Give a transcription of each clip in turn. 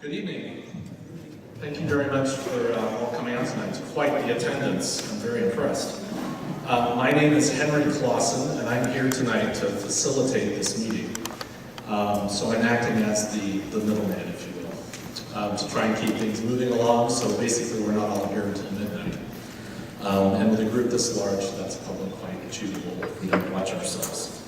Good evening. Thank you very much for all coming out tonight. It's quite the attendance. I'm very impressed. My name is Henry Clausen, and I'm here tonight to facilitate this meeting. So I'm acting as the middleman, if you will, to try and keep things moving along. So basically, we're not all here until midnight. And with a group this large, that's probably quite achievable if we don't watch ourselves.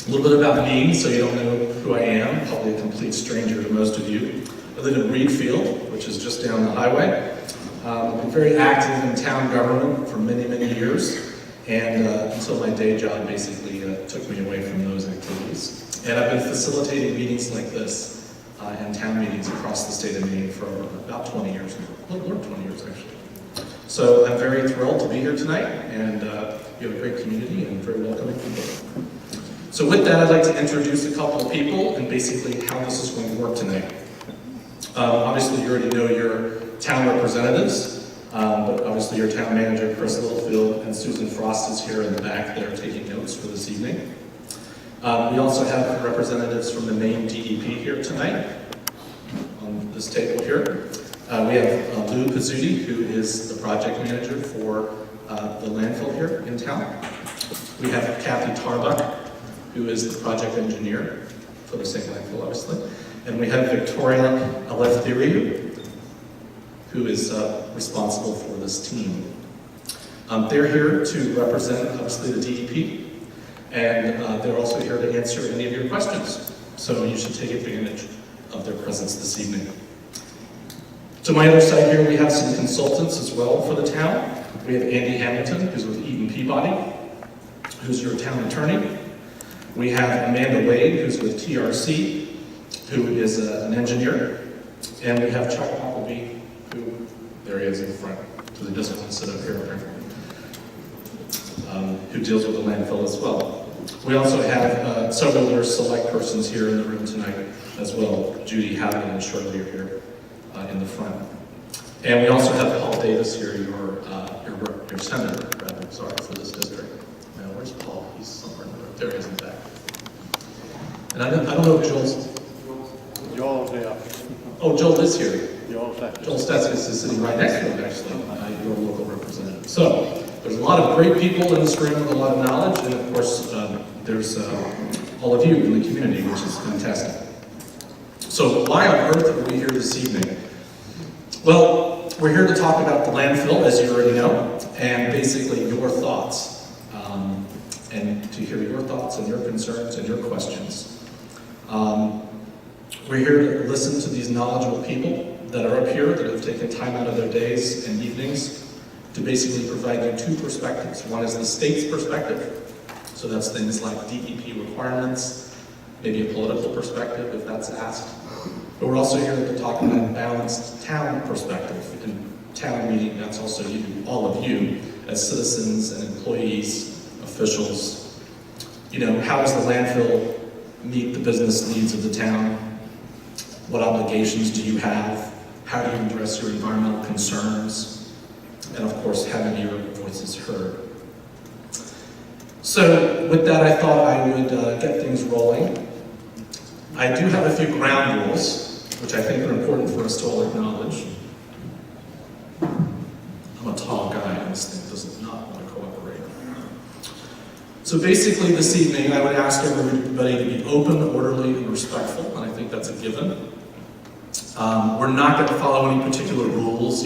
A little bit about me, so you don't know who I am, probably a complete stranger to most of you. I live in Reedfield, which is just down the highway. I've been very active in town government for many, many years, and until my day job basically took me away from those activities. And I've been facilitating meetings like this, and town meetings across the state of Maine for about 20 years now, a little over 20 years actually. So I'm very thrilled to be here tonight, and you have a great community and very welcoming people. So with that, I'd like to introduce a couple of people and basically how this is going to work tonight. Obviously, you already know your town representatives, but obviously your town manager, Chris Littlefield, and Susan Frost is here in the back that are taking notes for this evening. We also have representatives from the Maine DEP here tonight on this table here. We have Lou Pizzuti, who is the project manager for the landfill here in town. We have Kathy Tarbuck, who is the project engineer for the same landfill, obviously. And we have Victoria Alefthiriou, who is responsible for this team. They're here to represent, obviously, the DEP, and they're also here to answer any of your questions. So you should take advantage of their presence this evening. To my other side here, we have some consultants as well for the town. We have Andy Hamilton, who's with Eaton Peabody, who's your town attorney. We have Amanda Wade, who's with TRC, who is an engineer. And we have Chuck Appleby, who, there he is in the front, because he doesn't want to sit up here, who deals with the landfill as well. We also have several other select persons here in the room tonight as well. Judy Howden and Shirley are here in the front. And we also have Paul Davis here, your senator, rather, sorry, for this district. Now, where's Paul? He's somewhere in the room. There he is in the back. And I don't know if Joel's... Joel's here. Oh, Joel is here. Joel Stetskus is sitting right next to him, actually, your local representative. So, there's a lot of great people in this room with a lot of knowledge, and of course, there's all of you in the community, which is fantastic. So, why on earth are we here this evening? Well, we're here to talk about the landfill, as you already know, and basically your thoughts, and to hear your thoughts and your concerns and your questions. We're here to listen to these knowledgeable people that are up here that have taken time out of their days and evenings to basically provide you two perspectives. One is the state's perspective, so that's things like DEP requirements, maybe a political perspective if that's asked. But we're also here to talk about a balanced town perspective. In town meeting, that's also you, all of you, as citizens and employees, officials. You know, how does the landfill meet the business needs of the town? What obligations do you have? How do you address your environmental concerns? And of course, having your voices heard. So with that, I thought I would get things rolling. I do have a few ground rules, which I think are important for us to all acknowledge. I'm a tall guy, and this thing does not want to cooperate. So basically this evening, I would ask everybody to be open, orderly, and respectful, and I think that's a given. We're not going to follow any particular rules.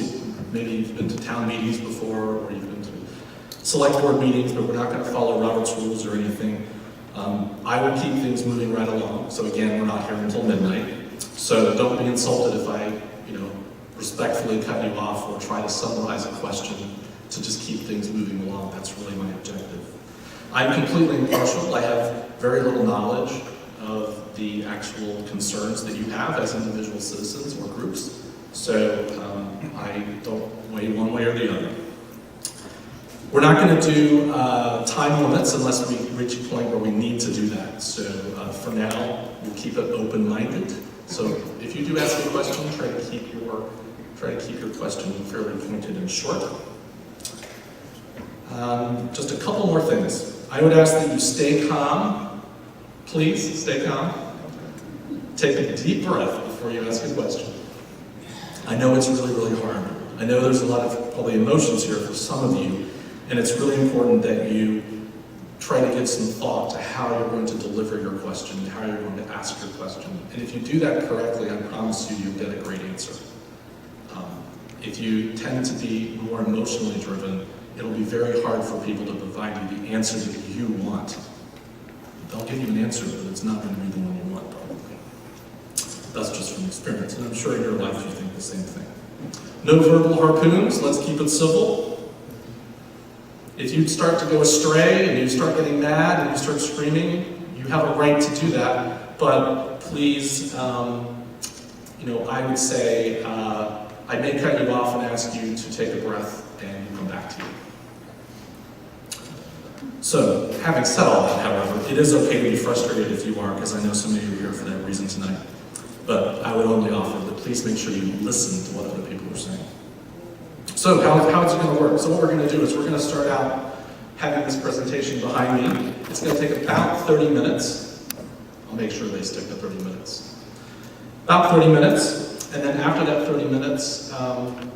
Maybe you've been to town meetings before, or you've been to select board meetings, but we're not going to follow Robert's rules or anything. I would keep things moving right along. So again, we're not here until midnight. So don't be insulted if I, respectfully cut you off or try to summarize a question to just keep things moving along. That's really my objective. I'm completely impartial. I have very little knowledge of the actual concerns that you have as individual citizens or groups. So I don't weigh one way or the other. We're not going to do time limits unless we reach a point where we need to do that. So for now, we'll keep it open-minded. So if you do ask a question, try to keep your question fairly pointed and short. Just a couple more things. I would ask that you stay calm. Please stay calm. take a deep breath before you ask a question. I know it's really, really hard. I know there's a lot of probably emotions here for some of you, and it's really important that you try to give some thought to how you're going to deliver your question, how you're going to ask your question. And if you do that correctly, I promise you, you'll get a great answer. If you tend to be more emotionally driven, it'll be very hard for people to provide you the answer that you want. They'll give you an answer, but it's not going to be the one you want, probably. That's just from experience, and I'm sure in your life you think the same thing. No verbal harpoons, let's keep it civil. If you start to go astray, and you start getting mad, and you start screaming, you have a right to do that, but please, I would say, I may cut you off and ask you to take a breath and come back to you. So, having said all that, however, it is okay to be frustrated if you are, because I know some of you are here for that reason tonight. But I would only offer that please make sure you listen to what other people are saying. So, how is it going to work? So what we're going to do is we're going to start out having this presentation behind me. It's going to take about 30 minutes. I'll make sure they stick to 30 minutes. About 30 minutes. And then after that 30 minutes,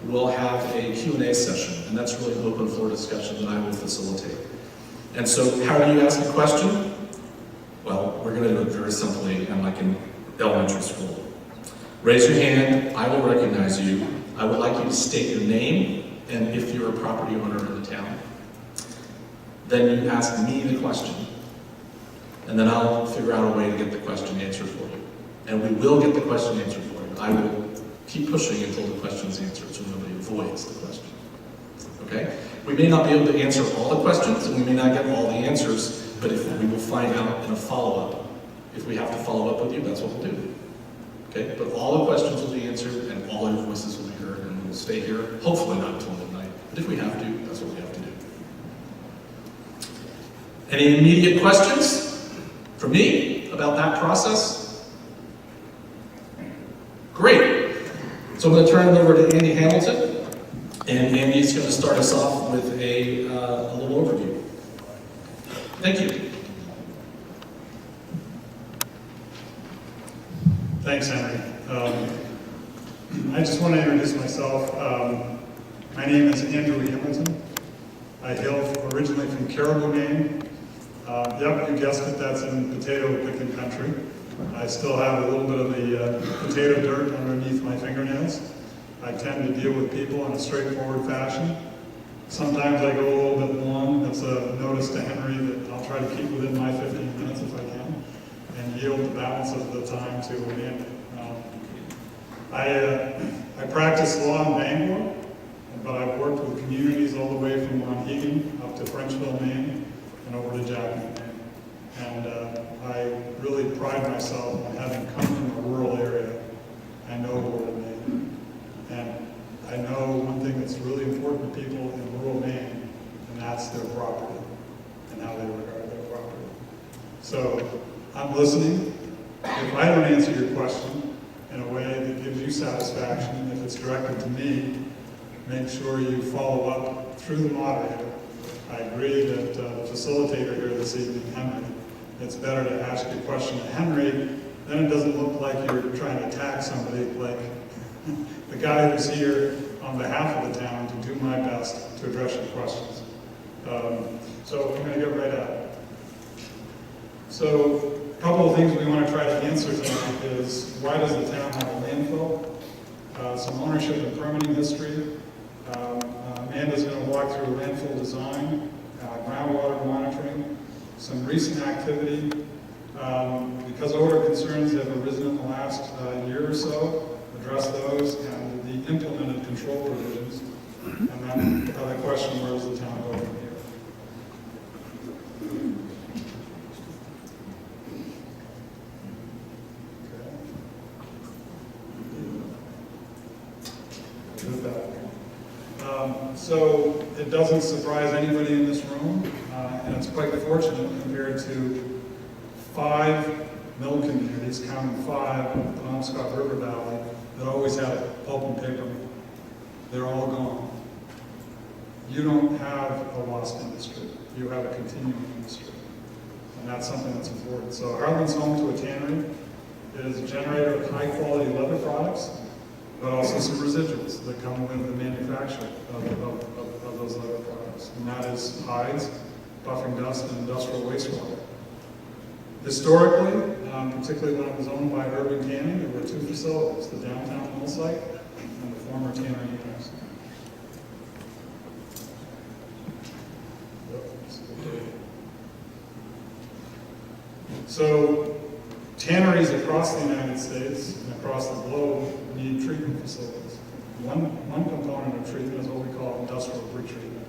we'll have a Q&A session, and that's really an open floor discussion that I will facilitate. And so how do you ask a question? Well, we're going to do it very simply and like in elementary school. Raise your hand, I will recognize you. I would like you to state your name and if you're a property owner in the town. Then you ask me the question, and then I'll figure out a way to get the question answered for you. And we will get the question answered for you. I will keep pushing until the question's answered so nobody avoids the question. Okay? We may not be able to answer all the questions, and we may not get all the answers, but if we will find out in a follow-up. If we have to follow up with you, that's what we'll do. Okay? But all the questions will be answered, and all our voices will be heard, and we'll stay here, hopefully not until midnight. But if we have to, that's what we have to do. Any immediate questions from me about that process? Great. So I'm going to turn it over to Andy Hamilton, and Andy's going to start us off with a little overview. Thank you. Thanks, Henry. I just want to introduce myself. My name is Andrew Hamilton. I hail originally from Caribou, Maine. Yep, you guessed it, that's in potato picking country. I still have a little bit of the potato dirt underneath my fingernails. I tend to deal with people in a straightforward fashion. Sometimes I go a little bit long. That's a notice to Henry that I'll try to keep within my 15 minutes if I can, and yield the balance of the time to Amanda. I practice law in Bangor, but I've worked with communities all the way from Monhegan up to Frenchville, Maine, and over to Jackman, Maine. And I really pride myself on having come from a rural area. I know rural Maine. And I know one thing that's really important to people in rural Maine, and that's their property and how they regard their property. So I'm listening. If I don't answer your question in a way that gives you satisfaction, if it's directed to me, make sure you follow up through the moderator. I agree that the facilitator here this evening, Henry, it's better to ask your question to Henry, then it doesn't look like you're trying to attack somebody, like the guy who's here on behalf of the town to do my best to address your questions. So I'm going to get right at it. So a couple of things we want to try to answer tonight is, why does the town have a landfill? Some ownership and permitting history. Amanda's going to walk through landfill design, groundwater monitoring, some recent activity. Because odor concerns have arisen in the last year or so, address those and the implemented control provisions. And then the question, where does the town go from here? So it doesn't surprise anybody in this room, and it's quite fortunate compared to 5 mill communities, counting 5 in the Penobscot River Valley, that always had a pulp and paper mill. They're all gone. You don't have a lost industry. You have a continuing industry. And that's something that's important. So Hartland's home to a tannery. It is a generator of high-quality leather products, but also some residuals that come with the manufacture of those leather products. And that is hides, buffing dust, and industrial wastewater. Historically, particularly when it was owned by Urban Canning, there were two facilities, the downtown mill site and the former tannery annex. So, tanneries across the United States and across the globe need treatment facilities. One component of treatment is what we call industrial pretreatment.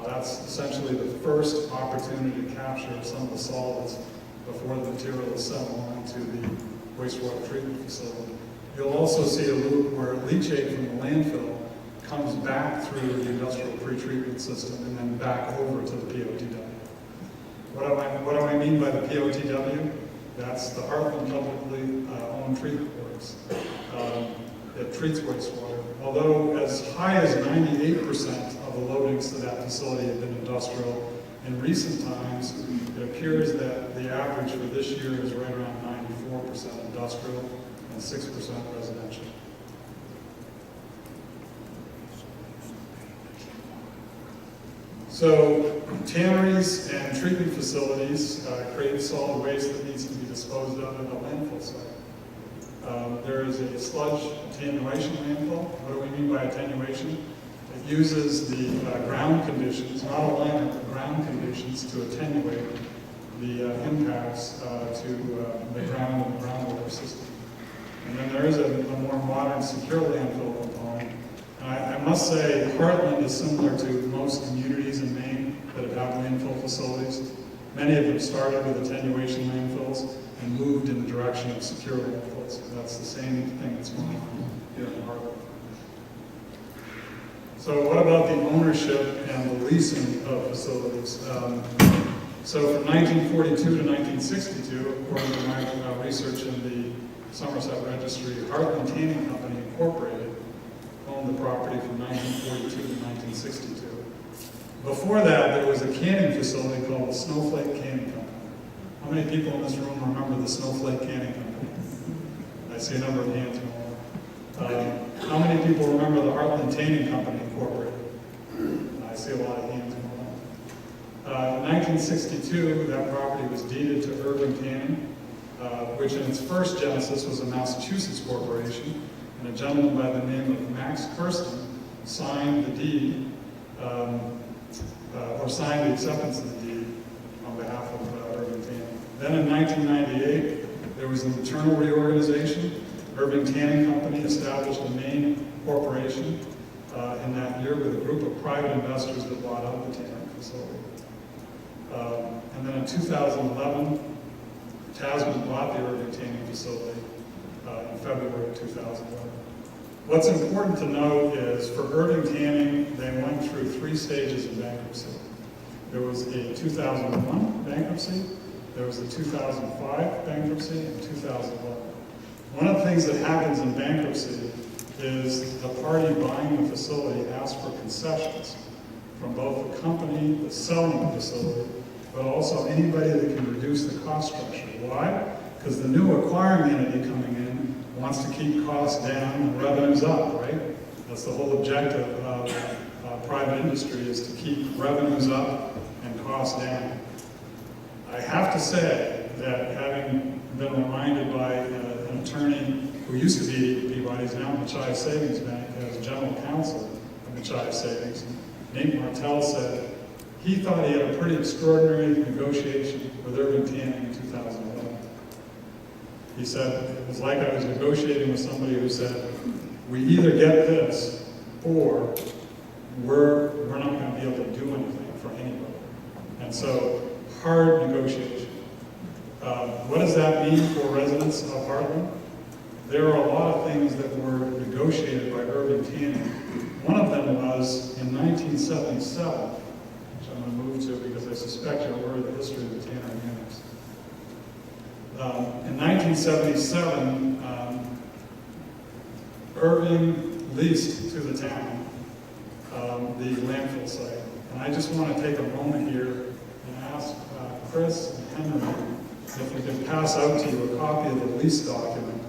That's essentially the first opportunity to capture some of the solids before the material is sent on to the wastewater treatment facility. You'll also see a loop where leachate from the landfill comes back through the industrial pretreatment system and then back over to the POTW. What do I mean by the POTW? That's the Hartland publicly owned treatment works. It treats wastewater. Although as high as 98% of the loadings to that facility have been industrial, in recent times it appears that the average for this year is right around 94% industrial and 6% residential. So tanneries and treatment facilities create solid waste that needs to be disposed of at a landfill site. There is a sludge attenuation landfill. What do we mean by attenuation? It uses the ground conditions, not alignment, but ground conditions to attenuate the impacts to the ground and the groundwater system. And then there is a more modern secure landfill component. I must say, Hartland is similar to most communities in Maine that have landfill facilities. Many of them started with attenuation landfills and moved in the direction of secure landfills. That's the same thing that's going on here in Hartland. So what about the ownership and the leasing of facilities? So from 1942 to 1962, according to my research in the Somerset Registry, Hartland Tanning Company Incorporated owned the property from 1942 to 1962. Before that, there was a canning facility called the Snowflake Canning Company. How many people in this room remember the Snowflake Canning Company? I see a number of hands going up. How many people remember the Hartland Tanning Company Incorporated? I see a lot of hands going up. In 1962, that property was deeded to Urban Canning, which in its first genesis was a Massachusetts corporation, and a gentleman by the name of Max Kirsten signed the deed, or signed the acceptance of the deed on behalf of Urban Tanning. Then in 1998, there was an internal reorganization. Urban Tanning Company established a Maine corporation in that year with a group of private investors that bought out the tanning facility. And then in 2011, Tasman bought the Urban Tanning facility in February of 2011. What's important to note is for Urban Tanning, they went through 3 stages of bankruptcy. There was a 2001 bankruptcy, there was a 2005 bankruptcy, and 2011. One of the things that happens in bankruptcy is the party buying the facility asks for concessions from both the company that's selling the facility, but also anybody that can reduce the cost structure. Why? Because the new acquiring entity coming in wants to keep costs down and revenues up, right? That's the whole objective of private industry, is to keep revenues up and costs down. I have to say that having been reminded by an attorney who used to be at Peabody's, now at H.E.A.T Savings Bank, as general counsel of H.E.A.T Savings, Nate Martell said he thought he had a pretty extraordinary negotiation with Urban Tanning in 2011. He said, it was like I was negotiating with somebody who said, we either get this or we're not going to be able to do anything for anybody. And so, hard negotiation. What does that mean for residents of Hartland? There are a lot of things that were negotiated by Urban Tanning. One of them was in 1977, which I'm going to move to because I suspect you're aware of the history of the tannery annex. In 1977, Irving leased to the town the landfill site. And I just want to take a moment here and ask Chris and Henry if we could pass out to you a copy of the lease document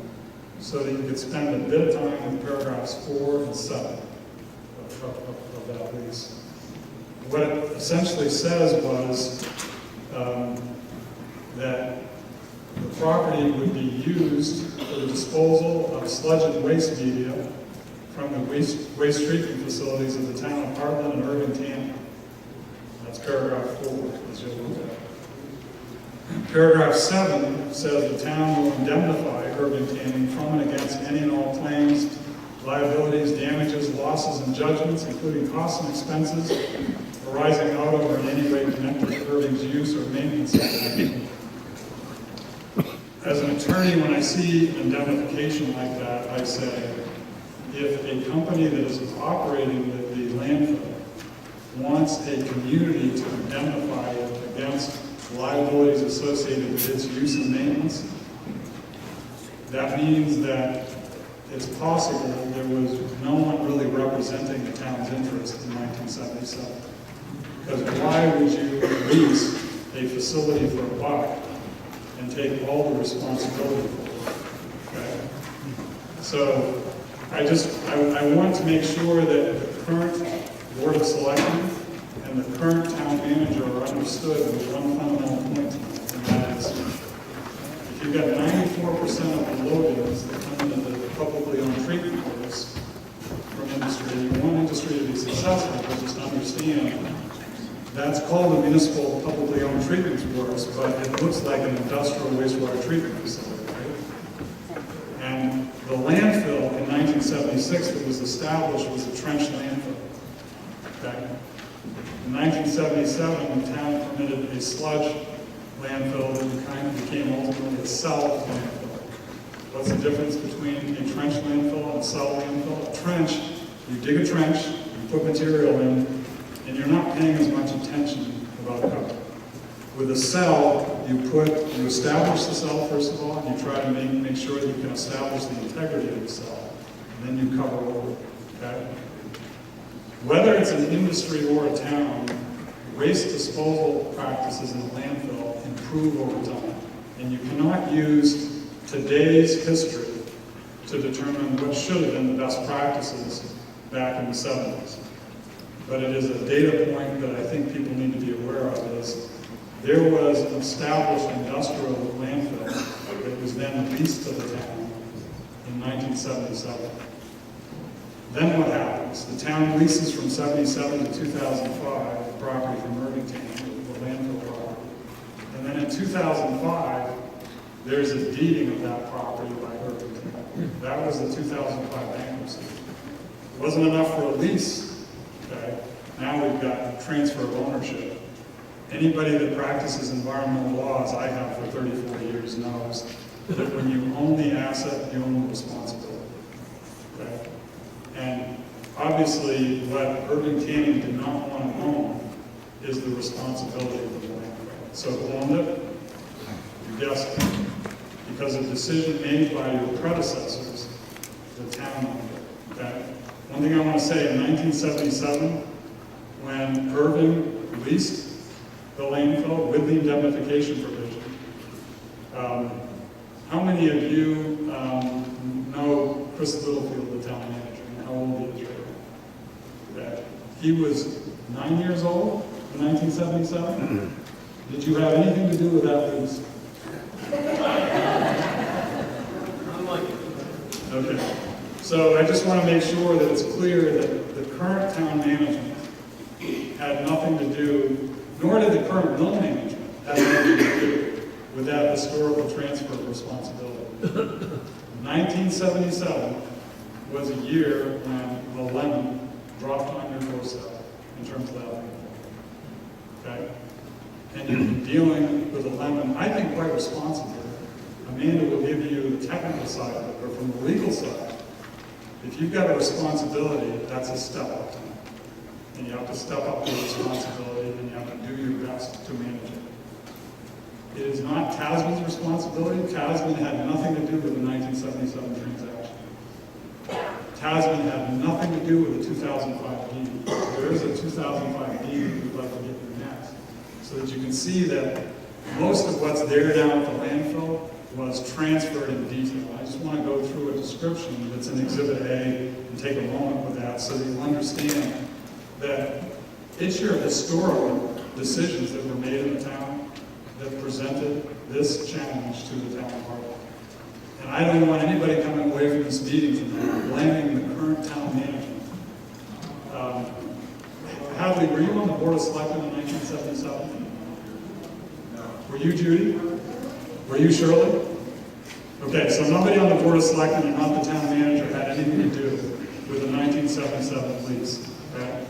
so that you could spend a bit of time with paragraphs 4 and 7 of that lease. What it essentially says was that the property would be used for the disposal of sludge and waste media from the waste treatment facilities of the town of Hartland and Irving. That's paragraph 4, as you'll look at. Paragraph 7 says the town will indemnify Irving from and against any and all claims, liabilities, damages, losses, and judgments, including costs and expenses arising out of or in any way connected to Irving's use or maintenance of the. As an attorney, when I see an indemnification like that, I say, if a company that is operating the landfill wants a community to indemnify it against liabilities associated with its use and maintenance, that means that it's possible there was no one really representing the town's interest in 1977. Because why would you lease a facility for a buck and take all the responsibility for it? Okay? So I want to make sure that the current Board of Selectmen and the current town manager are understood with one fundamental point, and that is, if you've got 94% of the load-ins that come into the publicly owned treatment works from industry, you want industry to be successful, but just understand that's called a municipal publicly owned treatment works, but it looks like an industrial wastewater treatment facility, right? And the landfill in 1976 that was established was a trench landfill. Okay? In 1977, the town permitted a sludge landfill that kind of became ultimately a cell landfill. What's the difference between a trench landfill and a cell landfill? A trench, you dig a trench, you put material in, and you're not paying as much attention about cover. With a cell, you establish the cell first of all, and you try to make sure that you can establish the integrity of the cell, and then you cover over it, okay? Whether it's an industry or a town, waste disposal practices in a landfill improve over time. And you cannot use today's history to determine what should have been the best practices back in the 70s. But it is a data point that I think people need to be aware of is there was an established industrial landfill that was then leased to the town in 1977. Then what happens? The town leases from 77 to 2005 the property from Irvington, the landfill property. And then in 2005, there's a deeding of that property by Irvington. That was the 2005 bankruptcy. It wasn't enough for a lease, okay? Now we've got transfer of ownership. Anybody that practices environmental law, as I have for 34 years, knows that when you own the asset, you own the responsibility, okay? And obviously, what Irving Tanning did not want to own is the responsibility of the landfill. So who owned it? You guessed it. Because of a decision made by your predecessors, the town owned it. Okay? One thing I want to say, in 1977, when Irving leased the landfill with the indemnification provision, how many of you know Chris Littlefield, the town manager? How old he is right now? He was 9 years old in 1977. Did you have anything to do with that lease? Okay. So I just want to make sure that it's clear that the current town management had nothing to do, nor did the current mill management have anything to do with that historical transfer of responsibility. 1977 was a year when the lemon dropped on your doorstep in terms of that landfill. Okay? And you've been dealing with a lemon, I think, quite responsibly. Amanda will give you the technical side of it, but from the legal side, if you've got a responsibility, that's a step up. And you have to step up to the responsibility, and you have to do your best to manage it. It is not Tasman's responsibility. Tasman had nothing to do with the 1977 transaction. Tasman had nothing to do with the 2005 deed. There is a 2005 deed that we'd like to get you next, so that you can see that Most of what's there down at the landfill was transferred in detail. I just want to go through a description that's in Exhibit A and take a moment with that so that you understand that it's your historical decisions that were made in the town that presented this challenge to the town of Hartland. And I don't want anybody coming away from this meeting blaming the current town management. Hadley, were you on the Board of Selectmen in 1977? Were you, Judy? Were you, Shirley? Okay, so nobody on the Board of Selectmen and not the town manager had anything to do with the 1977 lease. Okay?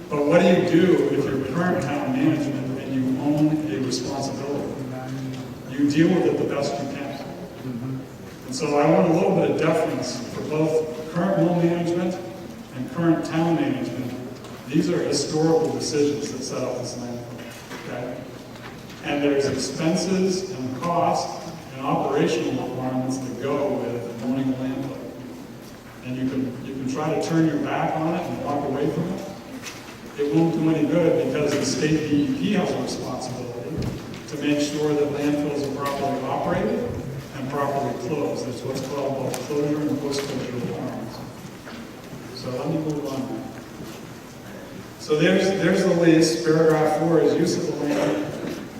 But what do you do if you're current town management and you own a responsibility? You deal with it the best you can. And so I want a little bit of deference for both current mill management and current town management. These are historical decisions that set up this landfill. Okay? And there's expenses and costs and operational requirements that go with owning a landfill. And you can try to turn your back on it and walk away from it. It won't do any good because the state DEP has a responsibility to make sure that landfills are properly operated and properly closed. There's what's called both closure and post-closure requirements. So let me move on. So there's the lease. Paragraph 4 is use of the land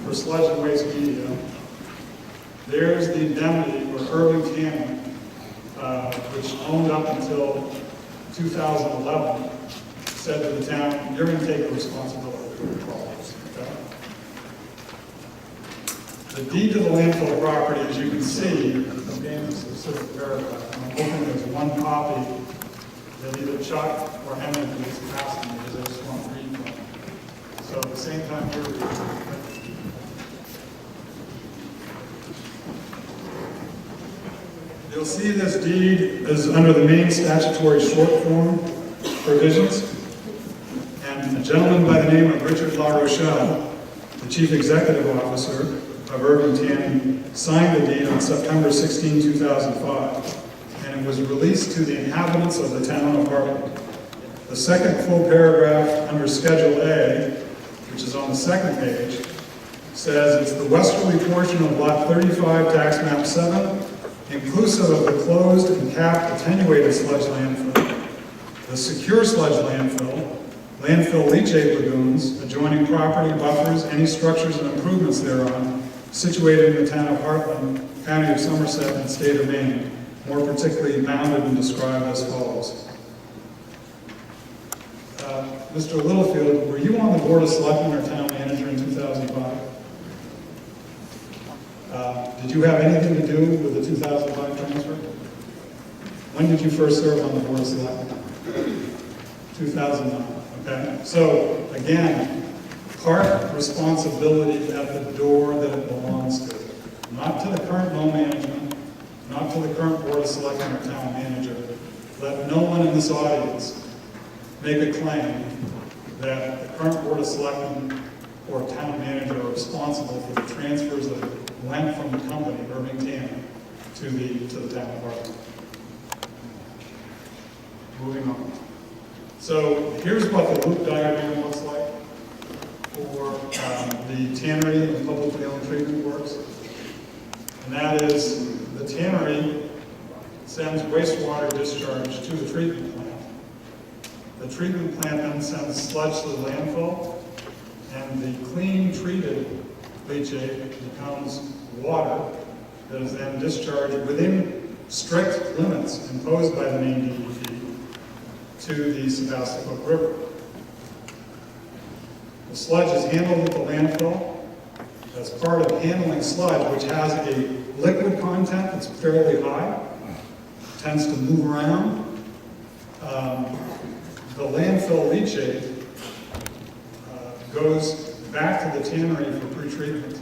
for sludge and waste media. There's the indemnity where Irving Tanner, which owned up until 2011, said to the town, you're going to take the responsibility for the problems. Okay? The deed to the landfill property, as you can see, contains a specific paragraph. And I'm hoping there's one copy that either Chuck or Henry can just pass me because I just want to read from it. So at the same time you're reading, you'll see this deed is under the main statutory short form provisions. And a gentleman by the name of Richard La Rochelle, the Chief Executive Officer of Irving Tanning, signed the deed on September 16, 2005. And it was released to the inhabitants of the town of Hartland. The second full paragraph under Schedule A, which is on the second page, says it's the westerly portion of Lot 35, Tax Map 7, inclusive of the closed and capped attenuated sludge landfill, the secure sludge landfill, landfill leachate lagoons, adjoining property, buffers, any structures and improvements thereon, situated in the town of Hartland, county of Somerset, and state of Maine, more particularly bounded and described as follows. Mr. Littlefield, were you on the Board of Selectmen or town manager in 2005? Did you have anything to do with the 2005 transfer? When did you first serve on the Board of Selectmen? 2009, okay? So, again, part responsibility at the door that it belongs to. Not to the current mill management, not to the current Board of Selectmen or town manager. Let no one in this audience make a claim that the current Board of Selectmen or town manager are responsible for the transfers that went from the company, Irving Tanning, to the town of Hartland. Moving on. So here's what the loop diagram looks like for the tannery and publicly owned treatment works. And that is the tannery sends wastewater discharge to the treatment plant. The treatment plant then sends sludge to the landfill, and the clean treated leachate becomes water that is then discharged within strict limits imposed by the Maine DEP to the Sebastopol River. The sludge is handled at the landfill. As part of handling sludge, which has a liquid content that's fairly high, tends to move around, the landfill leachate goes back to the tannery for pretreatment,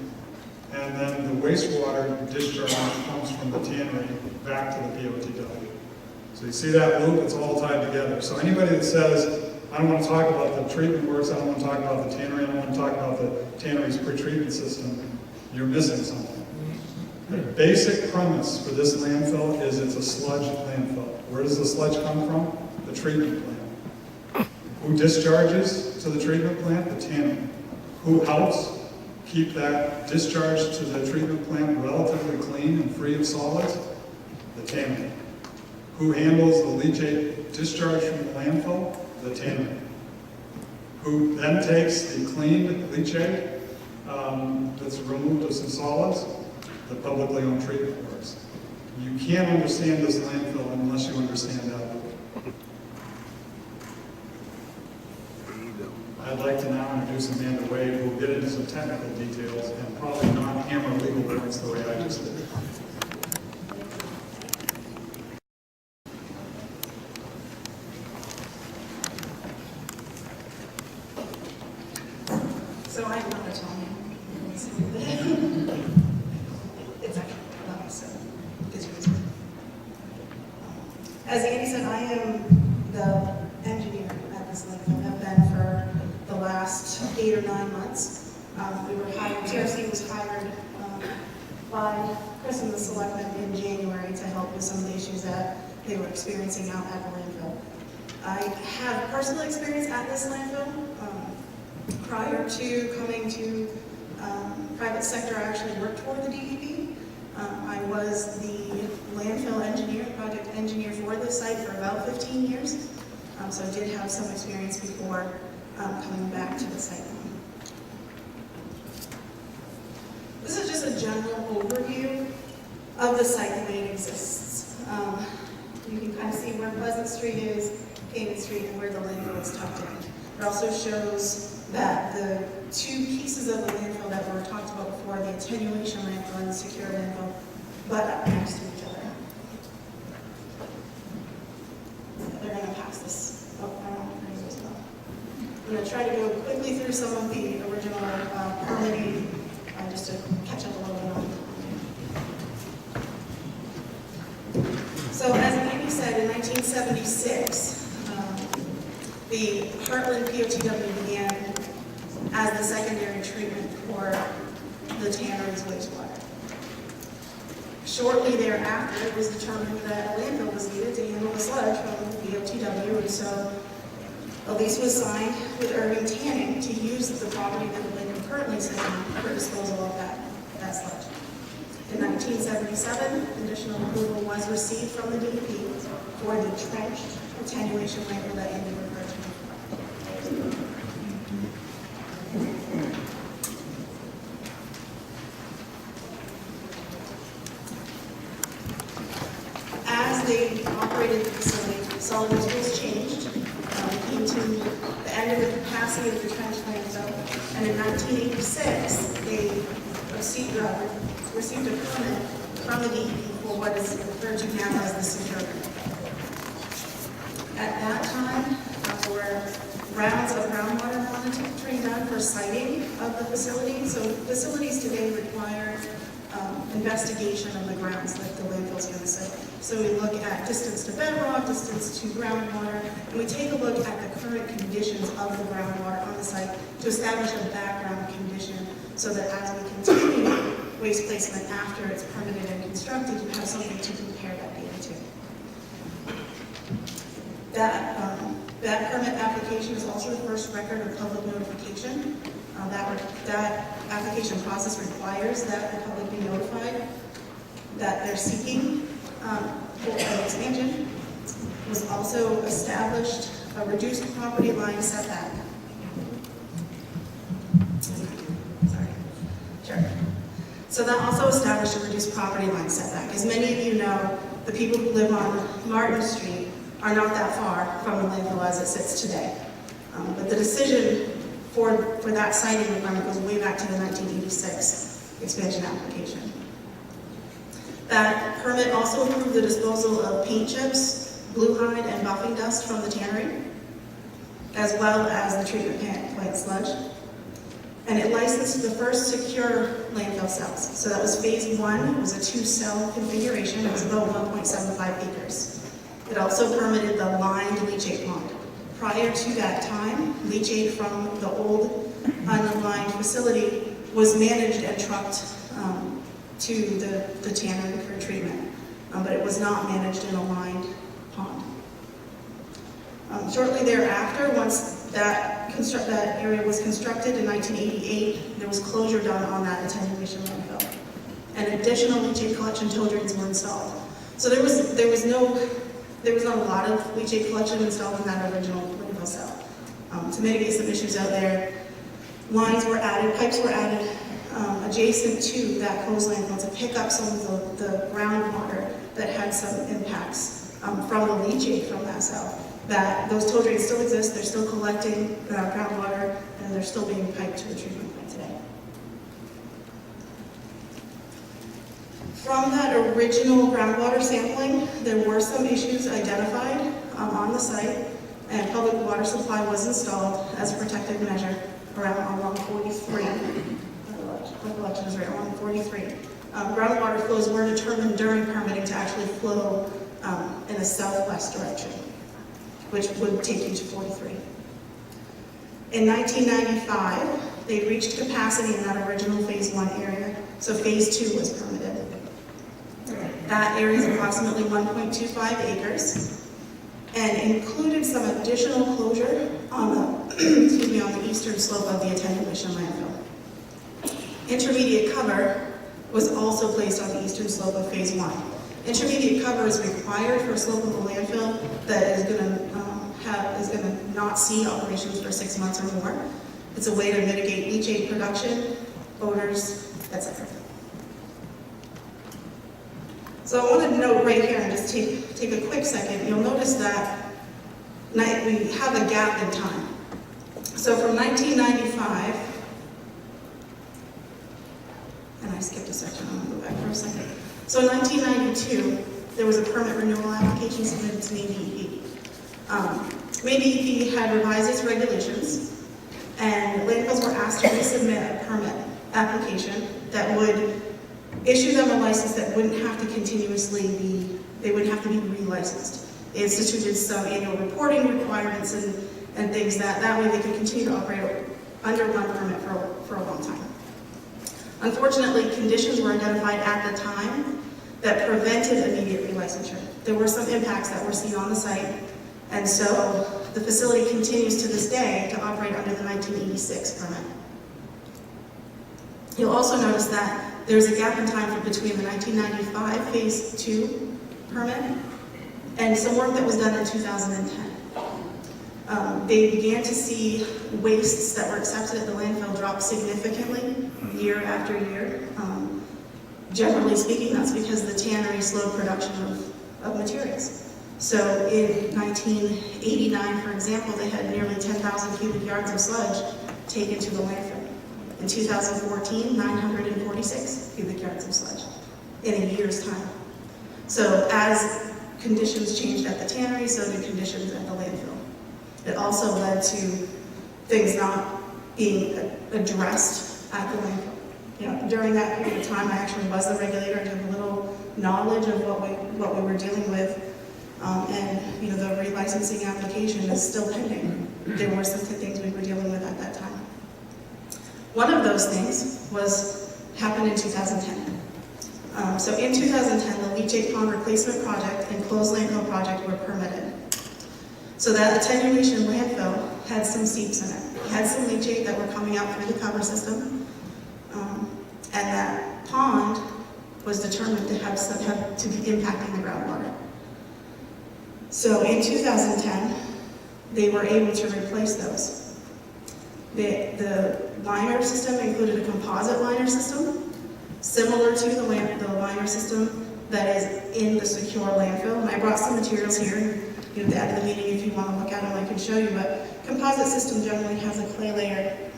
and then the wastewater discharge comes from the tannery back to the POTW. So you see that loop, it's all tied together. So anybody that says, I don't want to talk about the treatment works, I don't want to talk about the tannery, I don't want to talk about the tannery's pretreatment system, you're missing something. The basic premise for this landfill is it's a sludge landfill. Where does the sludge come from? The treatment plant. Who discharges to the treatment plant? The tannery. Who helps keep that discharge to the treatment plant relatively clean and free of solids? The tanner. Who handles the leachate discharge from the landfill? The tanner. Who then takes the cleaned leachate that's removed of some solids? The publicly owned treatment works. You can't understand this landfill unless you understand that. I'd like to now introduce Amanda Wade, who will get into some technical details and probably not hammer legal points the way I just did. So I'm not a Tony. It's actually not, so it's reason. As Andy said, I am the engineer at this landfill. I've been for the last 8 or 9 months. We were hired, TRC was hired by Chris and the selectmen in January to help with some of the issues that they were experiencing out at the landfill. I have personal experience at this landfill. Prior to coming to private sector, I actually worked for the DEP. I was the landfill engineer, project engineer for this site for about 15 years. So I did have some experience before coming back to the site. This is just a general overview of the site the way it exists. You can kind of see where Pleasant Street is, Canaan Street, and where the landfill is tucked in. It also shows that the 2 pieces of the landfill that were talked about before, the attenuation landfill and the secure landfill, butt up next to each other. They're going to pass this. Oh, I don't know as well. I'm going to try to go quickly through some of the original permitting, just to catch up a little bit on. So as Andy said, in 1976, the Hartland POTW began as the secondary treatment for the tannery's wastewater. Shortly thereafter, it was determined that a landfill was needed to handle the sludge from the POTW, and so a lease was signed with Irving Tanning to use the property that the landfill currently sits on for disposal of that sludge. In 1977, additional approval was received from the DEP for the trenched attenuation landfill that Andy referred to. As they operated the facility, solid waste was changed. It came to the end of the capacity of the trench landfill, and in 1986, they received a permit from the DEP for what is referred to now as the secure landfill. At that time, there were rounds of groundwater monitoring done for siting of the facility. So facilities today require investigation of the grounds that the landfill is going to sit. So we look at distance to bedrock, distance to groundwater, and we take a look at the current conditions of the groundwater on the site to establish a background condition so that as we continue waste placement after it's permitted and constructed, you have something to compare that data to. That permit application is also the first record of public notification. That application process requires that the public be notified that they're seeking for an expansion. Was also established a reduced property line setback. Sorry. Sure. So that also established a reduced property line setback. As many of you know, the people who live on Martin Street are not that far from the landfill as it sits today. But the decision for that siting requirement goes way back to the 1986 expansion application. That permit also approved the disposal of paint chips, blue hide, and buffing dust from the tannery, as well as the treatment plant sludge. And it licensed the first secure landfill cells. So that was phase 1. It was a 2-cell configuration. It was about 1.75 acres. It also permitted the lined leachate pond. Prior to that time, leachate from the old unlined facility was managed and trucked to the tannery for treatment, but it was not managed in a lined pond. Shortly thereafter, once that area was constructed in 1988. There was closure done on that attenuation landfill. And additional leachate collection tow drains were installed. So there was not a lot of leachate collection installed in that original landfill cell. To mitigate some issues out there, lines were added, pipes were added adjacent to that closed landfill to pick up some of the groundwater that had some impacts from the leachate from that cell. That those tow drains still exist, they're still collecting groundwater, and they're still being piped to the treatment plant today. From that original groundwater sampling, there were some issues identified on the site, and public water supply was installed as a protective measure along 43. Recollection is right, along 43. Groundwater flows were determined during permitting to actually flow in a southwest direction, which would take you to 43. In 1995, they reached capacity in that original phase 1 area, so phase 2 was permitted. That area is approximately 1.25 acres and included some additional closure on the, on the eastern slope of the attenuation landfill. Intermediate cover was also placed on the eastern slope of phase 1. Intermediate cover is required for a slope of the landfill that is going to not see operations for 6 months or more. It's a way to mitigate leachate production, odors, etc. So I want to note right here and just take a quick second. You'll notice that we have a gap in time. So from 1995, and I skipped a section, I'm going to go back for a second. So in 1992, there was a permit renewal application submitted to Maine DEP. Maine DEP had revised its regulations, and landfills were asked to resubmit a permit application that would issue them a license that wouldn't have to they wouldn't have to be re-licensed. They instituted some annual reporting requirements and things that way they could continue to operate under one permit for a long time. Unfortunately, conditions were identified at the time that prevented immediate relicensure. There were some impacts that were seen on the site, and so the facility continues to this day to operate under the 1986 permit. You'll also notice that there's a gap in time between the 1995 Phase 2 permit and some work that was done in 2010. They began to see wastes that were accepted at the landfill drop significantly year after year. Generally speaking, that's because the tannery slowed production of materials. So in 1989, for example, they had nearly 10,000 cubic yards of sludge taken to the landfill. In 2014, 946 cubic yards of sludge in a year's time. So as conditions changed at the tannery, so did conditions at the landfill. It also led to things not being addressed at the landfill. During that period of time, I actually was the regulator and had a little knowledge of what we were dealing with. And the relicensing application is still pending. There were some things we were dealing with at that time. One of those things happened in 2010. So in 2010, the leachate pond replacement project and closed landfill project were permitted. So that attenuation landfill had some seeps in it. It had some leachate that were coming out through the cover system, and that pond was determined to to be impacting the groundwater. So in 2010, they were able to replace those. The liner system included a composite liner system, similar to the liner system that is in the secure landfill. And I brought some materials here. At the end of the meeting, if you want to look at them, I can show you. But composite system generally has a clay layer,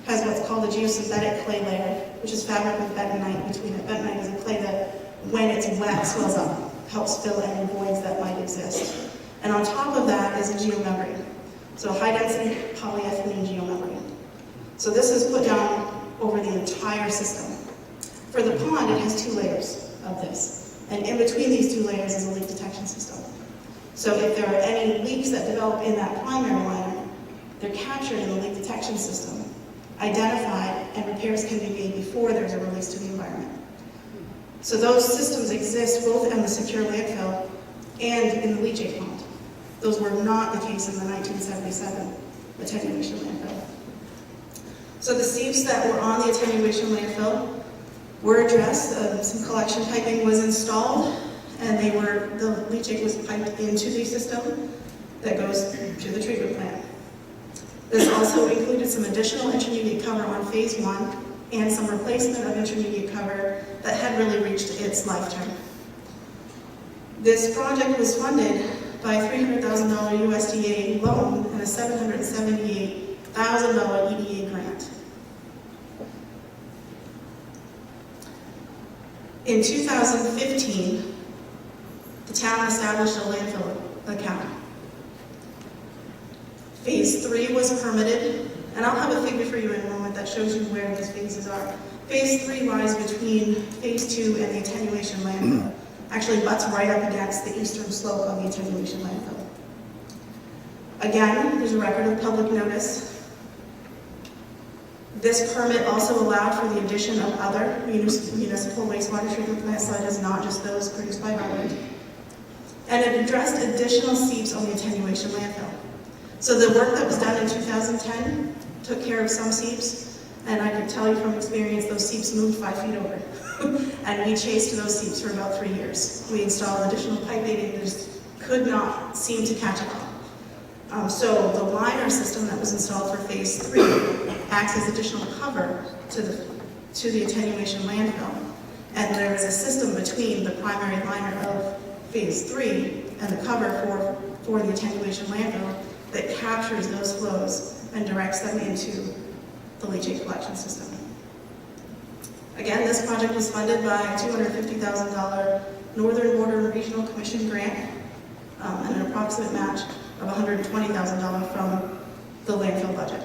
has what's called a geosynthetic clay layer, which is fabric with bentonite between it. Bentonite is a clay that, when it's wet, swells up, helps fill any voids that might exist. And on top of that is a geomembrane. So high-density polyethylene geomembrane. So this is put down over the entire system. For the pond, it has 2 layers of this. And in between these 2 layers is a leak detection system. So if there are any leaks that develop in that primary liner, they're captured in the leak detection system, identified, and repairs can be made before there's a release to the environment. So those systems exist both in the secure landfill and in the leachate pond. Those were not the case in the 1977 attenuation landfill. So the seeps that were on the attenuation landfill were addressed. Some collection piping was installed, and the leachate was piped into the system that goes to the treatment plant. This also included some additional intermediate cover on phase 1 and some replacement of intermediate cover that had really reached its lifetime. This project was funded by a $300,000 USDA loan and a $778,000 EDA grant. In 2015, the town established a landfill account. Phase 3 was permitted, and I'll have a figure for you in a moment that shows you where these phases are. Phase 3 lies between phase 2 and the attenuation landfill. Actually butts right up against the eastern slope of the attenuation landfill. Again, there's a record of public notice. This permit also allowed for the addition of other municipal wastewater treatment plants, so it is not just those produced by Hartland. And it addressed additional seeps on the attenuation landfill. So the work that was done in 2010 took care of some seeps, and I can tell you from experience, those seeps moved 5 feet over. And we chased those seeps for about 3 years. We installed additional piping and just could not seem to catch up. So the liner system that was installed for phase 3 acts as additional cover to the attenuation landfill. And there is a system between the primary liner of phase 3 and the cover for the attenuation landfill that captures those flows and directs them into the leachate collection system. Again, this project was funded by a $250,000 Northern Border Regional Commission grant and an approximate match of $120,000 from the landfill budget.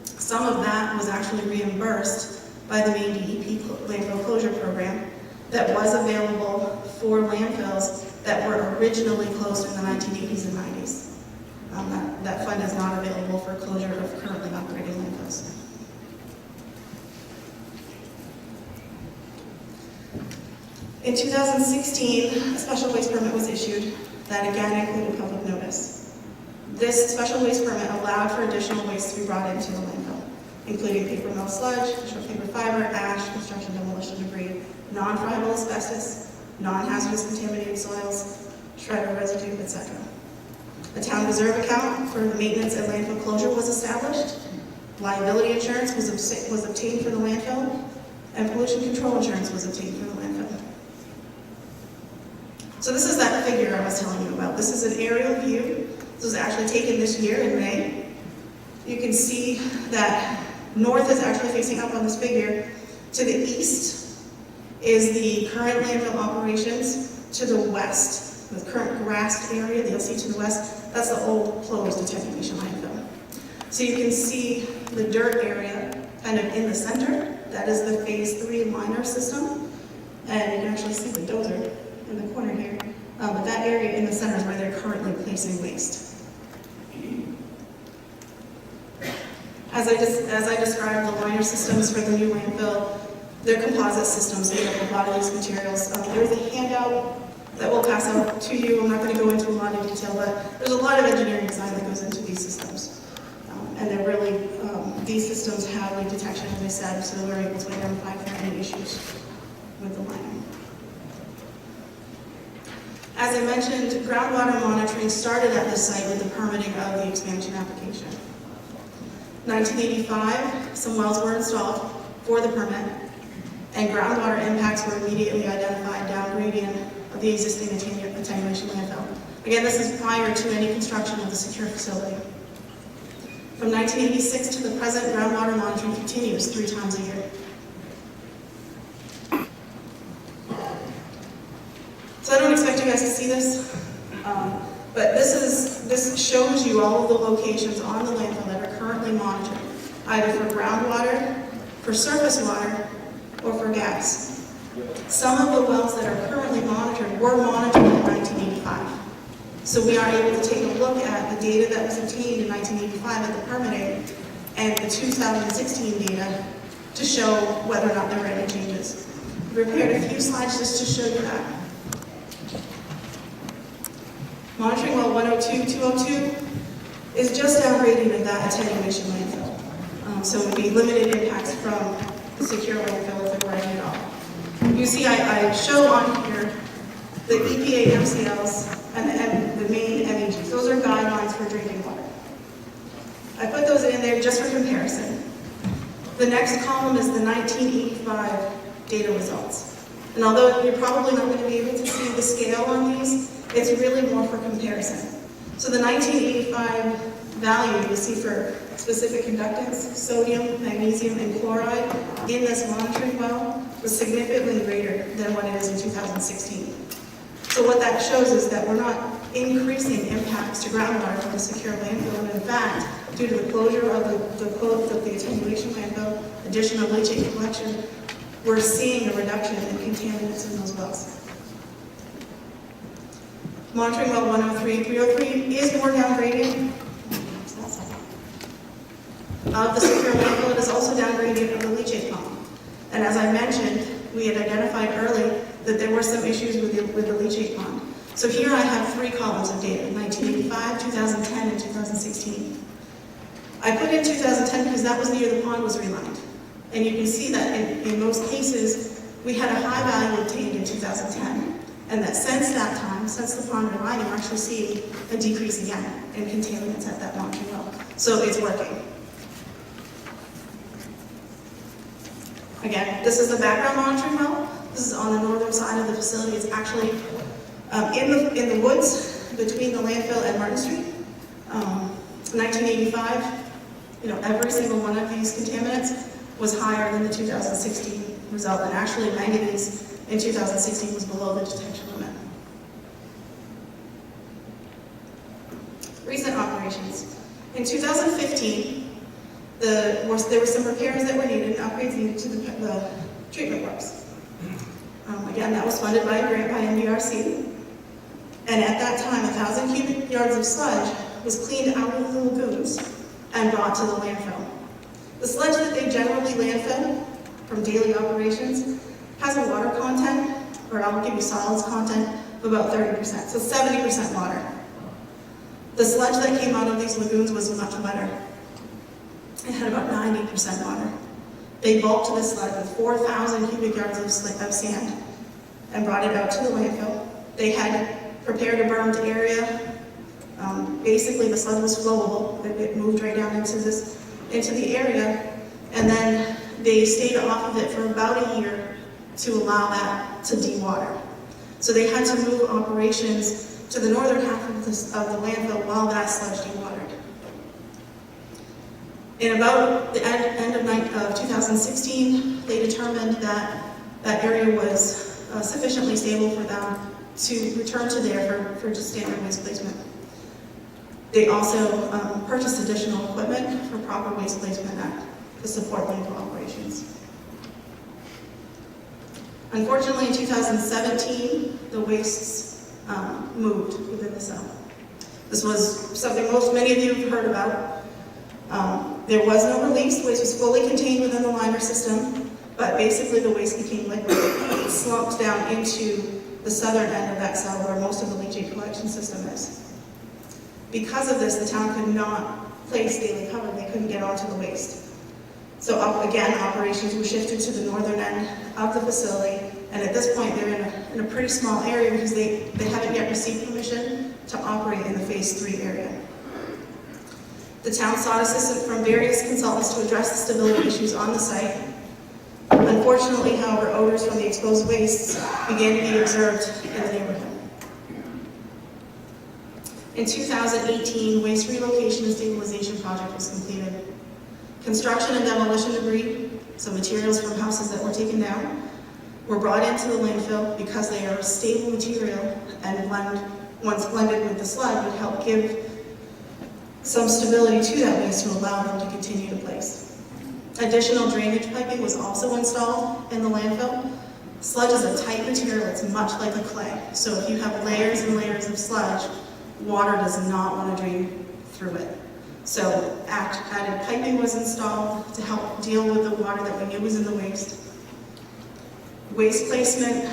Some of that was actually reimbursed by the Maine DEP landfill closure program that was available for landfills that were originally closed in the 1980s and 90s. That fund is not available for closure of currently operating landfills. In 2016, a special waste permit was issued that again included public notice. This special waste permit allowed for additional waste to be brought into the landfill, including paper mill sludge, short paper fiber, ash, construction demolition debris, non-friable asbestos, non-hazardous contaminated soils, shredder residue, etc. A town reserve account for the maintenance and landfill closure was established. Liability insurance was obtained for the landfill, and pollution control insurance was obtained for the landfill. So this is that figure I was telling you about. This is an aerial view. This was actually taken this year in May. You can see that north is actually facing up on this figure. To the east is the current landfill operations. To the west, the current grassed area that you'll see to the west, that's the old closed attenuation landfill. So you can see the dirt area kind of in the center. That is the phase 3 liner system. And you can actually see the dozer in the corner here. But that area in the center is where they're currently placing waste. As I described, the liner systems for the new landfill, they're composite systems made up of a lot of these materials. There's a handout that we'll pass out to you. I'm not going to go into a lot of detail, but there's a lot of engineering design that goes into these systems. And they're really, these systems have leak detection, as I said, so we're able to identify if there are any issues with the liner. As I mentioned, groundwater monitoring started at the site with the permitting of the expansion application. 1985, some wells were installed for the permit, and groundwater impacts were immediately identified down gradient of the existing attenuation landfill. Again, this is prior to any construction of the secure facility. From 1986 to the present, groundwater monitoring continues 3 times a year. So I don't expect you guys to see this, but this shows you all of the locations on the landfill that are currently monitored, either for groundwater, for surface water, or for gas. Some of the wells that are currently monitored were monitored in 1985. So we are able to take a look at the data that was obtained in 1985 at the permitting and the 2016 data to show whether or not there were any changes. We prepared a few slides just to show you that. Monitoring well 102, 202 is just downgrading of that attenuation landfill. So it would be limited impacts from the secure landfill if it were any at all. You see, I show on here the EPA MCLs and the main MEGs. Those are guidelines for drinking water. I put those in there just for comparison. The next column is the 1985 data results. And although you're probably not going to be able to see the scale on these, it's really more for comparison. So the 1985 value you see for specific conductants, sodium, magnesium, and chloride in this monitoring well was significantly greater than what it is in 2016. So what that shows is that we're not increasing impacts to groundwater from the secure landfill, and in fact, due to the closure of the attenuation landfill, addition of leachate collection, we're seeing a reduction in contaminants in those wells. Monitoring well 103, 303 is more downgraded of the secure landfill. It is also downgraded of the leachate pump. And as I mentioned, we had identified early that there were some issues with the leachate pond. So here I have 3 columns of data, 1985, 2010, and 2016. I put in 2010 because that was the year the pond was relined. And you can see that in most cases, we had a high value obtained in 2010. And that since that time, since the pond relining, we're actually seeing a decrease again in contaminants at that monitoring well. So it's working. Again, this is the background monitoring well. This is on the northern side of the facility. It's actually in the woods between the landfill and Martin Street. 1985, every single one of these contaminants was higher than the 2016 result, and actually manganese in 2016 was below the detection limit. Recent operations. In 2015, there were some repairs that were needed and upgrades needed to the treatment works. Again, that was funded by a grant by NDRC. And at that time, 1,000 cubic yards of sludge was cleaned out of the lagoons and brought to the landfill. The sludge that they generally landfill from daily operations has a water content, or I'll give you solids content, of about 30%, so 70% water. The sludge that came out of these lagoons was much wetter. It had about 90% water. They bulked this sludge with 4,000 cubic yards of sand and brought it out to the landfill. They had prepared a bermed area. Basically, the sludge was flowable. It moved right down into the area, and then they stayed off of it for about a year to allow that to dewater. So they had to move operations to the northern half of the landfill while that sludge dewatered. In about the end of 2016, they determined that that area was sufficiently stable for them to return to there for just standard waste placement. They also purchased additional equipment for proper waste placement to support landfill operations. Unfortunately, in 2017, the wastes moved within the cell. This was something many of you have heard about. There was no release. The waste was fully contained within the liner system, but basically the waste became liquid. It slumped down into the southern end of that cell where most of the leachate collection system is. Because of this, the town could not place daily cover. They couldn't get onto the waste. So again, operations were shifted to the northern end of the facility, and at this point they're in a pretty small area because they haven't yet received permission to operate in the Phase 3 area. The town sought assistance from various consultants to address the stability issues on the site. Unfortunately, however, odors from the exposed wastes began to be observed in the neighborhood. In 2018, waste relocation and stabilization project was completed. Construction and demolition debris, so materials from houses that were taken down, were brought into the landfill because they are a stable material, and once blended with the sludge would help give some stability to that waste to allow them to continue to place. Additional drainage piping was also installed in the landfill. Sludge is a tight material. It's much like a clay. So if you have layers and layers of sludge, water does not want to drain through it. So added piping was installed to help deal with the water that we knew was in the waste. Waste placement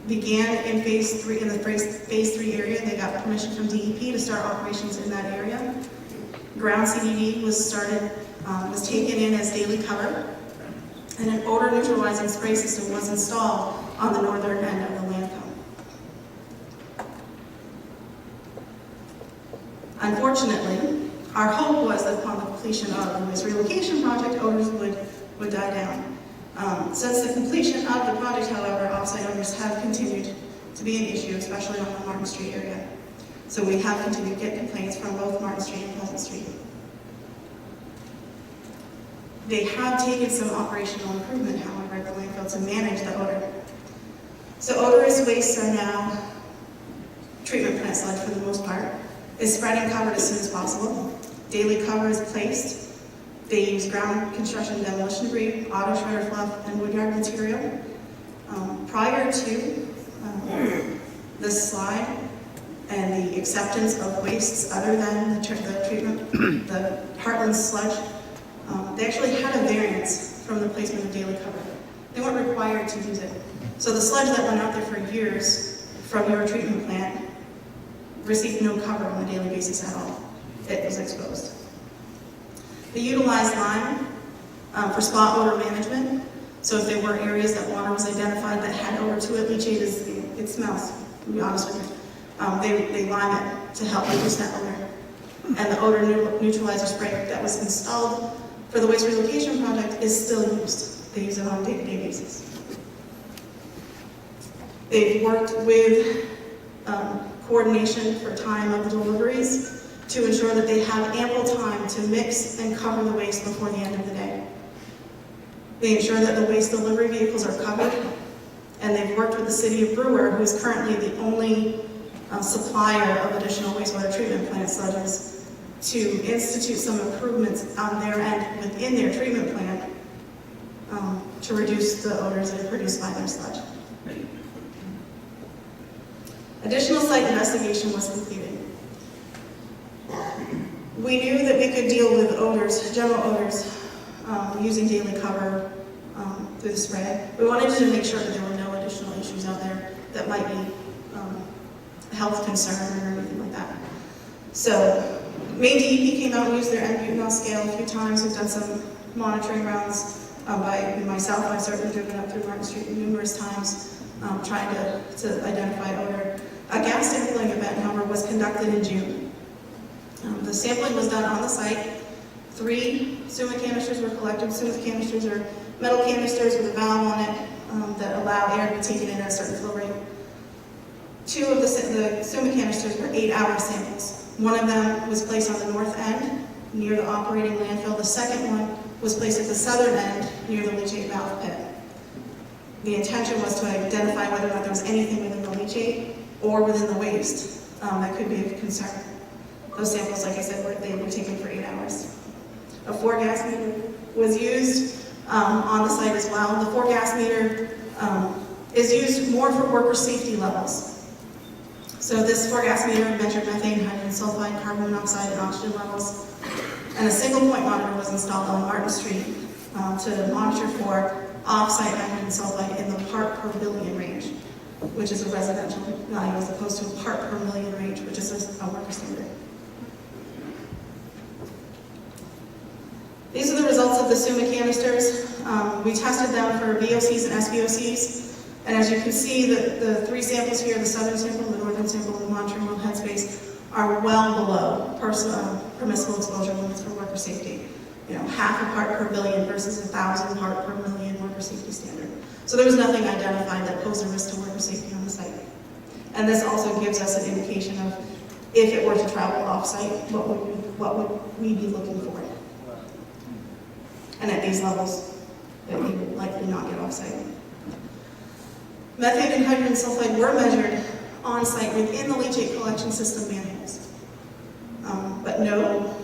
began in Phase 3, in the Phase 3 area. They got permission from DEP to start operations in that area. Ground CDD was taken in as daily cover, and an odor neutralizing spray system was installed on the northern end of the landfill. Unfortunately, our hope was that upon the completion of the waste relocation project, odors would die down. Since the completion of the project, however, offsite odors have continued to be an issue, especially on the Martin Street area. So we have continued to get complaints from both Martin Street and Pleasant Street. They have taken some operational improvement, however, at the landfill to manage the odor. So odorous wastes are now treatment plant sludge for the most part. Is spread and covered as soon as possible. Daily cover is placed. They use ground construction demolition debris, auto shredder fluff, and woodyard material. Prior to this slide and the acceptance of wastes other than the treatment, the Hartland sludge, they actually had a variance from the placement of daily cover. They weren't required to use it. So the sludge that went out there for years from your treatment plant received no cover on a daily basis at all. It was exposed. They utilized lime for spot odor management. So if there were areas that water was identified that had odor to it, leachate it smells, to be honest with you. They lime it to help reduce that odor. And the odor neutralizer spray that was installed for the waste relocation project is still used. They use it on a day-to-day basis. They've worked with coordination for time of the deliveries to ensure that they have ample time to mix and cover the waste before the end of the day. They ensure that the waste delivery vehicles are covered, and they've worked with the city of Brewer, who is currently the only supplier of additional wastewater treatment plant sludges, to institute some improvements on their end within their treatment plant to reduce the odors that are produced by their sludge. Additional site investigation was completed. We knew that we could deal with odors, general odors, using daily cover through the spray. We wanted to make sure that there were no additional issues out there that might be a health concern or anything like that. So, Maine DEP came out and used their N-butanol scale a few times. We've done some monitoring rounds by myself. I've certainly driven up through Martin Street numerous times trying to identify odor. A gas sampling event, however, was conducted in June. The sampling was done on the site. 3 SUMA canisters were collected. SUMA canisters are metal canisters with a valve on it that allow air to be taken in at a certain flow rate. 2 of the SUMA canisters were 8-hour samples. One of them was placed on the north end, near the operating landfill. The second one was placed at the southern end, near the leachate valve pit. The intention was to identify whether or not there was anything within the leachate or within the waste that could be of concern. Those samples, like I said, were taken for 8 hours. A 4-gas meter was used on the site as well. The 4-gas meter is used more for worker safety levels. So this 4-gas meter measured methane, hydrogen sulfide, carbon monoxide, and oxygen levels. And a single point monitor was installed on Martin Street to monitor for off-site hydrogen sulfide in the part per billion range, which is a residential value as opposed to a part per million range, which is a worker standard. These are the results of the SUMA canisters. We tested them for VOCs and SVOCs. And as you can see, the 3 samples here, the southern sample, the northern sample, and the monitoring well headspace, are well below permissible exposure limits for worker safety. You know, half a part per billion versus 1,000 part per million worker safety standard. So there was nothing identified that posed a risk to worker safety on the site. And this also gives us an indication of if it were to travel off-site, what would we be looking for? And at these levels, it would likely not get off-site. Methane and hydrogen sulfide were measured on-site within the leachate collection system manholes. But no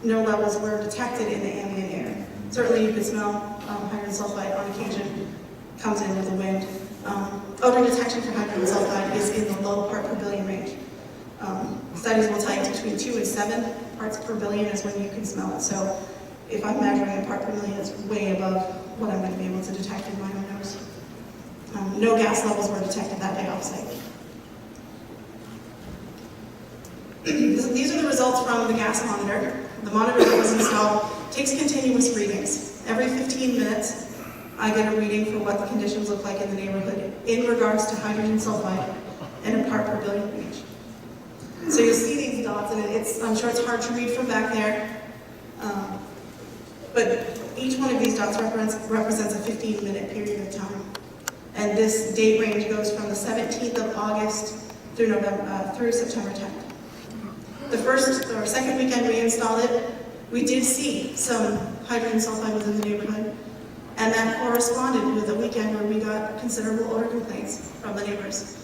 levels were detected in the ambient air. Certainly you could smell hydrogen sulfide on occasion, comes in with the wind. Odor detection for hydrogen sulfide is in the low part per billion range. Studies will tell you it's between 2 and 7 parts per billion is when you can smell it. So if I'm measuring a part per million, it's way above what I'm going to be able to detect in my own nose. No gas levels were detected that day off-site. These are the results from the gas monitor. The monitor that was installed takes continuous readings. Every 15 minutes, I get a reading for what the conditions look like in the neighborhood in regards to hydrogen sulfide and a part per billion range. So you'll see these dots, and I'm sure it's hard to read from back there, but each one of these dots represents a 15-minute period of time. And this date range goes from the 17th of August through September 10th. The first or second weekend we installed it, we did see some hydrogen sulfide within the neighborhood, and that corresponded with a weekend where we got considerable odor complaints from the neighbors.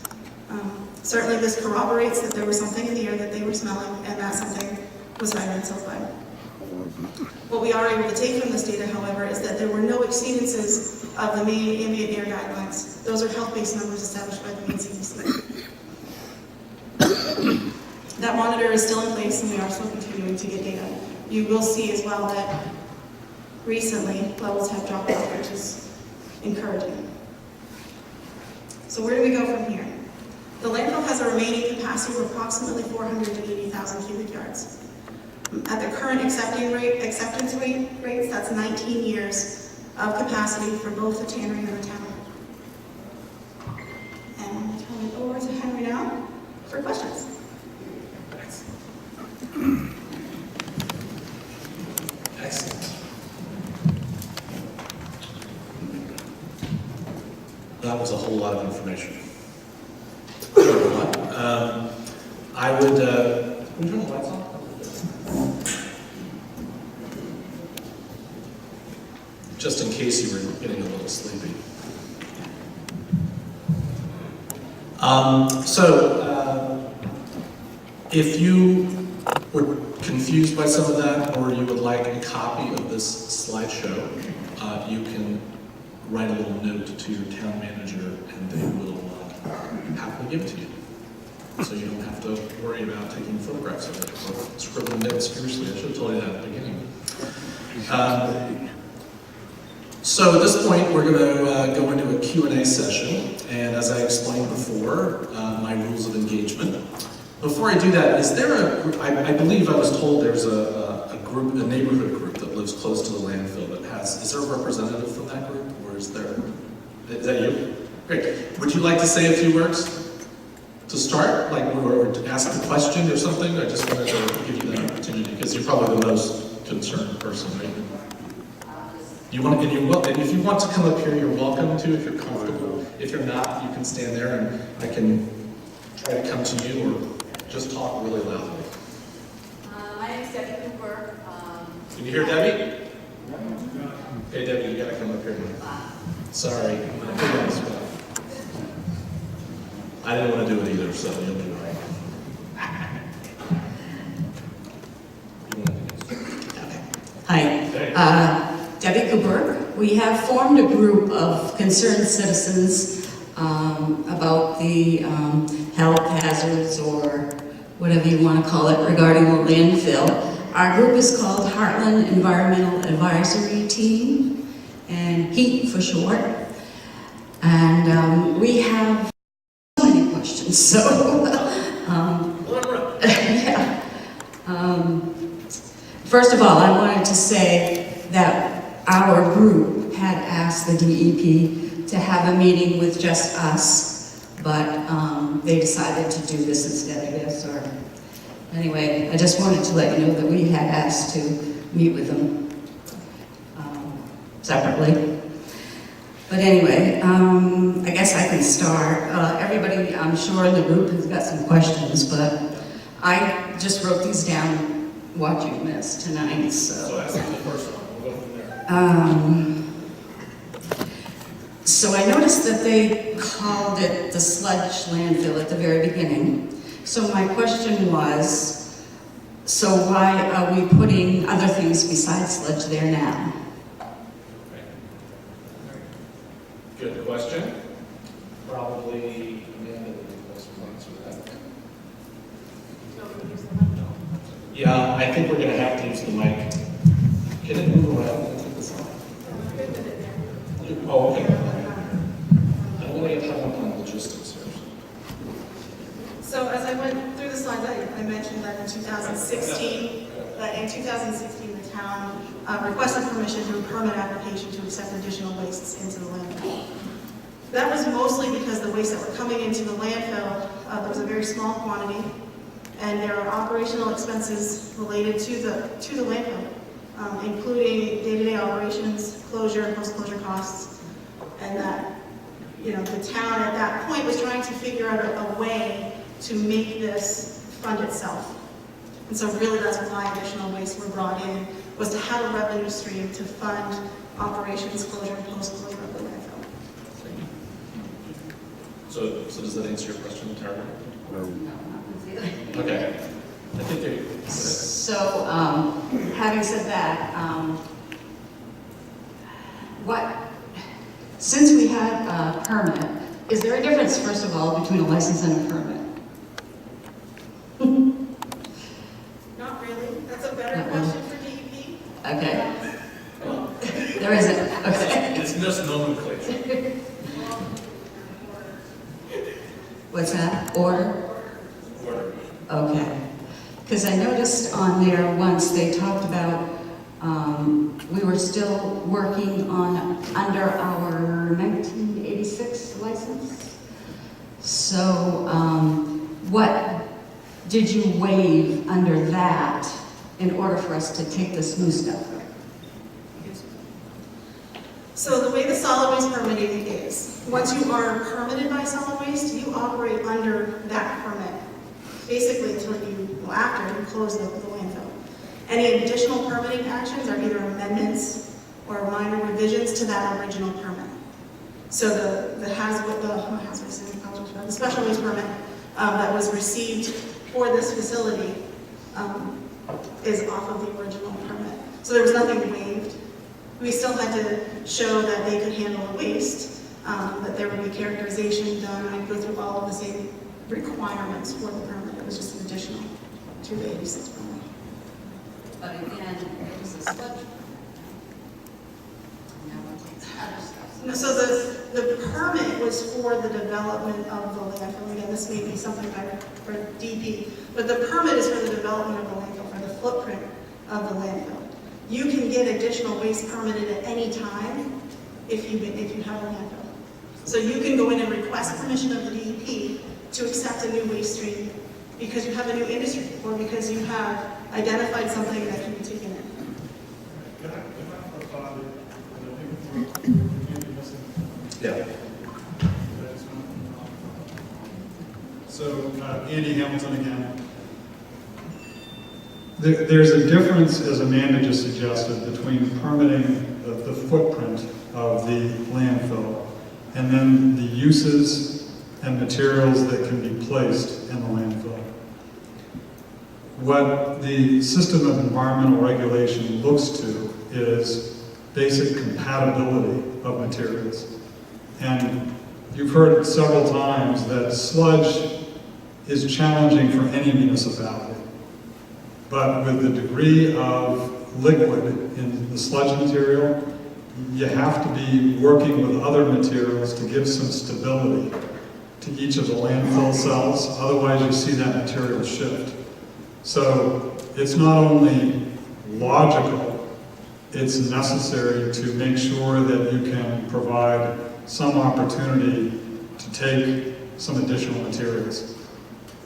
Certainly this corroborates that there was something in the air that they were smelling, and that something was hydrogen sulfide. What we are able to take from this data, however, is that there were no exceedances of the main ambient air guidelines. Those are health-based numbers established by the main CDC. That monitor is still in place, and we are still continuing to get data. You will see as well that recently levels have dropped off, which is encouraging. So where do we go from here? The landfill has a remaining capacity of approximately 480,000 cubic yards. At the current acceptance rates, that's 19 years of capacity for both the tannery and the town. And I'm going to turn it over to Henry now for questions. Excellent. That was a whole lot of information. I would, can you turn the lights on? Just in case you were getting a little sleepy. If you were confused by some of that, or you would like a copy of this slideshow, you can write a little note to your town manager, and they will happily give it to you. So you don't have to worry about taking photographs of it or scribbling notes furiously. I should have told you that at the beginning. So at this point, we're going to go into a Q&A session, and as I explained before, my rules of engagement. Before I do that, is there a group, I believe I was told there's a group, a neighborhood group that lives close to the landfill that has, is there a representative from that group, or is that you? Great. Would you like to say a few words to start, like, or to ask a question or something? I just wanted to give you that opportunity, because you're probably the most concerned person, right? You want, and if you want to come up here, you're welcome to, if you're comfortable. If you're not, you can stand there, and I can try to come to you, or just talk really loudly. My name is Debbie Cooper. Can you hear Debbie? Okay, Debbie, you gotta come up here now. Sorry, I'm gonna put you on the spot. I didn't want to do it either, so you'll be all right. Hi, Debbie Cooper. We have formed a group of concerned citizens about the health hazards, or whatever you want to call it, regarding the landfill. Our group is called Hartland Environmental Advisory Team, and H.E.A.T for short. And we have so many questions, so yeah. First of all, I wanted to say that our group had asked the DEP to have a meeting with just us, but they decided to do this instead, I guess, or anyway, I just wanted to let you know that we had asked to meet with them separately. But anyway, I guess I can start. Everybody, I'm sure, in the group has got some questions, but I just wrote these down watching this tonight, So ask me the first one, we'll go from there. So I noticed that they called it the sludge landfill at the very beginning. So my question was, so why are we putting other things besides sludge there now? Good question. Probably Amanda would be the best one to answer that. Yeah, I think we're going to have to use the mic. Can it move around? Take this off. Oh, okay. I want to get hung up on logistics here. So as I went through the slides, I mentioned that in 2016, that in 2016, the town requested permission through a permit application to accept additional wastes into the landfill. That was mostly because the waste that were coming into the landfill, there was a very small quantity, and there are operational expenses related to the landfill, including day-to-day operations, closure, and post-closure costs, and that, you know, the town at that point was trying to figure out a way to make this fund itself. And so really that's why additional wastes were brought in, was to have a revenue stream to fund operations, closure, and post-closure of the landfill. So does that answer your question, Tara? No, not really. Okay. I think they. So, having said that, since we had a permit, is there a difference, first of all, between a license and a permit? Not really. That's a better Not really. question for DEP. Okay. There isn't, okay. It's just nomenclature. What's that? Order? Order. Okay. Because I noticed on there once they talked about, we were still working on, under our 1986 license. So, what did you waive under that in order for us to take this new step? So the way the solid waste permitting is, once you are permitted by solid waste, you operate under that permit. Basically until after you close the landfill. Any additional permitting actions are either amendments or minor revisions to that original permit. So the special waste permit that was received for this facility is off of the original permit. So there was nothing waived. We still had to show that they could handle the waste, that there would be characterization done, and go through all of the same requirements for the permit. It was just an additional to the 86 permit. But again, it was a sludge. No, so the permit was for the development of the landfill. Again, this may be something for DP, but the permit is for the development of the landfill, for the footprint of the landfill. You can get additional waste permitted at any time if you have a landfill. So you can go in and request permission of the DEP to accept a new waste stream because you have a new industry or because you have identified something that can be taken in. Can I have a thought? I think we're maybe missing. Yeah. So, Andy Hamilton again. There's a difference, as Amanda just suggested, between permitting the footprint of the landfill and then the uses and materials that can be placed in the landfill. What the system of environmental regulation looks to is basic compatibility of materials. And you've heard several times that sludge is challenging for any municipality. But with the degree of liquid in the sludge material, you have to be working with other materials to give some stability to each of the landfill cells. Otherwise, you see that material shift. So it's not only logical, it's necessary to make sure that you can provide some opportunity to take some additional materials.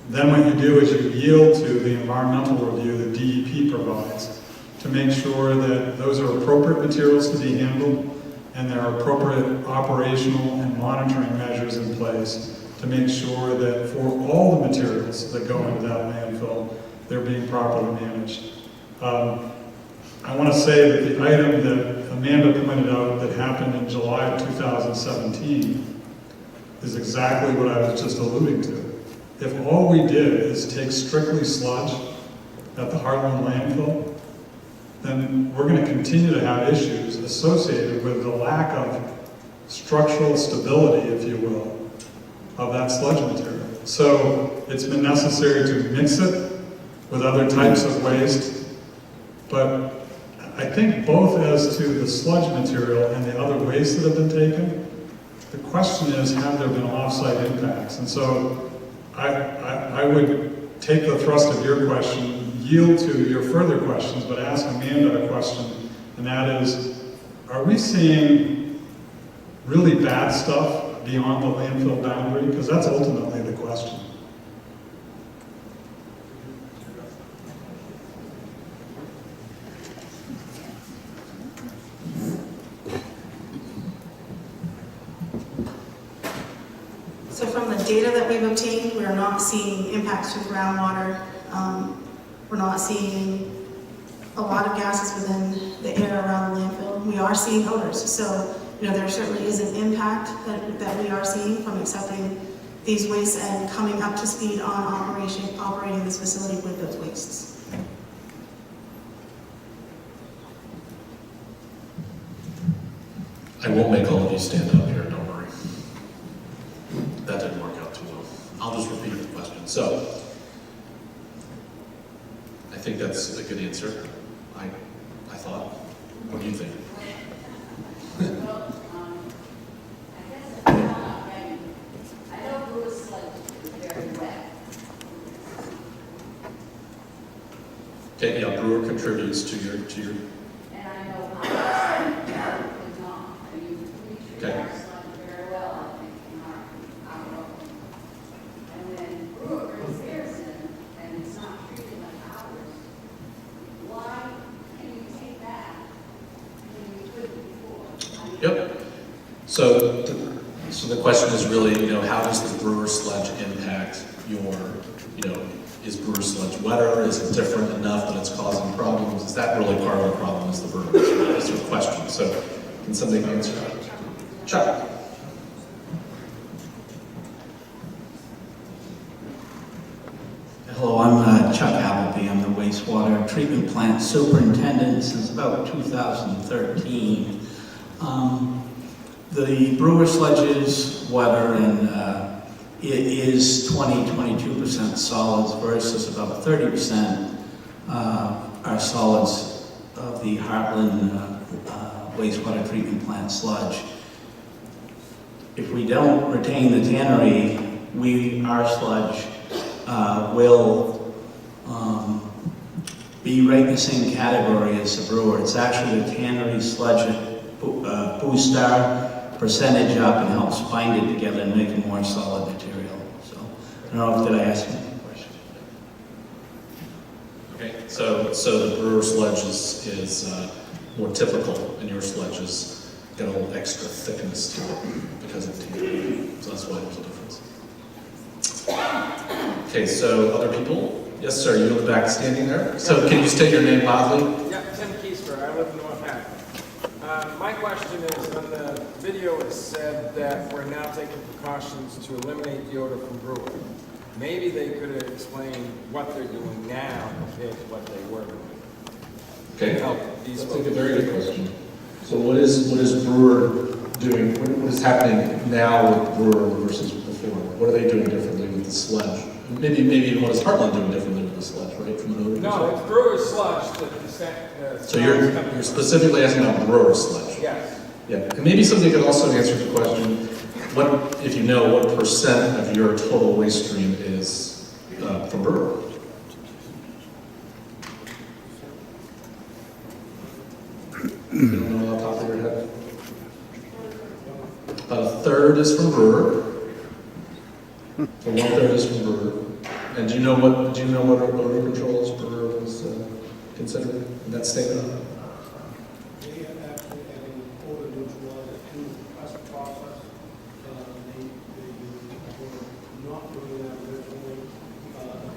Then what you do is you yield to the environmental review that DEP provides to make sure that those are appropriate materials to be handled and there are appropriate operational and monitoring measures in place to make sure that for all the materials that go into that landfill, they're being properly managed. I want to say that the item that Amanda pointed out that happened in July of 2017 is exactly what I was just alluding to. If all we did is take strictly sludge at the Hartland landfill, then we're going to continue to have issues associated with the lack of structural stability, if you will, of that sludge material. So it's been necessary to mix it with other types of waste, but I think both as to the sludge material and the other waste that have been taken, the question is, have there been off-site impacts? And so I would take the thrust of your question, yield to your further questions, but ask Amanda a question, and that is, are we seeing really bad stuff beyond the landfill boundary? Because that's ultimately the question. So from the data that we've obtained, we are not seeing impacts to groundwater. We're not seeing a lot of gases within the air around the landfill. We are seeing odors. So, there certainly is an impact that we are seeing from accepting these wastes and coming up to speed on operating this facility with those wastes. I won't make all of you stand up here, don't worry. That didn't work out too well. I'll just repeat the question. So, I think that's a good answer. I thought. What do you think? Well, I guess if it's not raining, I know Bruce is very wet. Okay, yeah, brewer contributes to your, And I know how it's not. I mean, we treat Okay. our sludge very well, I think, in our road. And when brewer brings theirs in, and it's not treated like ours, why can you take that when you couldn't before? I mean, yep. So the question is really, how does the brewer sludge impact your, is brewer sludge wetter? Is it different enough that it's causing problems? Is that really part of the problem, is the brewer? That's your question. So can somebody answer that? Chuck. Hello, I'm Chuck Appleby. I'm the wastewater treatment plant superintendent since about 2013. The brewer sludge is wetter, and it is 22% solids versus about 30% are solids of the Hartland wastewater treatment plant sludge. If we don't retain the tannery, our sludge will be right in the same category as the brewer. It's actually the tannery sludge that boosts our percentage up and helps bind it together and make a more solid material. So, I don't know if did I ask you a question? Okay, so the brewer sludge is more typical, and your sludge has got a little extra thickness to it because of tannery. So that's why there's a difference. Okay, so other people? Yes, sir, you in the back standing there. So can you state your name loudly? Yeah, Tim Keister, I live in North Hack. My question is, on the video it said that we're now taking precautions to eliminate the odor from brewer. Maybe they could explain what they're doing now compared to what they were doing. Okay, Help these that's a folks. very good question. So what is brewer doing? What is happening now with brewer versus before? What are they doing differently with the sludge? Maybe even what is Hartland doing differently with the sludge, right? From an odor No, perspective? it's brewer's sludge that the scent. So you're specifically asking about brewer sludge. Yes. Yeah, and maybe somebody could also answer the question, if you know, what percent of your total waste stream is from brewer? You don't know off the top of your head? About a third is from brewer. So 1/3 is from brewer. And do you know what odor control is brewer was considered in that statement? They have actually added odor neutralizer to the compressor process. They were not doing that originally.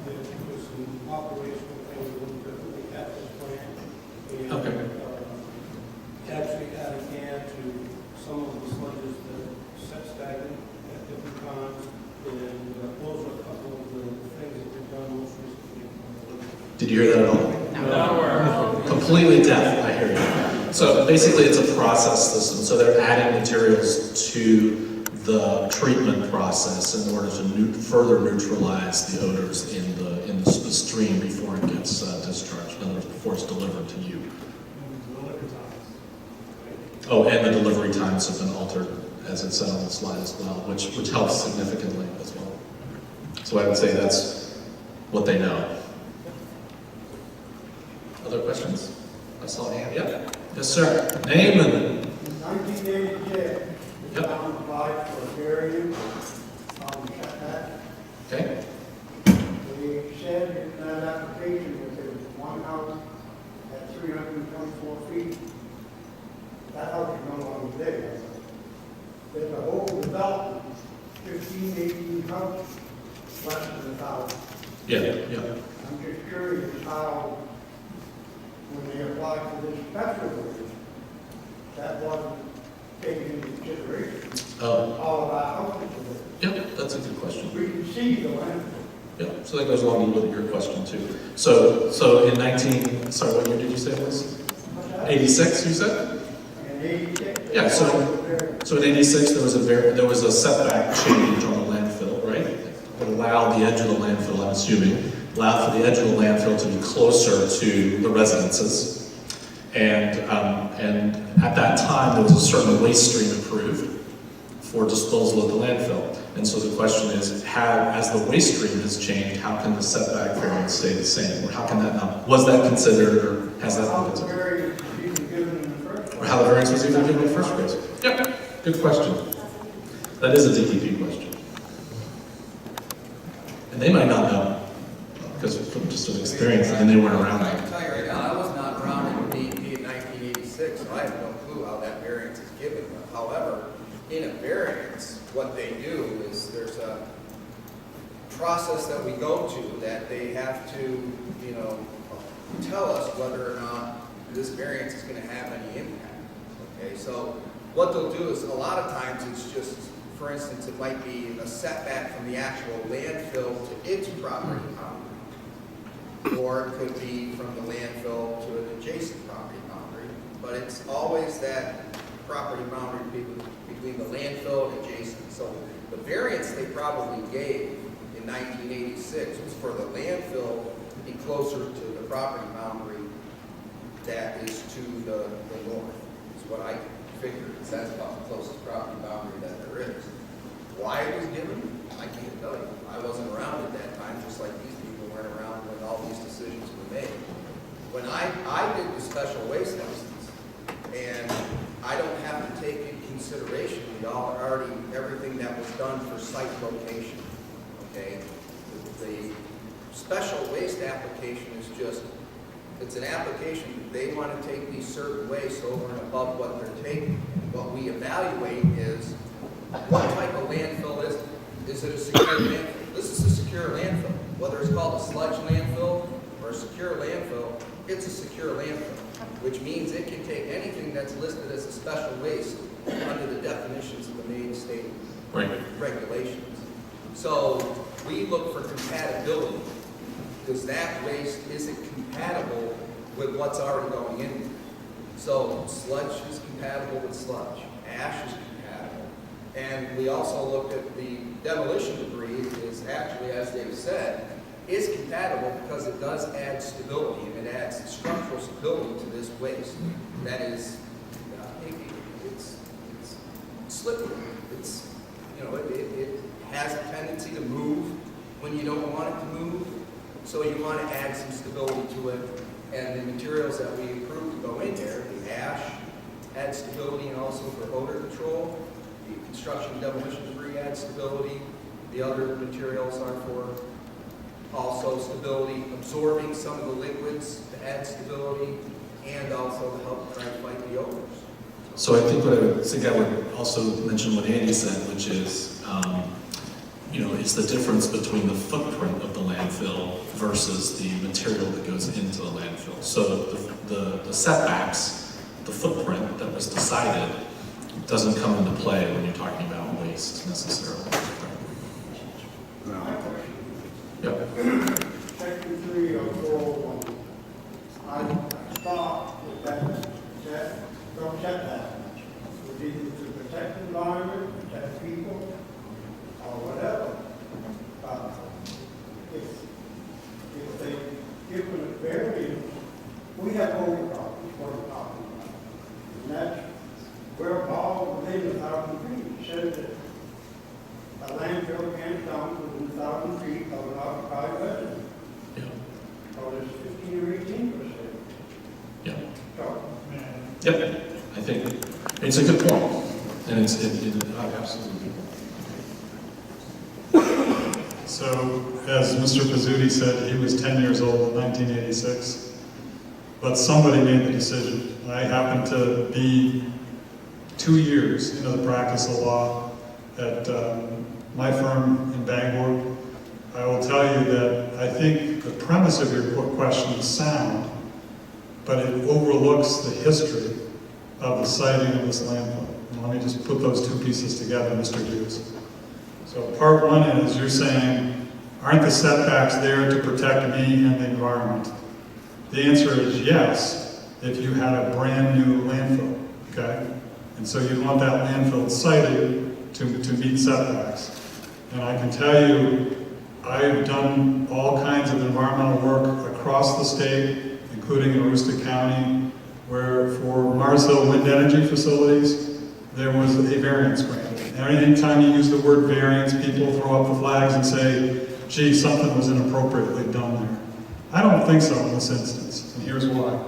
There was some operational things a little differently at this plant. And, Okay. actually adding air to some of the sludges that set stagnant at different times. And those are a couple of the things that we've done most recently. Did you hear that at all? No. Completely deaf, I hear you. So basically it's a process system, so they're adding materials to the treatment process in order to further neutralize the odors in the stream before it gets discharged, in other words, before it's delivered to you. Oh, and the delivery times have been altered, as it said on the slide as well, which helps significantly as well. So I would say that's what they know. Other questions? I saw a hand, yeah. Yes, sir. Name and, In 1986, the Yep. town applied for a variance on setback. okay, They said in that application that there was one house at 324 feet. That house is no longer there. There's a whole development, 15, 18 houses, less than 1,000. yeah. I'm just curious how, when they applied for this special variance, that wasn't taken into consideration. Oh, All of our houses are yeah, that's a good question. there. We can see the land. Yeah, so that goes along with your question too. So in 19, sorry, what year did you say it was? 86, you said? And 86. Yeah, so in 86, there was a setback change on the landfill, right? That allowed the edge of the landfill, I'm assuming, allowed for the edge of the landfill to be closer to the residences. And at that time, there was a certain waste stream approved for disposal at the landfill. And so the question is, as the waste stream has changed, how can the setback variance stay the same? Or how can that not, was that considered, or has that How been the considered? variance was even given in the first Or place. how the variance was even given in the first place? Yep, good question. That is a DEP question. And they might not know, because from just an experience, and they weren't around I that. can tell you right now, I was not around in DEP in 1986, so I have no clue how that variance is given. However, in a variance, what they do is there's a process that we go to that they have to, tell us whether or not this variance is going to have any impact. Okay, so what they'll do is a lot of times it's just, for instance, it might be a setback from the actual landfill to its property boundary. Or it could be from the landfill to an adjacent property boundary, but it's always that property boundary between the landfill and adjacent. So the variance they probably gave in 1986 was for the landfill to be closer to the property boundary that is to the north, is what I figured. That's about the closest property boundary that there is. Why it was given, I can't tell you. I wasn't around at that time, just like these people weren't around when all these decisions were made. When I did the special waste license, and I don't have to take in consideration everything that was done for site location, okay? The special waste application is just, it's an application, they want to take these certain wastes over and above what they're taking. What we evaluate is, what type of landfill is it? Is it a secure landfill? This is a secure landfill. Whether it's called a sludge landfill or a secure landfill, it's a secure landfill, which means it can take anything that's listed as a special waste under the definitions of the Maine state regulations. So we look for compatibility. Does that waste, is it compatible with what's already going in there? So sludge is compatible with sludge. Ash is compatible. And we also look at the demolition debris is actually, as they've said, is compatible because it does add stability and it adds structural stability to this waste. That is, it's slippery. It's, it has a tendency to move when you don't want it to move. So you want to add some stability to it. And the materials that we approve to go in there, the ash adds stability and also for odor control. The construction demolition debris adds stability. The other materials are for also stability, absorbing some of the liquids to add stability, and also to help try to fight the odors. So I think what I would also mention what Andy said, which is, it's the difference between the footprint of the landfill versus the material that goes into the landfill. So the setbacks, the footprint that was decided doesn't come into play when you're talking about waste necessarily. Yep. Section 3 of 401. I thought that from setback would be to protect the environment, protect people, or whatever. If they give them a variance, we have overcrowding, what we're talking about. And that's, we're all within 1,000 feet. It says that a landfill can't dump within 1,000 feet of an occupied residence. Yeah. Or there's 15 or 18%. It's a good point, and it's absolutely a good point. So, as Mr. Pizzuti said, he was 10 years old in 1986, but somebody made the decision. I happened to be 2 years into the practice of law at my firm in Bangor. I will tell you that I think the premise of your question is sound, but it overlooks the history of the siting of this landfill. And let me just put those two pieces together, Mr. Hughes. So part one is you're saying, aren't the setbacks there to protect me and the environment? The answer is yes, if you had a brand new landfill, okay? And so you'd want that landfill sited to meet setbacks. And I can tell you, I've done all kinds of environmental work across the state, including in Aroostook County, where for Mars Hill wind energy facilities, there was a variance granted. And anytime you use the word variance, people throw up the flags and say, gee, something was inappropriately done there. I don't think so in this instance, and here's why.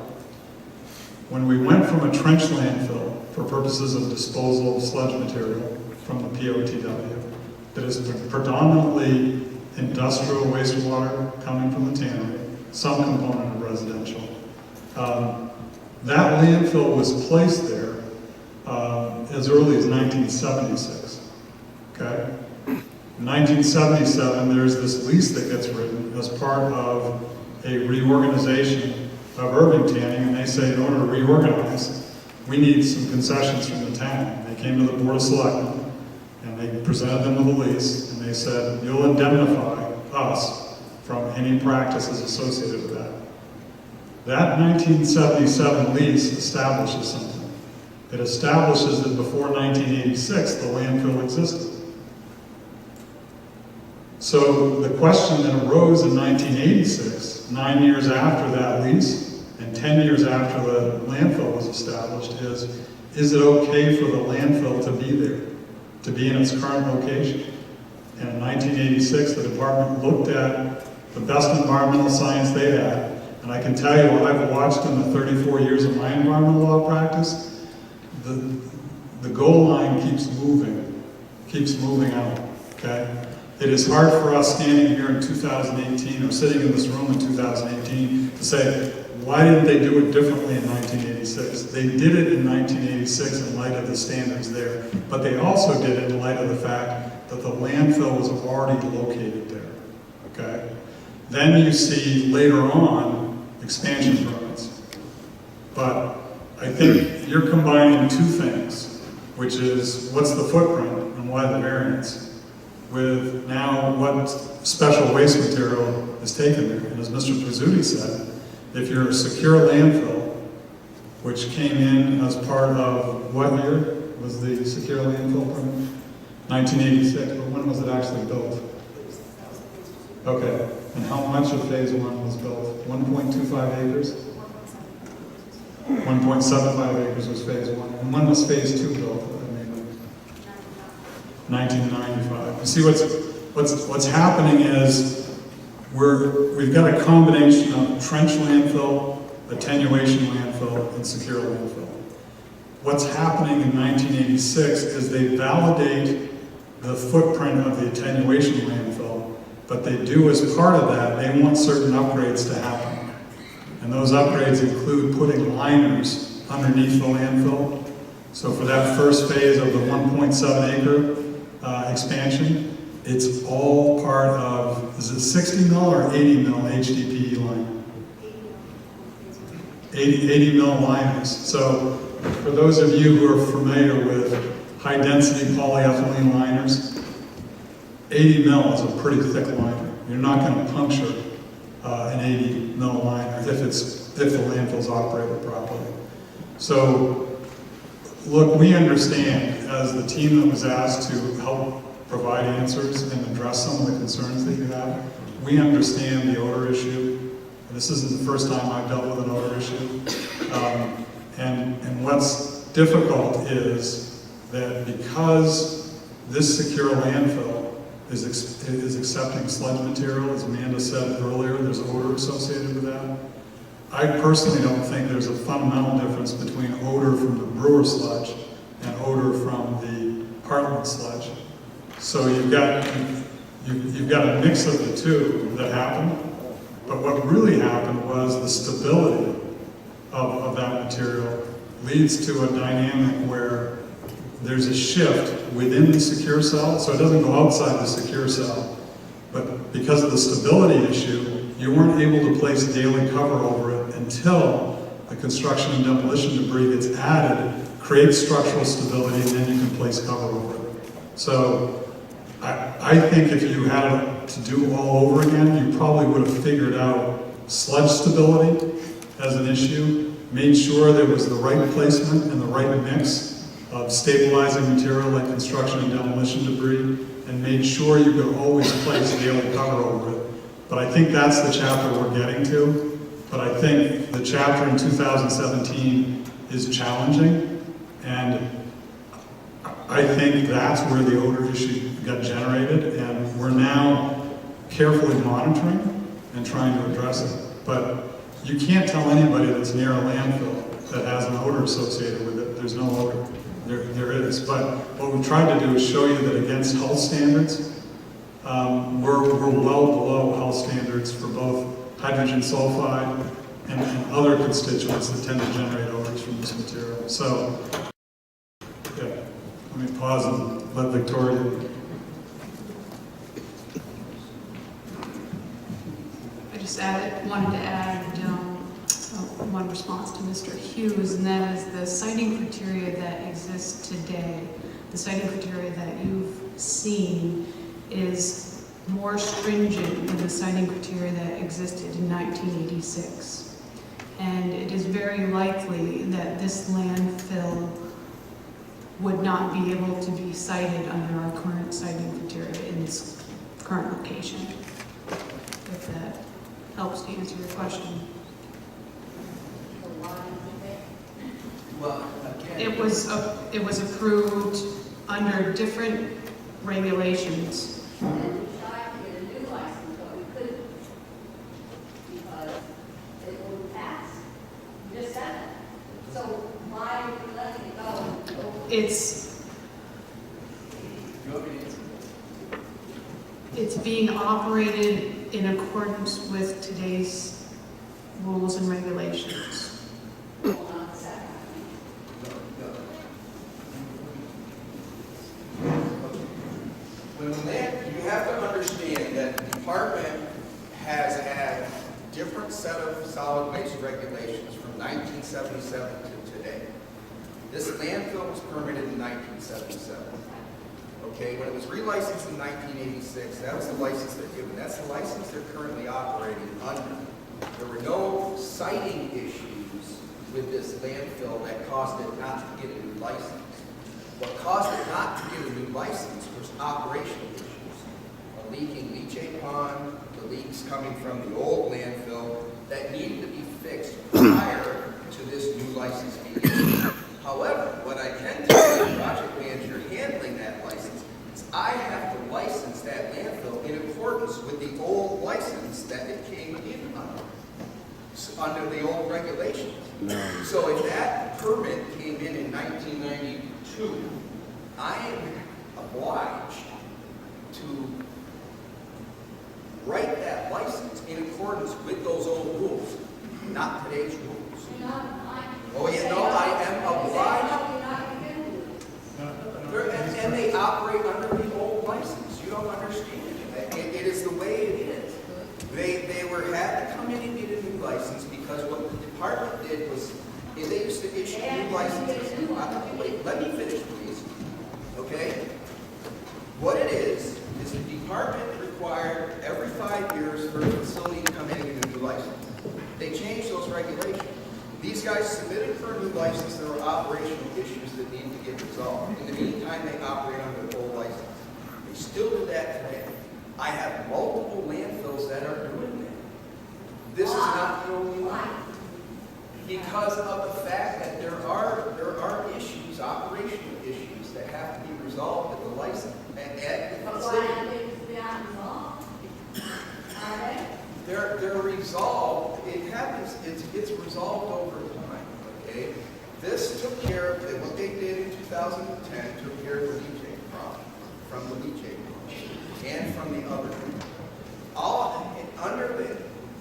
When we went from a trench landfill for purposes of disposal of sludge material from the POTW, that is predominantly industrial wastewater coming from the tannery, some component of residential. That landfill was placed there as early as 1976, okay? In 1977, there's this lease that gets written as part of a reorganization of Irving Tanning, and they say in order to reorganize, we need some concessions from the town. They came to the Board of Selectmen, and they presented them with a lease, and they said, you'll indemnify us from any practices associated with that. That 1977 lease establishes something. It establishes that before 1986, the landfill existed. So the question that arose in 1986, 9 years after that lease, and 10 years after the landfill was established is it okay for the landfill to be there, to be in its current location? And in 1986, the department looked at the best environmental science they had, and I can tell you what I've watched in the 34 years of my environmental law practice, the goal line keeps moving out, okay? It is hard for us standing here in 2018, or sitting in this room in 2018, to say, why didn't they do it differently in 1986? They did it in 1986 in light of the standards there, but they also did it in light of the fact that the landfill was already located there, okay? Then you see later on expansion permits. But I think you're combining two things, which is what's the footprint and why the variance, with now what special waste material is taken there. And as Mr. Pizzuti said, if you're a secure landfill, which came in as part of what year was the secure landfill permit? 1986, but when was it actually built? Okay, and how much of phase one was built? 1.25 acres? 1.75 acres was phase one. And when was phase two built? 1995. You see, what's happening is we've got a combination of trench landfill, attenuation landfill, and secure landfill. What's happening in 1986 is they validate the footprint of the attenuation landfill, but they do as part of that, they want certain upgrades to happen. And those upgrades include putting liners underneath the landfill. So for that first phase of the 1.7 acre expansion, it's all part of, is it 60 mil or 80 mil HDPE line? 80 mil liners. So for those of you who are familiar with high density polyethylene liners, 80 mil is a pretty thick liner. You're not going to puncture an 80 mil liner if the landfill's operated properly. So look, we understand, as the team that was asked to help provide answers and address some of the concerns that you have, we understand the odor issue. This isn't the first time I've dealt with an odor issue. And what's difficult is that because this secure landfill is accepting sludge material, as Amanda said earlier, there's odor associated with that. I personally don't think there's a fundamental difference between odor from the brewer sludge odor from the Hartland sludge. So you've got a mix of the two that happened. But what really happened was the stability of that material leads to a dynamic where there's a shift within the secure cell, so it doesn't go outside the secure cell. But because of the stability issue, you weren't able to place daily cover over it until the construction and demolition debris gets added, creates structural stability, and then you can place cover over it. So I think if you had to do all over again, you probably would have figured out sludge stability as an issue, made sure there was the right placement and the right mix of stabilizing material like construction and demolition debris, and made sure you could always place daily cover over it. But I think that's the chapter we're getting to. But I think the chapter in 2017 is challenging, and I think that's where the odor issue got generated, and we're now carefully monitoring and trying to address it. But you can't tell anybody that's near a landfill that has an odor associated with it. There's no odor. There is. But what we've tried to do is show you that against health standards, we're well below health standards for both hydrogen sulfide and other constituents that tend to generate odors from this material. So, yeah, let me pause and let Victoria. I just wanted to add one response to Mr. Hughes, and that is the siting criteria that exists today. The siting criteria that you've seen is more stringent than the siting criteria that existed in 1986. And it is very likely that this landfill would not be able to be sited under our current siting criteria in its current location, if that helps to answer your question. Well, again, It was approved under different regulations. And we tried to get a new license, but we couldn't, because it wouldn't pass. You just said that. So why are we letting it go? It's being operated in accordance with today's rules and regulations. Hold on a second. You have to understand that the department has had different set of solid waste regulations from 1977 to today. This landfill was permitted in 1977. Okay, when it was relicensed in 1986, that was the license they're given. That's the license they're currently operating under. There were no siting issues with this landfill that caused it not to get a new license. What caused it not to get a new license was operational issues. A leaking leachate pond, the leaks coming from the old landfill that needed to be fixed prior to this new license being issued. However, what I can tell you, project manager handling that license, is I have to license that landfill in accordance with the old license that it came in under the old regulations. So if that permit came in 1992, I am obliged to write that license in accordance with those old rules, not today's rules. You're not applying. Oh, yeah, no, I am obliged. You're not going to do it. And they operate under the old license. You don't understand. It is the way it is. They had to come in and get a new license because what the department did was, they used to issue new licenses. Wait, let me finish, please. Okay? What it is the department required every 5 years for a facility to come in and get a new license. They changed those regulations. These guys submitted for a new license. There were operational issues that needed to get resolved. In the meantime, they operate under the old license. They still do that today. I have multiple landfills that are doing that. This is not the only one. Because of the fact that there are issues, operational issues that have to be resolved at the license at the But facility. why are they not resolved? Are they? They're resolved. It happens. It's resolved over time. Okay. This took care of, what they did in 2010 took care of the leachate problem, from the leachate problem, and from the other. Under the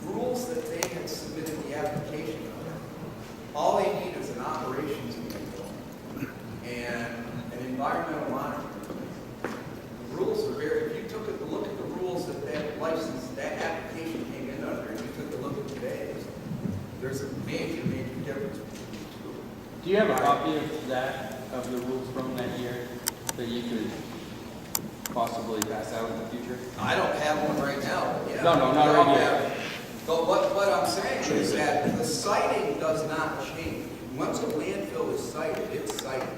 rules that they had submitted the application under, all they need is an operations manual and an environmental monitoring. The rules are very, if you took a look at the rules that license, that application came in under, and you took a look at today's, there's a major, major difference between the two. Do you have a copy of that, of the rules from that year, that you could possibly pass out in the future? I don't have one right now, but yeah. No, not right now. But what I'm saying is that the siting does not change. Once a landfill is sited, it's sited.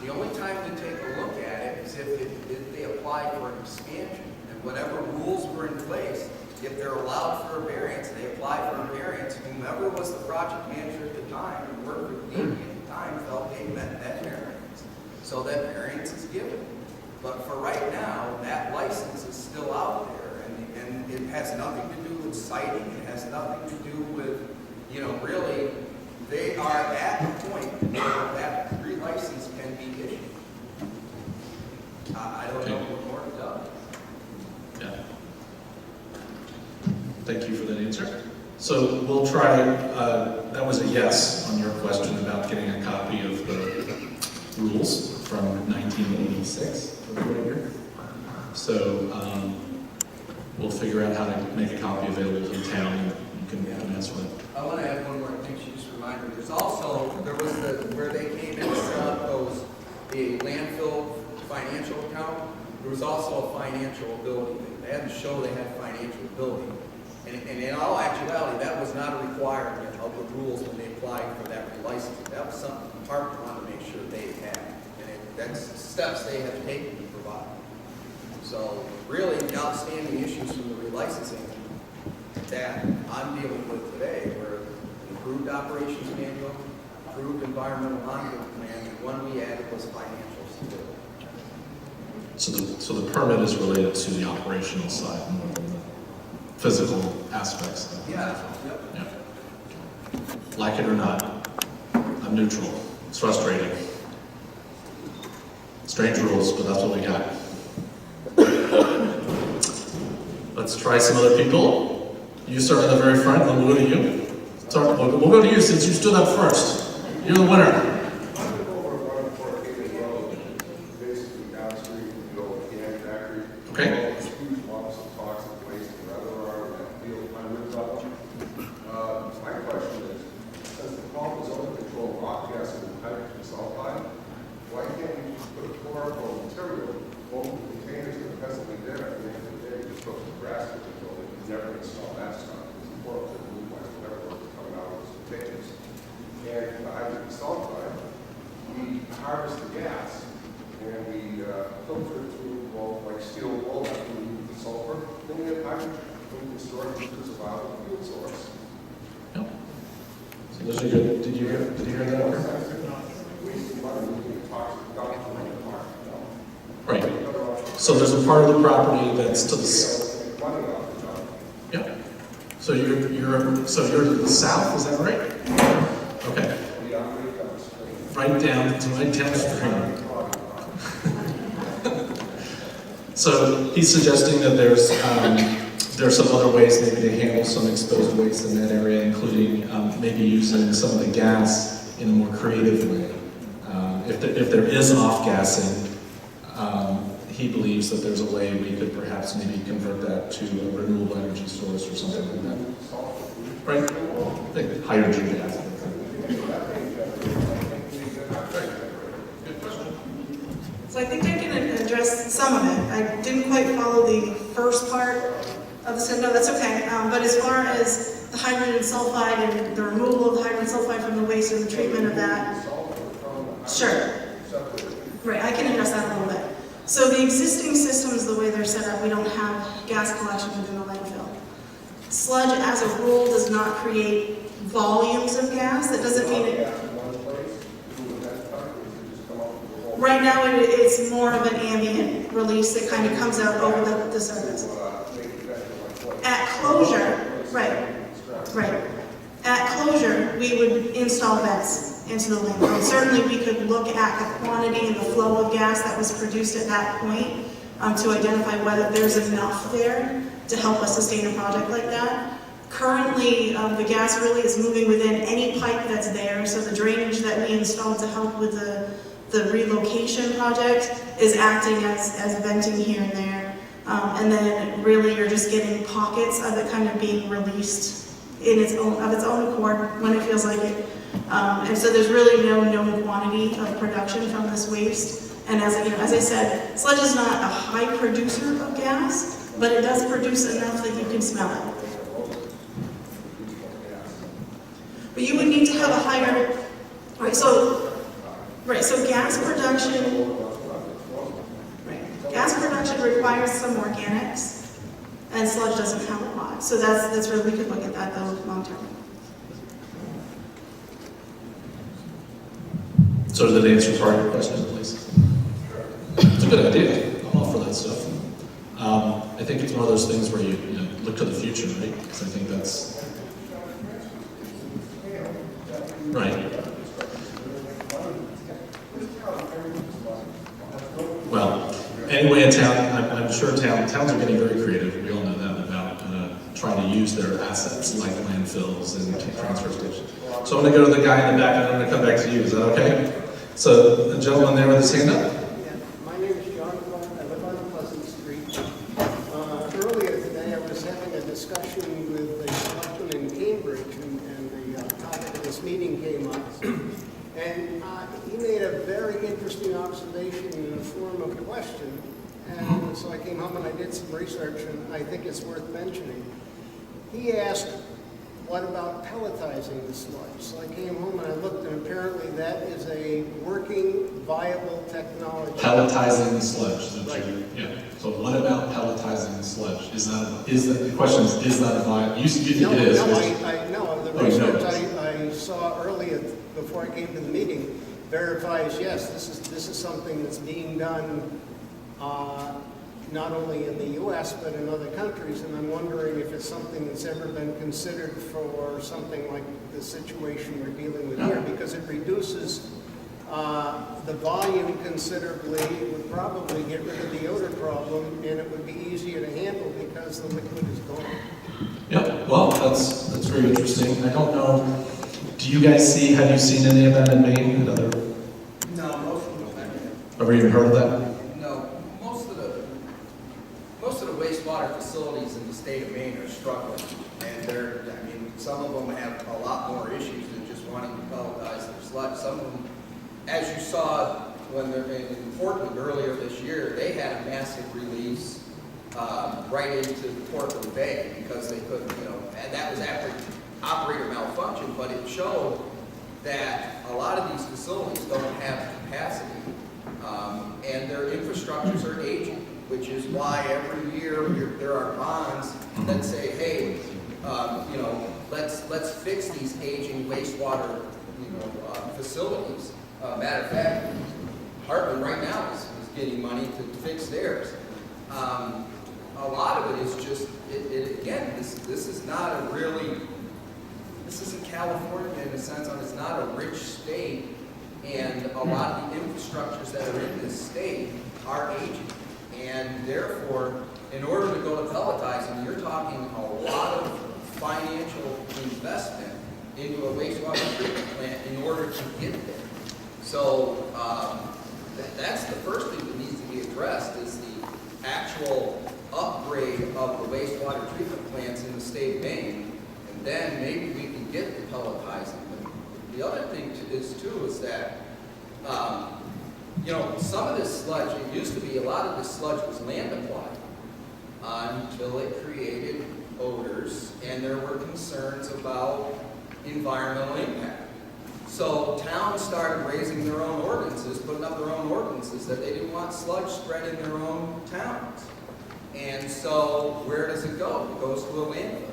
The only time to take a look at it is if they apply for an expansion. And whatever rules were in place, if they're allowed for a variance, they apply for a variance. Whomever was the project manager at the time and worked with DEP at the time felt they met that variance. So that variance is given. But for right now, that license is still out there, and it has nothing to do with siting. It has nothing to do with, really, they are at the point where that relicense can be issued. I don't know what more to tell you. Yeah. Thank you for that answer. So we'll try, that was a yes on your question about getting a copy of the rules from 1986. So we'll figure out how to make a copy available to the town, and you can mess with it. I want to add one more thing. She just reminded me. There was where they came in and set up the landfill financial account. There was also a financial ability thing. They had to show they had financial ability. And in all actuality, that was not a requirement of the rules when they applied for that licensing. That was something Hartland wanted to make sure they had. And that's steps they have taken to provide. So really, the outstanding issues from the relicensing that I'm dealing with today were improved operations manual, improved environmental monitoring plan, and one we added was financial stability. So the permit is related to the operational side more than the physical aspects of it. Yeah. Yep. Yeah. Like it or not, I'm neutral. It's frustrating. Strange rules, but that's what we got. Let's try some other people. You start in the very front, then we'll go to you. We'll go to you since you stood up first. You're the winner. Okay. My question is, since the pump is only control rock gas and hydrogen sulfide, why can't we just put a chloroform material over the containers that are presently there at the end of the day, just put some grass with it, and you never install that stuff, because the chloroform to move like whatever is coming out of those containers. And the hydrogen sulfide, we harvest the gas, and we filter it through, like steel wool, after we remove the sulfur, then we have hydrogen, we can store it as a viable fuel source. Yep. So those are good. Did you hear that? Okay? Right. So there's a part of the property that's to the yeah. So you're to the south. Is that right? Okay. Right downstream. So he's suggesting that there's some other ways maybe to handle some exposed waste in that area, including maybe using some of the gas in a more creative way. If there is off-gassing, he believes that there's a way we could perhaps maybe convert that to a renewable energy source or something like that. Right? Like hydrogen gas. So I think I can address some of it. I didn't quite follow the first part of the sentence. No, that's okay. But as far as the hydrogen sulfide and the removal of the hydrogen sulfide from the waste and the treatment of that, sure. Right, I can address that a little bit. So the existing systems, the way they're set up, we don't have gas collection within the landfill. Sludge, as a rule, does not create volumes of gas. That doesn't mean it. Right now, it's more of an ambient release that kind of comes out over the surface. At closure, right. At closure, we would install vents. into the landfill. Certainly, we could look at the quantity and the flow of gas that was produced at that point to identify whether there's enough there to help us sustain a project like that. Currently, the gas really is moving within any pipe that's there, so the drainage that we installed to help with the relocation project is acting as venting here and there. And then really you're just getting pockets of it kind of being released of its own accord when it feels like it. And so there's really no known quantity of production from this waste. And as I said, sludge is not a high producer of gas, but it does produce enough that you can smell it. But you would need to have a higher, so gas production requires some organics, and sludge doesn't have a lot. So that's where we could look at that though long term. So does that answer part of your question, please? It's a good idea. I'm all for that stuff. I think it's one of those things where you look to the future, right? Because I think that's right. Well, anyway, in town, I'm sure towns are getting very creative. We all know that about trying to use their assets like landfills and transfer stations. So I'm going to go to the guy in the back, and I'm going to come back to you. Is that okay? So the gentleman there with his hand up. Yeah, my name is John Clark. I live on Pleasant Street. Earlier today, I was having a discussion with the selectman in Cambridge, and the topic of this meeting came up. And he made a very interesting observation in the form of a question. And so I came home and I did some research, and I think it's worth mentioning. He asked, what about pelletizing the sludge? So I came home and I looked, and apparently that is a working, viable technology. Pelletizing the sludge. Right. Yeah. So what about pelletizing the sludge? Is that the question is that a viable? You think it is? No, the research I saw earlier before I came to the meeting verifies, yes, this is something that's being done not only in the U.S. but in other countries, and I'm wondering if it's something that's ever been considered for something like the situation we're dealing with here, because it reduces the volume considerably. It would probably get rid of the odor problem, and it would be easier to handle because the liquid is gone. Yeah, well, that's very interesting. I don't know, have you seen any of that in Maine? No, most of them. Ever even heard of that? No, most of the wastewater facilities in the state of Maine are struggling, and some of them have a lot more issues than just wanting to pelletize their sludge. Some of them, as you saw when they're in Portland earlier this year, they had a massive release right into Portland Bay because they couldn't, and that was after operator malfunction, but it showed that a lot of these facilities don't have capacity, and their infrastructures are aging, which is why every year there are bonds that say, hey, let's fix these aging wastewater, facilities. Matter of fact, Hartland right now is getting money to fix theirs. A lot of it is just, again, this is not a really, this isn't California in a sense, it's not a rich state, and a lot of the infrastructures that are in this state are aging. And therefore, in order to go to pelletizing, you're talking a lot of financial investment into a wastewater treatment plant in order to get there. So that's the first thing that needs to be addressed, is the actual upgrade of the wastewater treatment plants in the state of Maine, and then maybe we can get the pelletizing. But the other thing is that some of this sludge, it used to be a lot of this sludge was land applied until it created odors, and there were concerns about environmental impact. So towns started raising their own ordinances, putting up their own ordinances that they didn't want sludge spread in their own towns. And so where does it go? It goes to a landfill.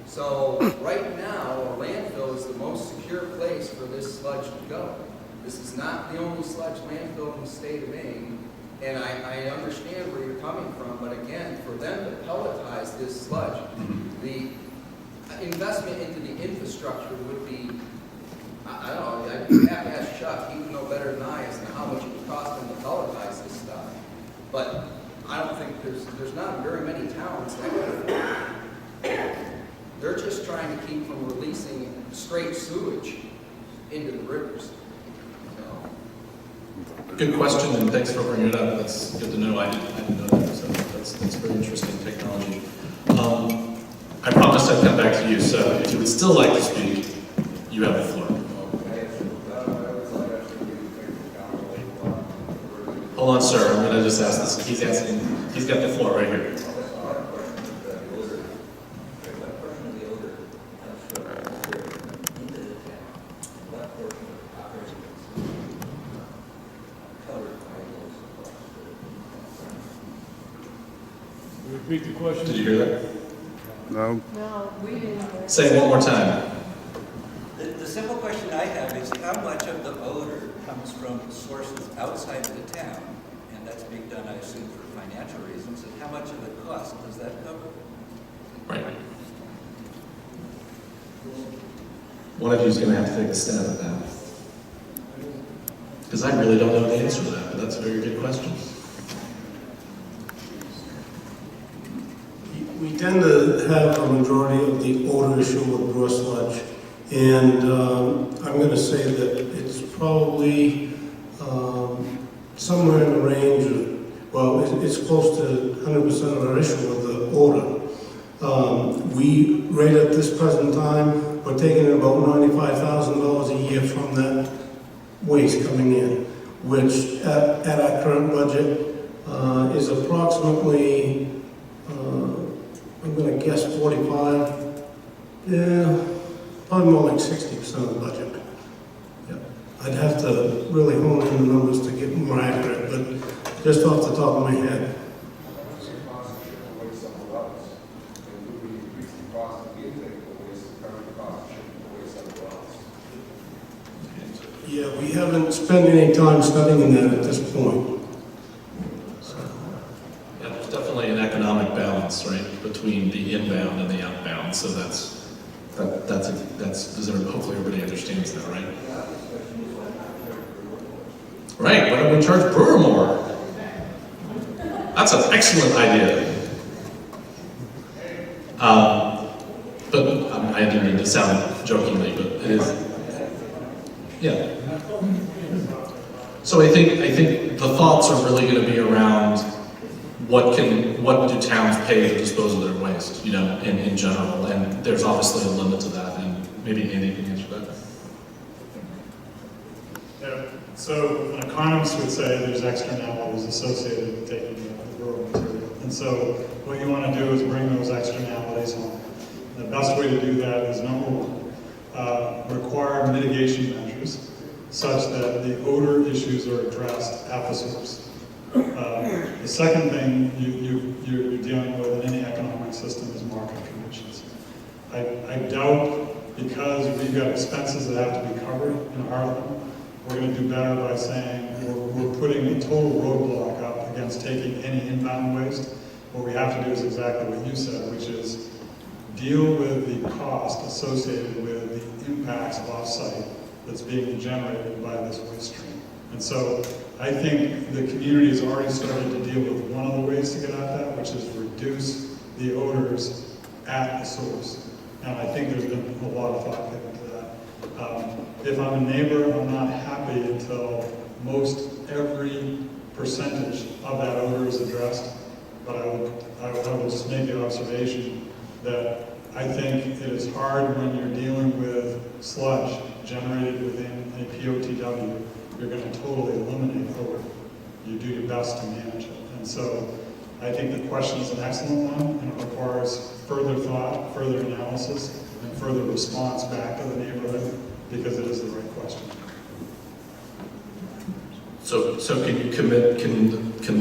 So right now, a landfill is the most secure place for this sludge to go. This is not the only sludge landfill in the state of Maine, and I understand where you're coming from, but again, for them to pelletize this sludge, the investment into the infrastructure would be I don't know, you have to ask Chuck, he would know better than I as to how much it would cost him to pelletize this stuff. But I don't think there's not very many towns that can afford it. They're just trying to keep from releasing straight sewage into the rivers. So, Good question, and thanks for bringing it up. That's good to know. I didn't know that, so that's very interesting technology. I promised I'd come back to you, so if you would still like to speak, you have the floor. Hold on, sir. I'm going to just ask this. He's asking. He's got the floor right here. Repeat the question. Did you hear that? No. No, we didn't. Say it one more time. The simple question I have is how much of the odor comes from sources outside of the town? And that's being done, I assume, for financial reasons. And how much of the cost does that cover? Right. One of you is going to have to take a stab at that. Because I really don't know the answer to that, but that's a very good question. We tend to have a majority of the odor issue with broad sludge. And I'm going to say that it's probably somewhere in the range of, well, it's close to 100% of our issue with the odor. We, right at this present time, we're taking about $95,000 a year from that waste coming in, which at our current budget is approximately, I'm going to guess 45, yeah, probably more like 60% of the budget. Yeah. I'd have to really hone in the numbers to get more accurate, but just off the top of my head. What's the cost of shipping away somewhere else? And would we increase the cost of the intake of the waste to cover the cost of shipping away somewhere else? Yeah, we haven't spent any time studying that at this point. Yeah, there's definitely an economic balance, right, between the inbound and the outbound. So that's hopefully everybody understands that, right? Right. Why don't we charge Brewer more? That's an excellent idea. But I didn't mean to sound jokingly, but it is. Yeah. So I think the thoughts are really going to be around what do towns pay to dispose of their waste, you know, in general, and there's obviously a limit to that, and maybe Andy can answer that. Yeah, so an economist would say there's externalities associated with taking the rural material. And so what you want to do is bring those externalities home. The best way to do that is, number one, require mitigation measures such that the odor issues are addressed at the source. The second thing you're dealing with in any economic system is market conditions. I doubt, because we've got expenses that have to be covered in Hartland, we're going to do better by saying we're putting a total roadblock up against taking any inbound waste. What we have to do is exactly what you said, which is deal with the cost associated with the impacts off-site that's being generated by this waste stream. And so I think the community has already started to deal with one of the ways to get at that, which is reduce the odors at the source. And I think there's been a lot of thought given to that. If I'm a neighbor, I'm not happy until most every percentage of that odor is addressed. But I will just make the observation that I think it is hard when you're dealing with sludge generated within a POTW. You're going to totally eliminate odor. You do your best to manage it. And so I think the question is an excellent one, and it requires further thought, further analysis, and further response back to the neighborhood, because it is the right question. So can you commit? Can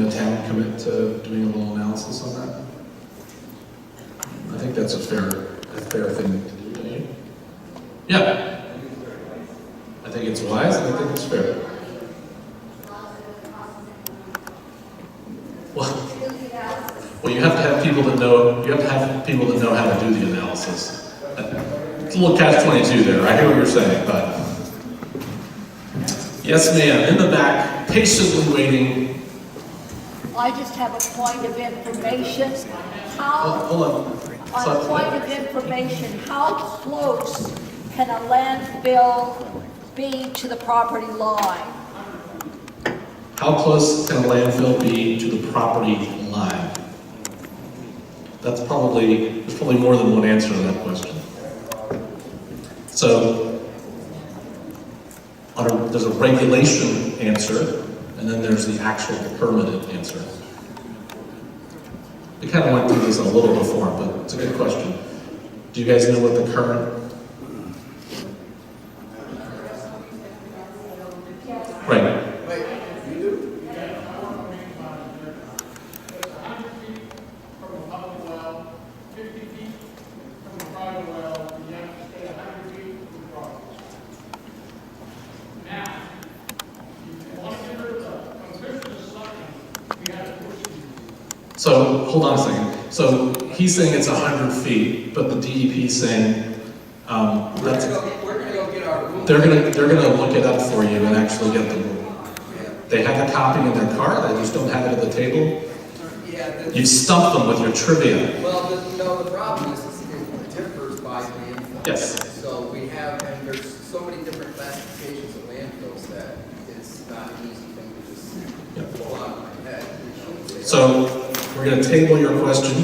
the town commit to doing a little analysis on that? I think that's a fair thing to do, don't you? Yeah. I think it's wise, and I think it's fair. Well, you have to have people that know. You have to have people that know how to do the analysis. It's a little catch-22 there. I hear what you're saying, but Yes, ma'am, in the back, patiently waiting. I just have a point of information. Hold on. On a point of information, how close can a landfill be to the property line? How close can a landfill be to the property line? There's probably more than one answer to that question. So, there's a regulation answer, and then there's the actual permitted answer. We kind of went through this a little before, but it's a good question. Do you guys know what the current? Right. So, hold on a second. So, he's saying it's 100 feet, but the DEP is saying, that's... We're gonna go get our rule. They're gonna look it up for you and actually get the rule. They have a copy in their car, they just don't have it at the table. Yeah. You stumped them with your trivia. Well, the problem is it differs by landfill. Yes. So we have, and there's so many different classifications of landfills that it's not an easy thing to just pull out of my head. So, we're gonna table your question.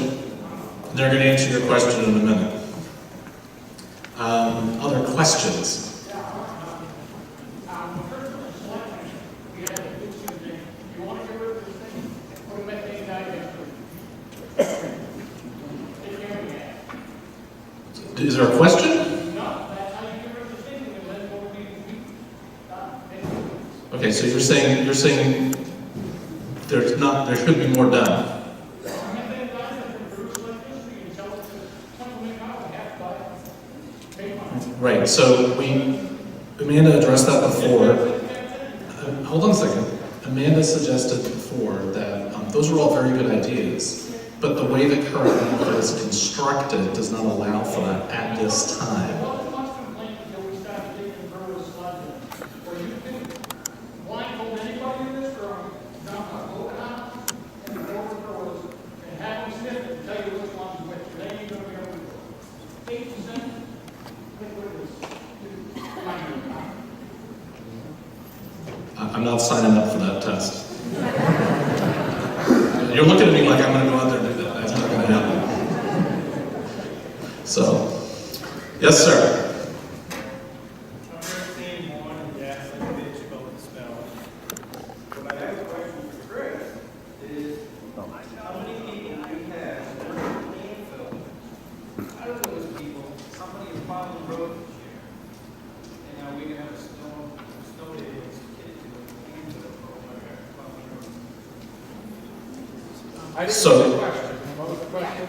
They're gonna answer your question in a minute. Other questions? Is there a question? Okay, so you're saying there should be more done. Right, so Amanda addressed that before. Hold on a second. Amanda suggested before that those are all very good ideas, but the way the current landfill is constructed does not allow for that at this time. I'm not signing up for that test. You're looking at me like I'm going to go out there and do that. That's not going to happen. So, yes, sir.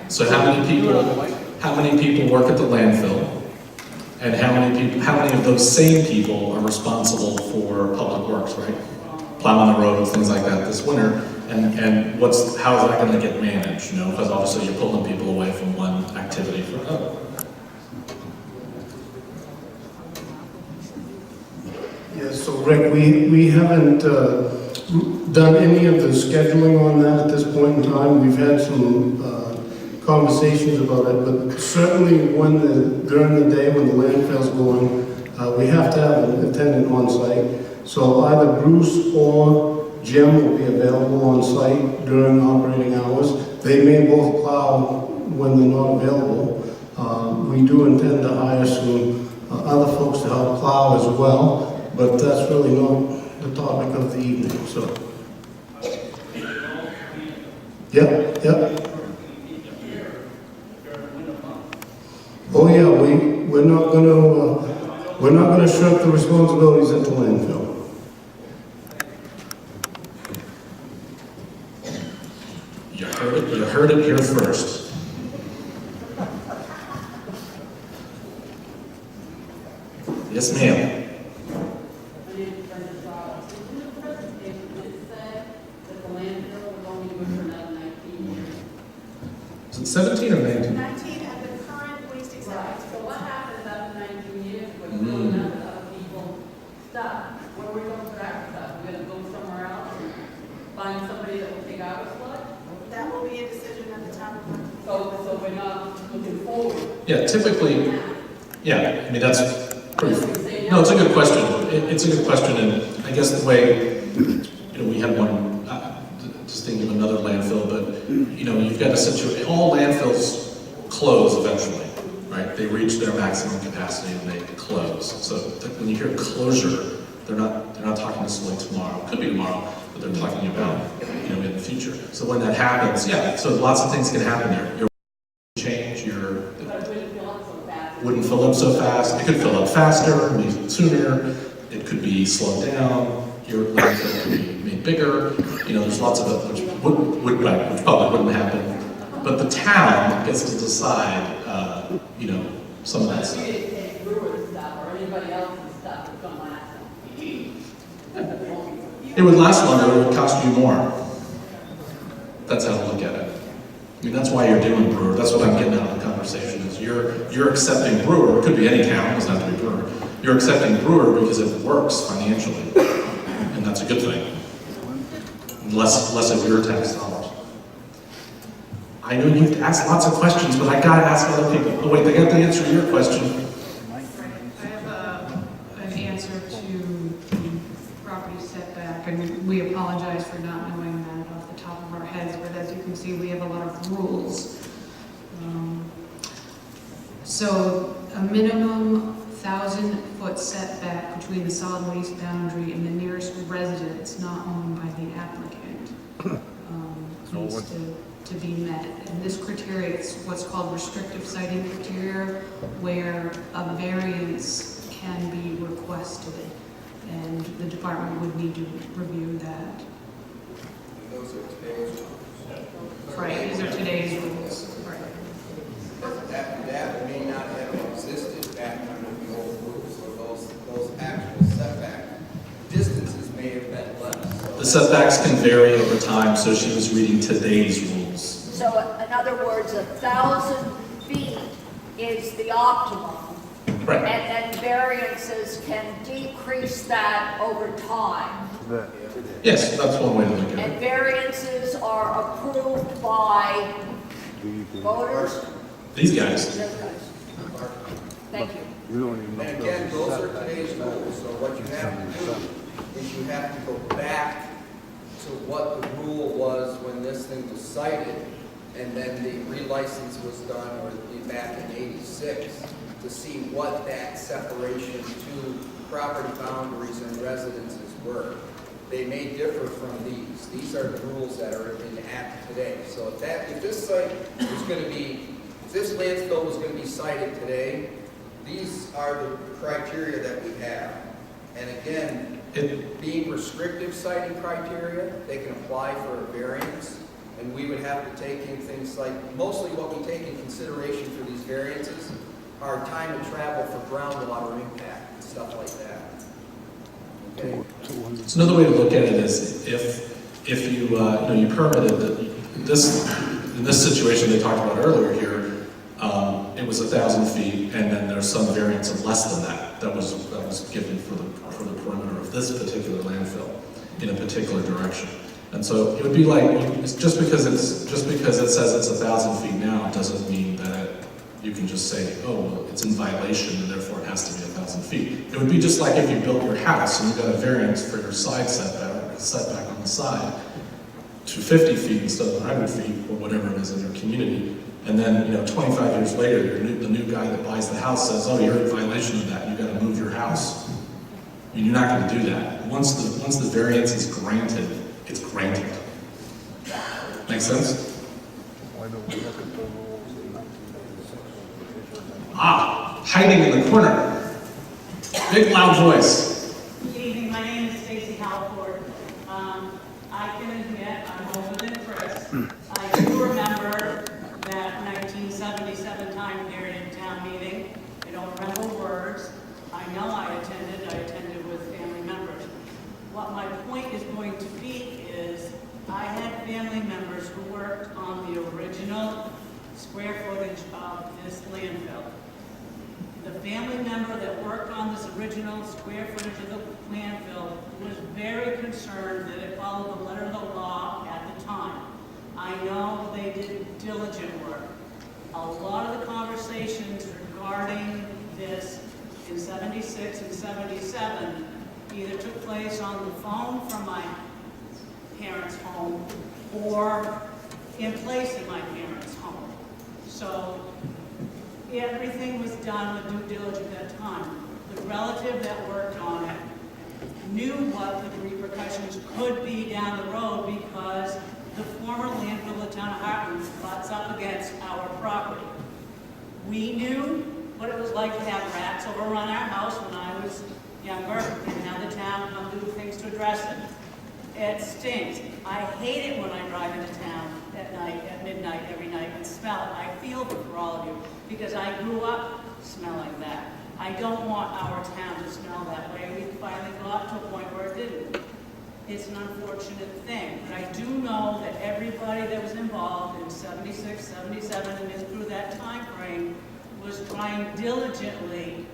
So how many people work at the landfill, and how many of those same people are responsible for public works, right? Plowing the roads, things like that this winter, and how is that going to get managed? You know, because obviously you're pulling people away from one activity for another. Yes, so Rick, we haven't done any of the scheduling on that at this point in time. We've had some conversations about it, but certainly during the day when the landfill's going, we have to have an attendant on site. So either Bruce or Jim will be available on site during operating hours. They may both plow when they're not available. We do intend to hire some other folks to help plow as well, but that's really not the topic of the evening, so. Yep. Oh yeah, we're not gonna shirk the responsibilities at the landfill. You heard it here first. Yes, ma'am. Is it 17 or 19? 19 at the current waste acceptance. So what happens after 19 years when we don't have other people stuff? Where we going to put our we're not looking forward. Yeah, typically, yeah, I mean, that's pretty, no, it's a good question. It's a good question, and I guess the way, we had one, just thinking of another landfill, but, you've got a situation, all landfills close eventually, right? They reach their maximum capacity and they close. So when you hear closure, they're not talking necessarily tomorrow. Could be tomorrow, but they're talking about, in the future. So when that happens, yeah, so lots of things can happen there. Your change, wouldn't fill up so fast. It could fill up faster, maybe sooner. It could be slowed down. Your landfill could be made bigger. There's lots of it, which probably wouldn't happen. But the town gets to decide, some of that stuff. We didn't take Brewer's stuff or anybody else's stuff to come last. It would last longer, it would cost you more. That's how to look at it. I mean, that's why you're doing Brewer. That's what I'm getting out of the conversation is you're accepting Brewer. It could be any town, it doesn't have to be Brewer. You're accepting Brewer because it works financially. And that's a good thing. Less of your tax dollars. I know you've asked lots of questions, but I gotta ask other people. Oh wait, they got to answer your question. I have an answer to the property setback, and we apologize for not knowing that off the top of our heads, but as you can see, we have a lot of rules. So a minimum 1,000-foot setback between the solid waste boundary and the nearest residence not owned by the applicant needs to be met. And this criteria is what's called restrictive siting criteria, where a variance can be requested, and the department would need to review that. Those are today's rules. Right, these are today's rules. Right. That may not have existed back under the old rules, or those actual setback distances may have been less. The setbacks can vary over time, so she was reading today's rules. So in other words, 1,000 feet is the optimum. Right. And then variances can decrease that over time. Yes, that's one way to look at And it. variances are approved by voters? These guys. Thank you. And again, those are today's rules, so what you have to do is you have to go back to what the rule was when this thing was cited, and then the relicense was done, or back in '86, to see what that separation to property boundaries and residences were. They may differ from these. These are the rules that are in the Act today. So if this site was going to be, if this landfill was going to be cited today, these are the criteria that we have. And again, being restrictive siting criteria, they can apply for a variance, and we would have to take in things like, mostly what we take in consideration for these variances are time of travel for groundwater impact and stuff like that. Okay. So another way to look at it is if you you permitted in this situation they talked about earlier here, it was 1,000 feet, and then there's some variance of less than that was given for the perimeter of this particular landfill in a particular direction. And so it would be like just because it says it's 1,000 feet now doesn't mean that you can just say, oh, well, it's in violation and therefore it has to be 1,000 feet. It would be just like if you built your house and you got a variance for your side setback on the side to 50 feet instead of 100 feet or whatever it is in your community. And then, 25 years later, the new guy that buys the house says, oh, you're in violation of that, you gotta move your house. I mean, you're not gonna do that. Once the variance is granted, it's granted. Make sense? Hiding in the corner. Big loud voice. Good evening, my name is Stacy Halford. I can admit I'm older than Chris. I do remember that 1977 time period in town meeting. I don't remember words. I know I attended with family members. What my point is going to be is I had family members who worked on the original square footage of this landfill. The family member that worked on this original square footage of the landfill was very concerned that it followed the letter of the law at the time. I know they did diligent work. A lot of the conversations regarding this in 76 and 77 either took place on the phone from my parents' home or in place in my parents' home. So everything was done with due diligence at that time. The relative that worked on it knew what the repercussions could be down the road because the former landfill of the town of Hartland butts up against our property. We knew what it was like to have rats overrun our house when I was younger and have the town come do things to address it. It stinks. I hate it when I drive into town at night, at midnight, every night and smell it. I feel for all of you because I grew up smelling that. I don't want our town to smell that way. We finally got to a point where it didn't. It's an unfortunate thing, but I do know that everybody that was involved in 76, 77, and through that time frame was trying diligently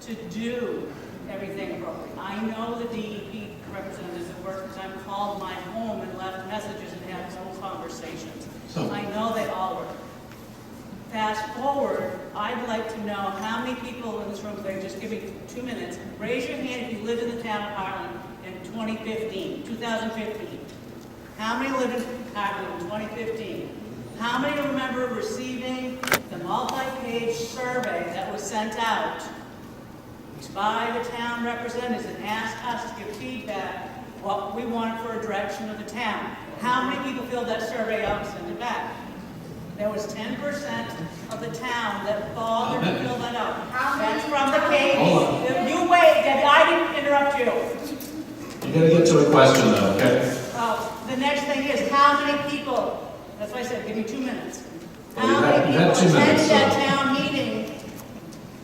to do everything appropriately. I know the DEP representatives that worked at the time called my home and left messages and had phone conversations. I know they all were. Fast forward, I'd like to know how many people in this room, they just give me 2 minutes, raise your hand if you lived in the town of Hartland in 2015. How many lived in Hartland in 2015? How many remember receiving the multi-page survey that was sent out by the town representatives and asked us to give feedback what we wanted for a direction of the town? How many people filled that survey out and sent it back? There was 10% of the town that bothered to fill that out. That's from the KB. You wait, Debbie, I didn't interrupt you. You gotta get to a question though, okay? The next thing is, how many people, that's why I said, give me 2 minutes. Well, How many you had people 2 minutes, attended that so- town meeting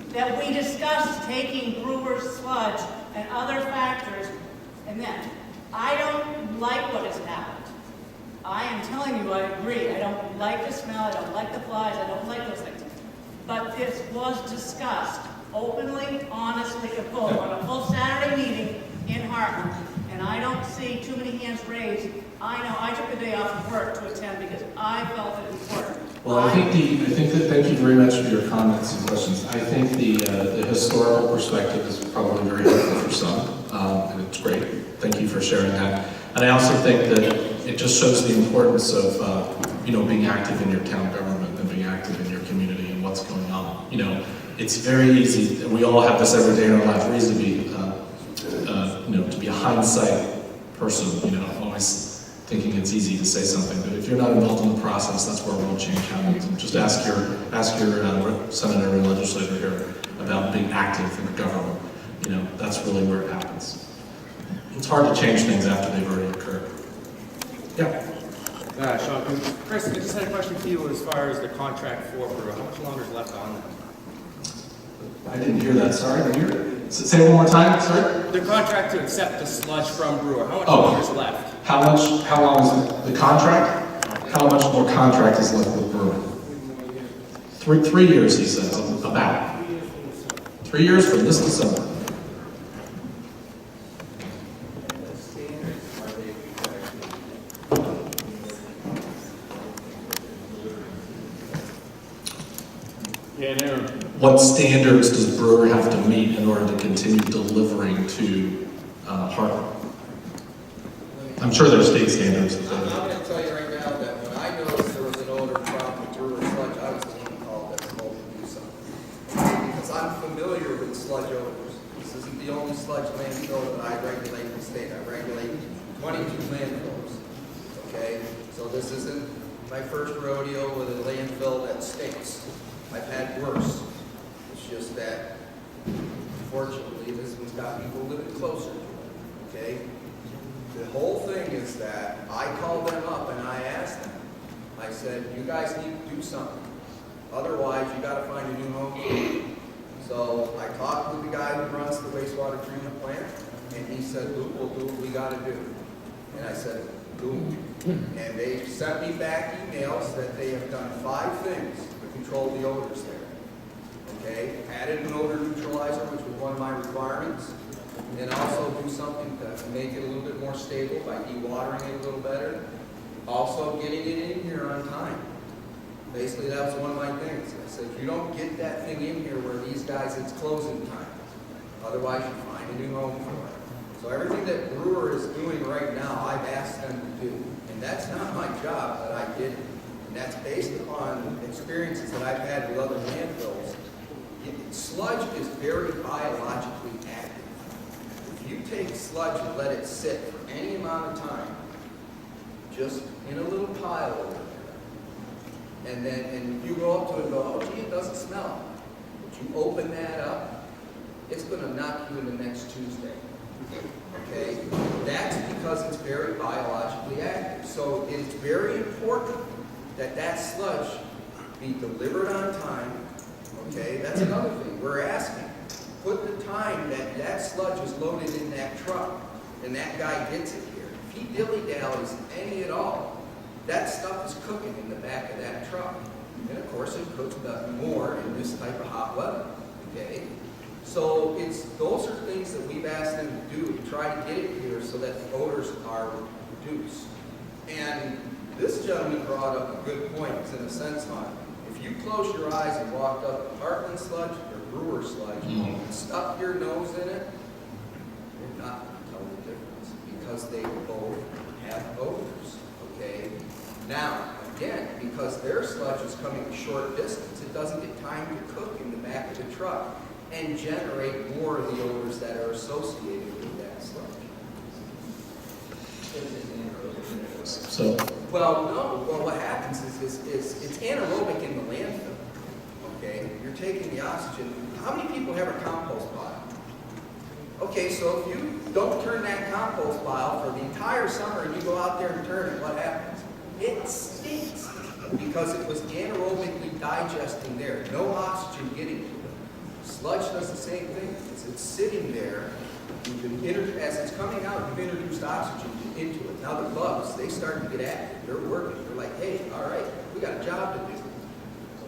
that we discussed taking brewer's sludge and other factors? And then, I don't like what has happened. I am telling you, I agree. I don't like the smell, I don't like the flies, I don't like those things. But this was discussed openly, honestly, and full, on a full Saturday meeting in Hartland. And I don't see too many hands raised. I know, I took a day off of work to attend because I felt it important. Well, I think that, thank you very much for your comments and questions. I think the historical perspective is probably very helpful for some, and it's great. Thank you for sharing that. And I also think that it just shows the importance of, being active in your town government and being active in your community and what's going on. It's very easy, and we all have this every day in our life, we're easy to be, to be a hindsight person, always thinking it's easy to say something. But if you're not involved in the process, that's where real change happens. And just ask your senator and legislator here about being active in government. That's really where it happens. It's hard to change things after they've already occurred. Yeah. Sean, Chris, I just had a question for you as far as the contract for Brewer. How much longer is left on that? I didn't hear that, sorry. Did you hear it? Say it one more time, sorry? The contract to accept the sludge from Brewer, how much longer is left? How long is the contract? How much more contract is left with Brewer? 3 years, he says, about. 3 years from this December. What standards does Brewer have to meet in order to continue delivering to Hartland? I'm sure there's state standards. I'm going to tell you right now that when I noticed there was an odor from the Brewer sludge, I was the one who called that supposed to do something. Because I'm familiar with sludge odors. This isn't the only sludge landfill that I regulate in the state. I regulate 22 landfills. Okay? So this isn't my first rodeo with a landfill that stinks. I've had worse. It's just that, unfortunately, this one's got people living closer to it, okay? The whole thing is that I called them up and I asked them, I said, you guys need to do something. Otherwise, you got to find a new home. So I talked with the guy who runs the wastewater treatment plant, and he said, Luke, we'll do what we got to do. And I said, boom. And they sent me back emails that they have done 5 things to control the odors there. Okay, added an odor neutralizer, which was one of my requirements, and also do something to make it a little bit more stable by dewatering it a little better. Also getting it in here on time. Basically, that was one of my things. says you don't get that thing in here where these guys, it's closing time. Otherwise, you find a new home for it. So everything that Brewer is doing right now, I've asked them to do. And that's not my job, but I did it. And that's based upon experiences that I've had with other landfills. Sludge is very biologically active. If you take sludge and let it sit for any amount of time, just in a little pile over there, and you go up to it and go, oh gee, it doesn't smell. But you open that up, it's going to knock you in the next Tuesday. Okay? That's because it's very biologically active. So it's very important that that sludge be delivered on time. Okay? That's another thing. We're asking, put the time that that sludge is loaded in that truck and that guy gets it here. If he dilly-dallies any at all, that stuff is cooking in the back of that truck. And of course it cooks more in this type of hot weather. Okay? So those are things that we've asked them to do to try to get it here so that the odors are reduced. And this gentleman brought up a good point, in a sense on it. If you close your eyes and walked up to Hartland sludge or Brewer sludge and stuck your nose in it, you're not going to tell the difference because they both have odors. Okay? Now, again, because their sludge is coming a short distance, it doesn't get time to cook in the back of the truck and generate more of the odors that are associated with that sludge. So, well, no. Well, what happens is it's anaerobic in the landfill. Okay, you're taking the oxygen. How many people have a compost pile? Okay, so if you don't turn that compost pile for the entire summer and you go out there and turn it, what happens? It stinks because it was anaerobically digesting there. No oxygen getting to it. Sludge does the same thing. It's sitting there. As it's coming out, you've introduced oxygen into it. Now the bugs, they start to get active. They're working. They're like, hey, all right, we got a job to do.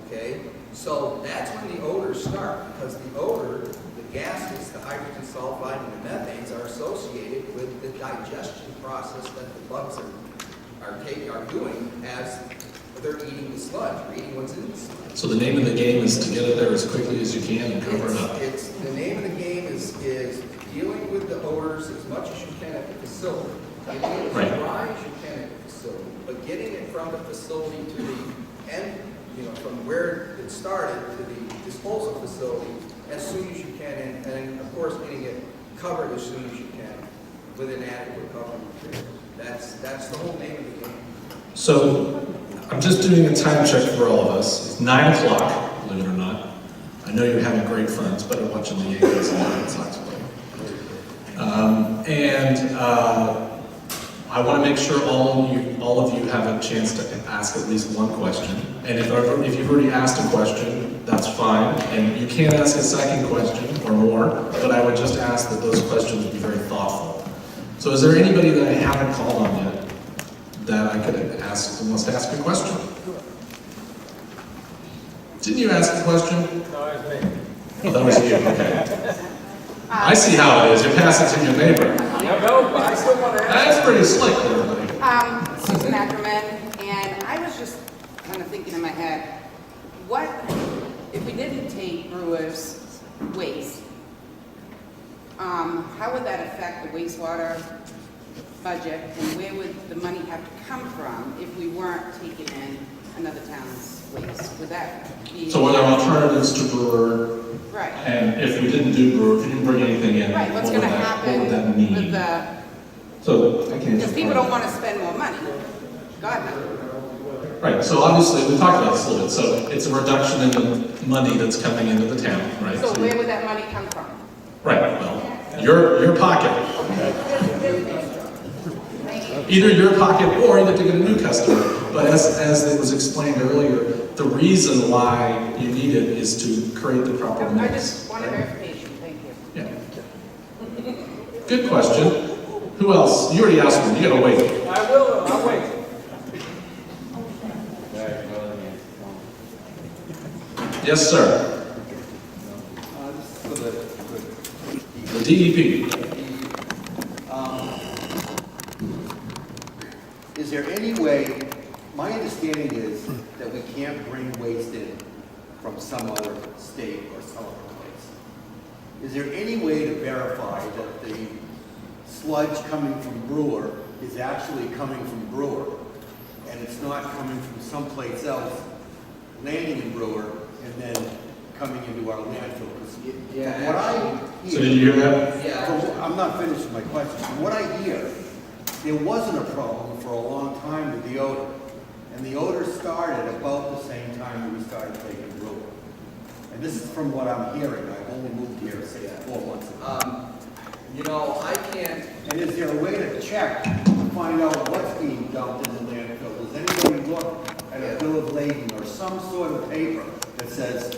Okay? So that's when the odors start, because the odor, the gases, the hydrogen sulfide and the methanes are associated with the digestion process that the bugs are doing as they're eating the sludge, or eating what's in the sludge. So the name of the game is to get it there as quickly as you can and cover it up. The name of the game is dealing with the odors as much as you can at the facility. Getting it as dry as you can at the facility, but getting it from the facility to the end, from where it started to the disposal facility as soon as you can, and of course getting it covered as soon as you can with an adequate cover material. That's the whole name of the game. So I'm just doing a time check for all of us. It's 9 o'clock, believe it or not. I know you're having great fun. It's better watching the Yankees and the Red Sox play. I want to make sure all of you have a chance to ask at least one question. And if you've already asked a question, that's fine. And you can ask a second question or more, but I would just ask that those questions be very thoughtful. So is there anybody that I haven't called on yet that I could ask who wants to ask a question? Didn't you ask a question? No, it was me. Oh, that was you, okay. I see how it is. You pass it to your neighbor. No, but I still want to ask. That's pretty slick, everybody. Susan Ackerman, and I was just kind of thinking in my head, what if we didn't take Brewer's waste? How would that affect the wastewater budget, and where would the money have to come from if we weren't taking in another town's waste? Would that be... So were there alternatives to Brewer? Right. And if we didn't do Brewer, if you didn't bring anything in, right, what's going to happen what would that mean? with the... So I can't... Because people don't want to spend more money. God knows. Right, so obviously, we talked about this a little bit, so it's a reduction in the money that's coming into the town, right? So where would that money come from? Right, well, your pocket. Either your pocket or you get to get a new customer. But as it was explained earlier, the reason why you need it is to create the proper mix. I just wanted verification, thank you. Yeah. Good question. Who else? You already asked one, you gotta wait. I will, I'll wait. Yes, sir. The DEP. Is there any way, my understanding is that we can't bring waste in from some other state or some other place. Is there any way to verify that the sludge coming from Brewer is actually coming from Brewer, and it's not coming from someplace else, landing in Brewer, and then coming into our landfill? Yeah, From what I hear, So did you hear that? Yeah. I'm not finished with my question. From what I hear, there wasn't a problem for a long time with the odor. And the odor started about the same time that we started taking Brewer. And this is from what I'm hearing. I've only moved here, say, 4 months ago. You know, I can't. And is there a way to check to find out what's being dumped in the landfill? Does anybody look at a bill of lading or some sort of paper that says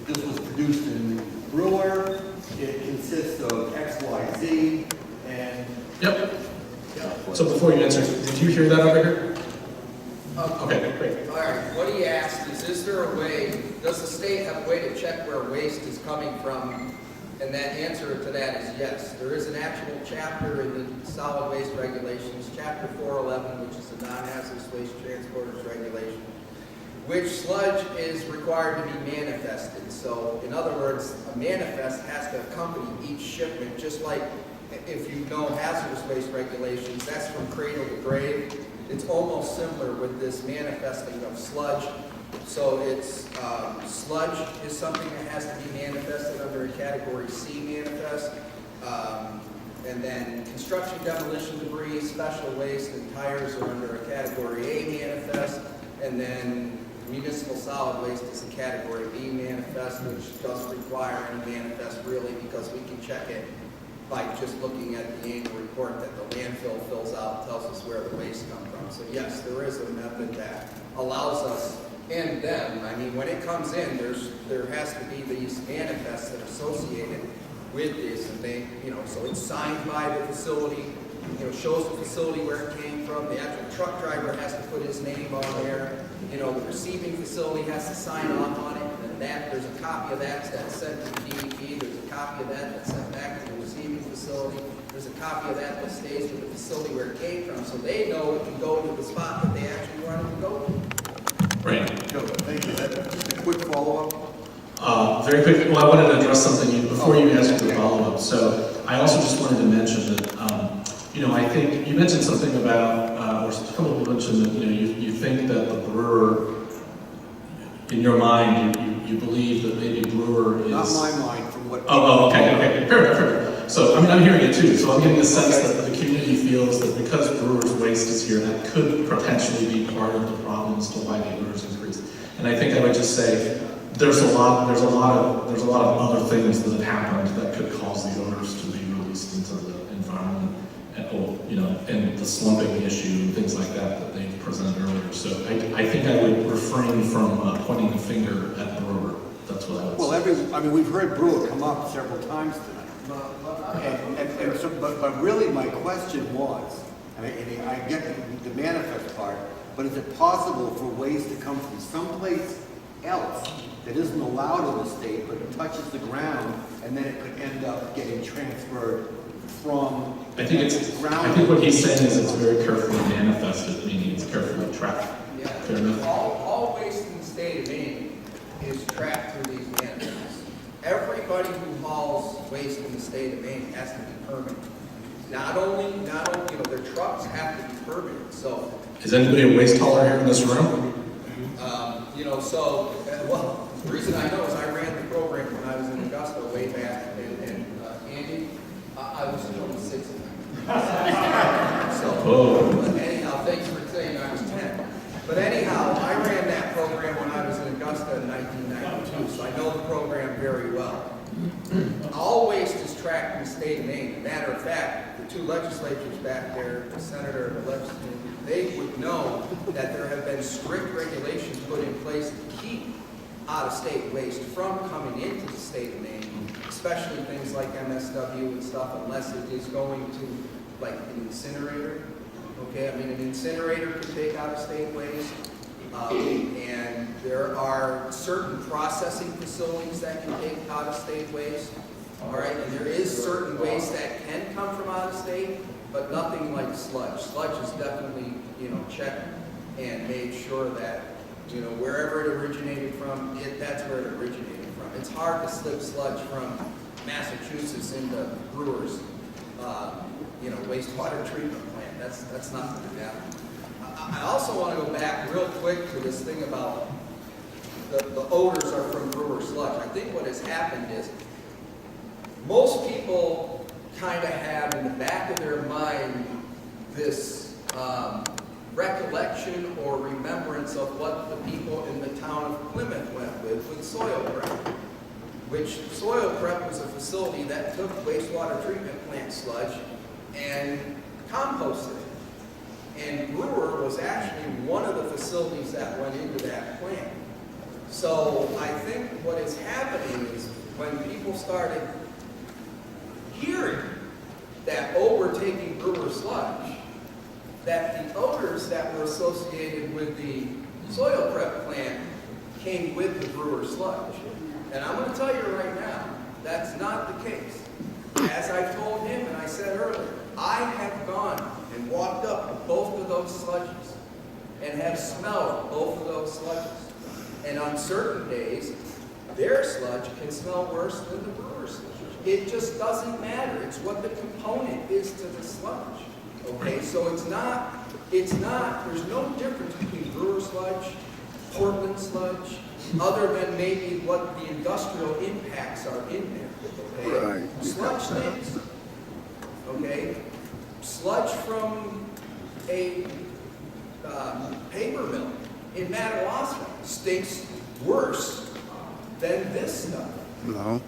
this was produced in the Brewer, it consists of X, Y, Z, and... Yep. So before you answer, did you hear that over here? Okay, great. All right, what he asked is there a way, does the state have a way to check where waste is coming from? And that answer to that is yes. There is an actual chapter in the solid waste regulations, chapter 411, which is the non-hazardous waste transporters regulation, which sludge is required to be manifested. So in other words, a manifest has to accompany each shipment, just like if you know hazardous waste regulations, that's from cradle to grave. It's almost similar with this manifesting of sludge. So it's sludge is something that has to be manifested under a category C manifest. And then construction demolition debris, special waste, and tires are under a category A manifest. And then municipal solid waste is a category B manifest, which doesn't require any manifest really, because we can check it by just looking at the annual report that the landfill fills out and tells us where the waste comes from. So yes, there is a method that allows us and them, I mean, when it comes in, there has to be these manifests that are associated with this, and they, so it's signed by the facility, shows the facility where it came from. The actual truck driver has to put his name on there. The receiving facility has to sign off on it, and there's a copy of that's sent to the DEP. There's a copy of that's sent back to the receiving facility. There's a copy of that stays with the facility where it came from, so they know it can go to the spot that they actually wanted to go to. Right. Thank you. Just a quick follow-up. Very quick. Well, I wanted to address something before you asked the follow-up. So I also just wanted to mention that, I think you mentioned something about, or a couple of people mentioned that, you think that the brewer, in your mind, you believe that maybe brewer is... Not my mind, from what... Okay. Fair enough. So, I'm hearing it too. So I'm getting the sense that the community feels that because brewer's waste is here, that could potentially be part of the problem as to why the odors increase. And I think I would just say there's a lot of other things that have happened that could cause the odors to be released into the environment, and the slumping issue and things like that they presented earlier. So I think I would refrain from pointing the finger at brewer. That's what I would say. We've heard brewer come up several times tonight. But really my question was, and I get the manifest part, but is it possible for waste to come from someplace else that isn't allowed in the state, but it touches the ground, and then it could end up getting transferred from I think what he's saying is it's very carefully manifested, meaning it's carefully tracked. Yeah. Fair enough. All waste in the state of Maine is tracked through these manifests. Everybody who hauls waste in the state of Maine has to be permitted. Not only, their trucks have to be permitted, so. Is anybody a waste hauler here in this room? The reason I know is I ran the program when I was in Augusta way back, and Andy, I was 26 of them. But anyhow, thanks for saying I was 10. But anyhow, I ran that program when I was in Augusta in 1992, so I know the program very well. All waste is tracked in the state of Maine. Matter of fact, the two legislatures back there, the senator and the legislature, they would know that there have been strict regulations put in place to keep out-of-state waste from coming into the state of Maine, especially things like MSW and stuff, unless it is going to, like, an incinerator. Okay, an incinerator can take out-of-state waste, and there are certain processing facilities that can take out-of-state waste. All right, and there is certain waste that can come from out-of-state, but nothing like sludge. Sludge is definitely, checked and made sure that You know, wherever it originated from, that's where it originated from. It's hard to slip sludge from Massachusetts into Brewer's, you know, wastewater treatment plant. That's not going to happen. I also want to go back real quick to this thing about the odors are from brewer sludge. I think what has happened is most people kind of have in the back of their mind this recollection or remembrance of what the people in the town of Plymouth went with soil prep, which soil prep was a facility that took wastewater treatment plant sludge and composted it. And Brewer was actually one of the facilities that went into that plant. So I think what is happening is when people started hearing that, oh, we're taking Brewer sludge, that the odors that were associated with the soil prep plant came with the Brewer sludge. And I'm going to tell you right now, that's not the case. As I told him and I said earlier, I have gone and walked up to both of those sludges and have smelled both of those sludges. And on certain days, their sludge can smell worse than the Brewer sludge. It just doesn't matter. It's what the component is to the sludge. Okay, so it's not, there's no difference between Brewer sludge, Portland sludge, other than maybe what the industrial impacts are in there. Okay? Right. Sludge stinks. Okay? Sludge from a paper mill in Madawaska stinks worse than this stuff. No.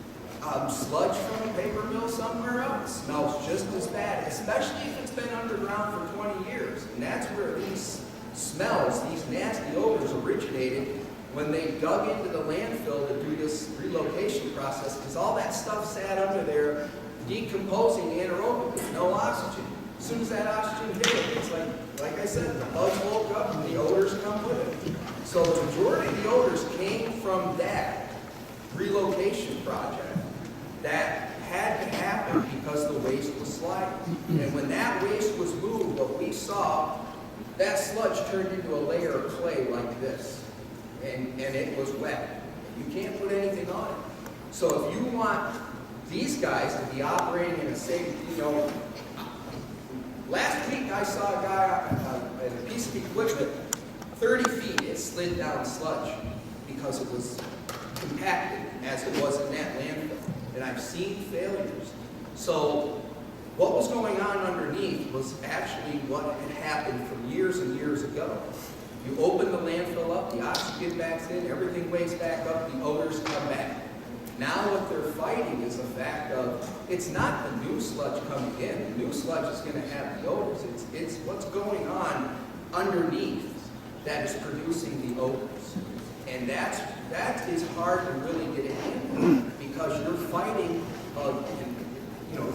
Sludge from a paper mill somewhere else smells just as bad, especially if it's been underground for 20 years. And that's where these smells, these nasty odors originated when they dug into the landfill to do this relocation process, because all that stuff sat under there decomposing anaerobically, no oxygen. As soon as that oxygen hit it, it's like I said, the bugs woke up and the odors come with it. So the majority of the odors came from that relocation project. That had to happen because the waste was sliding. And when that waste was moved, what we saw, that sludge turned into a layer of clay like this. And it was wet. You can't put anything on it. So if you want these guys to be operating in a safe, you know, last week I saw a guy at a piece of equipment, 30 feet, it slid down sludge because it was compacted as it was in that landfill. And I've seen failures. So what was going on underneath was actually what had happened from years and years ago. You open the landfill up, the oxygen backs in, everything weighs back up, the odors come back. Now what they're fighting is the fact of, it's not the new sludge coming in. The new sludge is going to have the odors. It's what's going on underneath that is producing the odors. And that is hard to really get a handle on, because you're fighting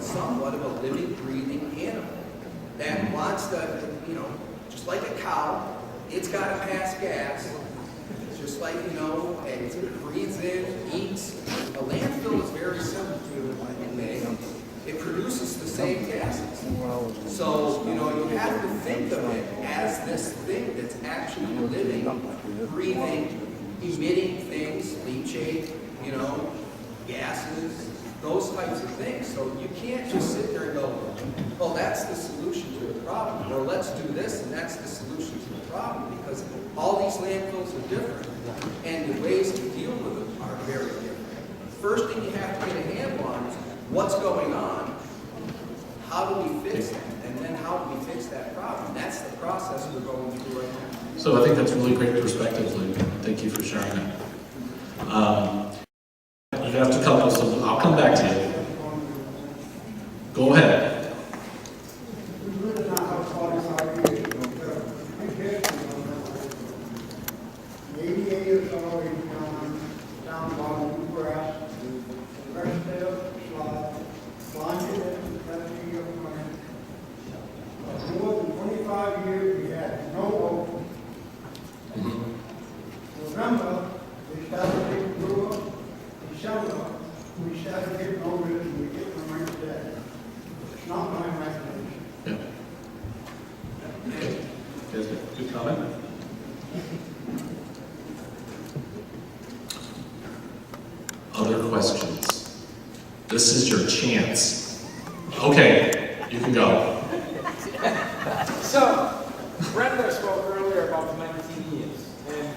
somewhat of a living, breathing animal that wants to, just like a cow, it's got to pass gas, just like, and it breathes in, eats. A landfill is very similar to it. It produces the same gases. So, you have to think of it as this thing that's actually living, breathing, emitting things, leachate, gases, those types of things. So you can't just sit there and go, well, that's the solution to the problem, or let's do this and that's the solution to the problem, because all these landfills are different, and the ways to deal with them are very different. First thing you have to get a handle on is what's going on, how do we fix it, and then how do we fix that problem. That's the process we're going through right now. So I think that's really great perspective, Luke. Thank you for sharing that. You have to come, so I'll come back to you. Go ahead. More than 25 years, we had no open. November, we started getting Brewer. December, we started getting over it, and we get them right today. It's not my imagination. Yeah. Okay. Good comment. other questions? This is your chance. Okay, you can go. So, Brenda spoke earlier about the 19 years, and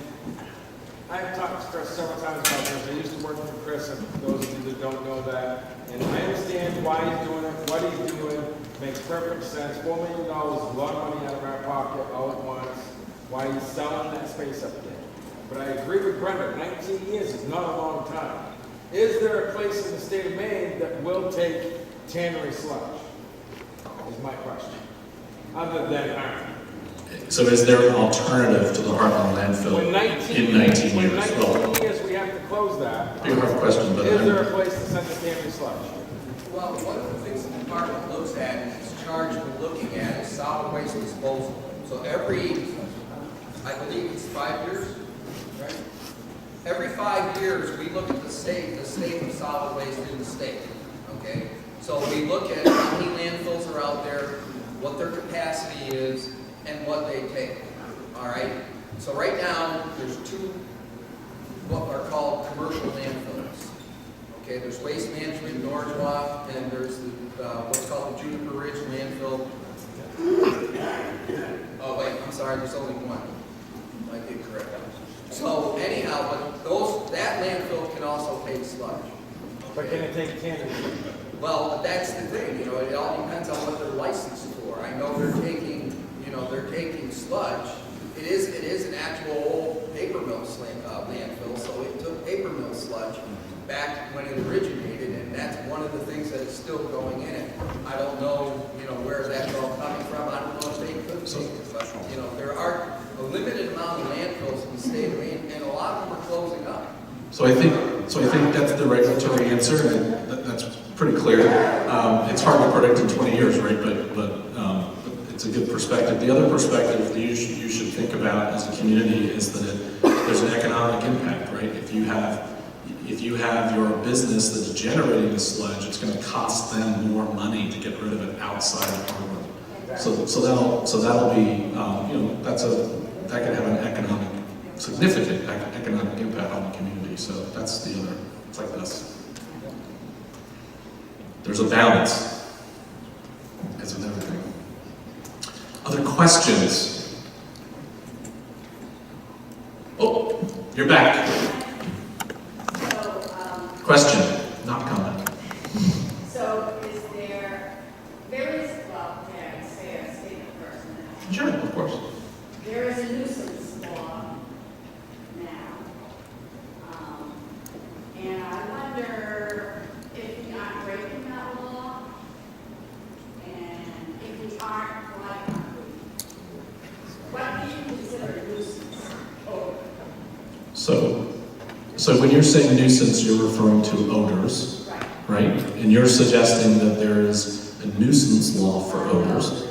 I've talked to Chris several times about this. I used to work with Chris, and those of you that don't know that, and I understand why he's doing it, what he's doing, makes perfect sense. $4 million is a lot of money out of our pocket all at once, why he's selling that space up there. But I agree with Brenda, 19 years is not a long time. Is there a place in the state of Maine that will take tannery sludge? Is my question. Other than Hartland. So is there an alternative to the Hartland landfill in 19 years? When 19 years we have to close that. Big hard question, but is there a place to send the tannery sludge? Well, one of the things the department looks at and is charged with looking at is solid waste disposal. So every, I believe it's 5 years, right? Every 5 years, we look at the state of solid waste in the state, okay? So we look at how many landfills are out there, what their capacity is, and what they take, all right? So right now, there's 2 what are called commercial landfills. Okay, there's Waste Management in Norwood, and there's what's called the Juniper Ridge landfill. Oh wait, I'm sorry, there's only one. I did correct that. So anyhow, but that landfill can also take sludge. But can it take tannery? Well, that's the thing, you know, it all depends on what they're licensed for. I know they're taking, they're taking sludge. It is an actual old paper mill landfill, so it took paper mill sludge back when it originated, and that's one of the things that is still going in it. I don't know, where that's all coming from. I don't know if they could take it, but, there are a limited amount of landfills in the state of Maine, and a lot of them are closing up. So I think that's the regulatory answer, and that's pretty clear. It's hard to predict in 20 years, right? But it's a good perspective. The other perspective that you should think about as a community is that there's an economic impact, right? If you have your business that's generating the sludge, it's going to cost them more money to get rid of it outside of Hartland. So that'll be that could have an significant economic impact on the community. So that's the other. It's like this. There's a balance, as with everything. Other questions? Oh, you're back. Question, not comment. So is there can I say a statement first? Sure, of course. There is a nuisance law now. And I wonder if we aren't breaking that law, and if we aren't, why aren't we? What do you consider a nuisance? So when you're saying nuisance, you're referring to odors, right? And you're suggesting that there is a nuisance law for odors.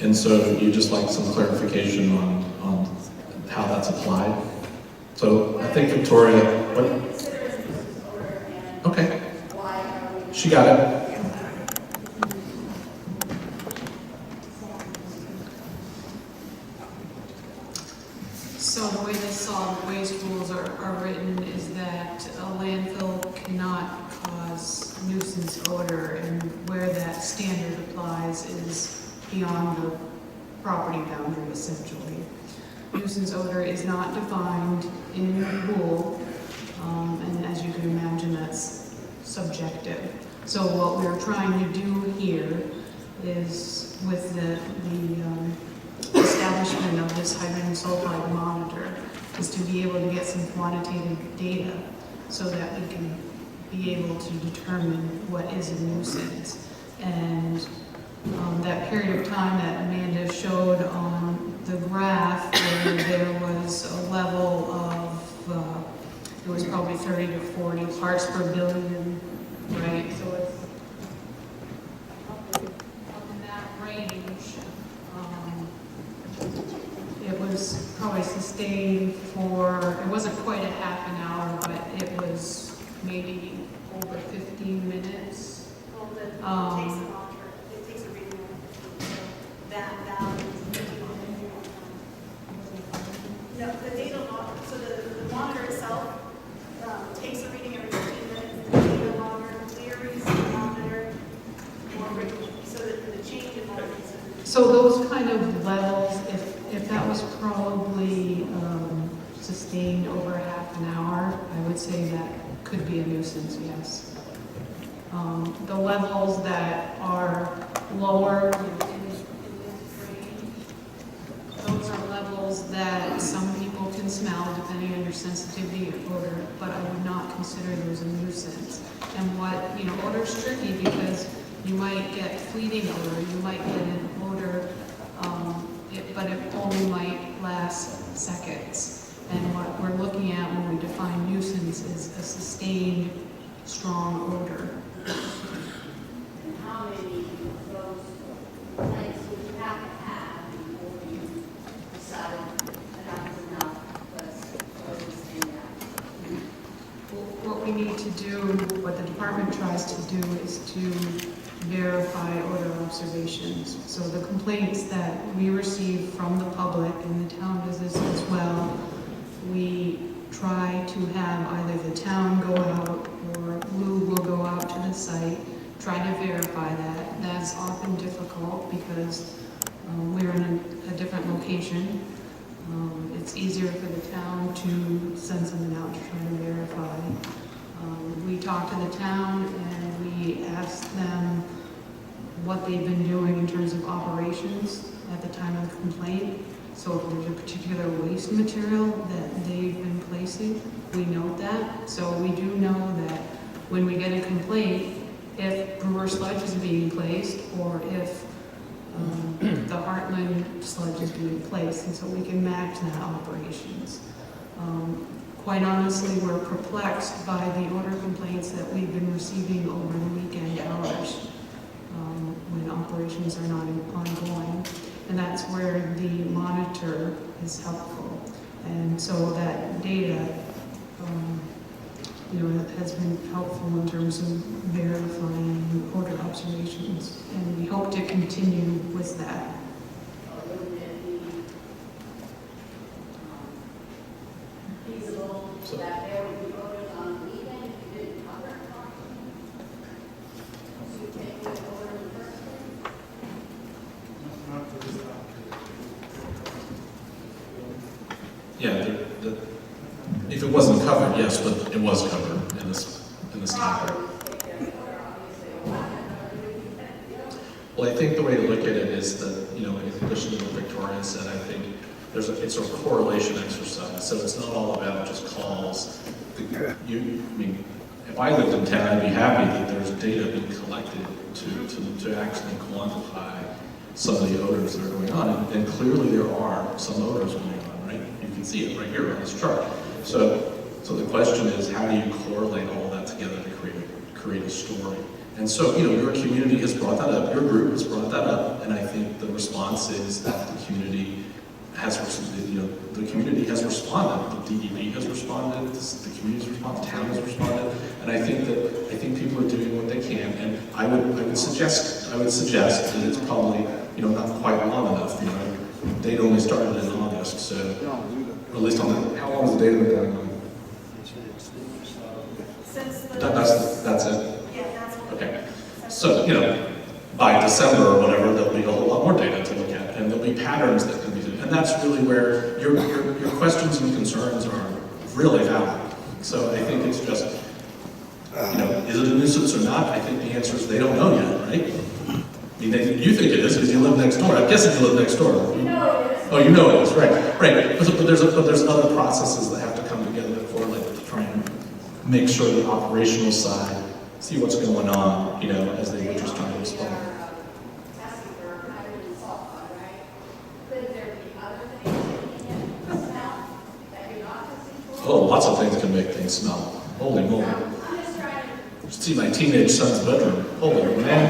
And so you just like some clarification on how that's applied. So I think Victoria, okay, she got it. So the way the solid waste rules are written is that a landfill cannot cause nuisance odor, and where that standard applies is beyond the property boundary, essentially. Nuisance odor is not defined in the rule, and as you can imagine, that's subjective. So what we're trying to do here is with the establishment of this hydrogen sulfide monitor is to be able to get some quantitative data so that we can be able to determine what is a nuisance. And that period of time that Amanda showed on the graph where there was a level of, it was probably 30 to 40 parts per billion, right? So it's up in that range. It was probably sustained for, it wasn't quite a half an hour, but it was maybe over 15 minutes. Well, it takes a reading of that value. No, the data log, so the monitor itself So those kind of levels, if that was probably sustained over half an hour, I would say that could be a nuisance, yes. The levels that are lower in this range, those are levels that some people can smell depending on your sensitivity to odor, but I would not consider those a nuisance. And odor's tricky because you might get fleeting odor, you might get an odor, but it only might last seconds. And what we're looking at when we define nuisance is a sustained, strong odor. And how many of those complaints would you have to have before you decide enough is enough, let's stand out? What we need to do, what the department tries to do, is to verify odor observations. So the complaints that we receive from the public and the town visits as well, we try to have either the town go out or Lou will go out to the site, try to verify that. That's often difficult because we're in a different location. It's easier for the town to send someone out to try to verify. We talk to the town and we ask them what they've been doing in terms of operations at the time of the complaint. So if there's a particular waste material that they've been placing, we note that. So we do know that when we get a complaint, if brewer sludge is being placed or if the Hartland sludge is being placed, and so we can match that operations. Quite honestly, we're perplexed by the odor complaints that we've been receiving over the weekend hours when operations are not ongoing. And that's where the monitor is helpful. And so that data, has been helpful in terms of verifying odor observations. And we hope to continue with that. Wouldn't it be feasible that there would be odors on the weekend if you didn't cover it properly? So you take the odor in the first place? Not for this topic. Yeah, if it wasn't covered, yes, but it was covered in this topic. Well, I think the way to look at it is that, in addition to what Victoria said, I think it's a correlation exercise. So it's not all about just calls. If I lived in town, I'd be happy that there's data being collected to actually quantify some of the odors that are going on. And clearly there are some odors going on, right? You can see it right here on this chart. So the question is, how do you correlate all that together to create a story? And so, your community has brought that up, your group has brought that up, and I think the response is that the community has responded, the DEP has responded, the community's responded, the town has responded, and I think people are doing what they can, and I would suggest that it's probably, not quite long enough, data only started in August, so, or at least on that, how long has the data been going on? That's it? Yeah, that's what. Okay. So, by December or whatever, there'll be a whole lot more data to look at, and there'll be patterns that can be, and that's really where your questions and concerns are really valid. So I think it's just, is it a nuisance or not? I think the answer is they don't know yet, right? You think it is because you live next door. I'm guessing you live next door. You know it is. Oh, you know it is, right? But there's other processes that have to come together before, to try and make sure the operational side, see what's going on, as they were just trying to respond. Testing for hydrogen sulfide, right? Could there be other things in the smell that you're not testing for? Oh, lots of things can make things smell. Holy moly. I'm just trying to. See my teenage son's bedroom. Holy man.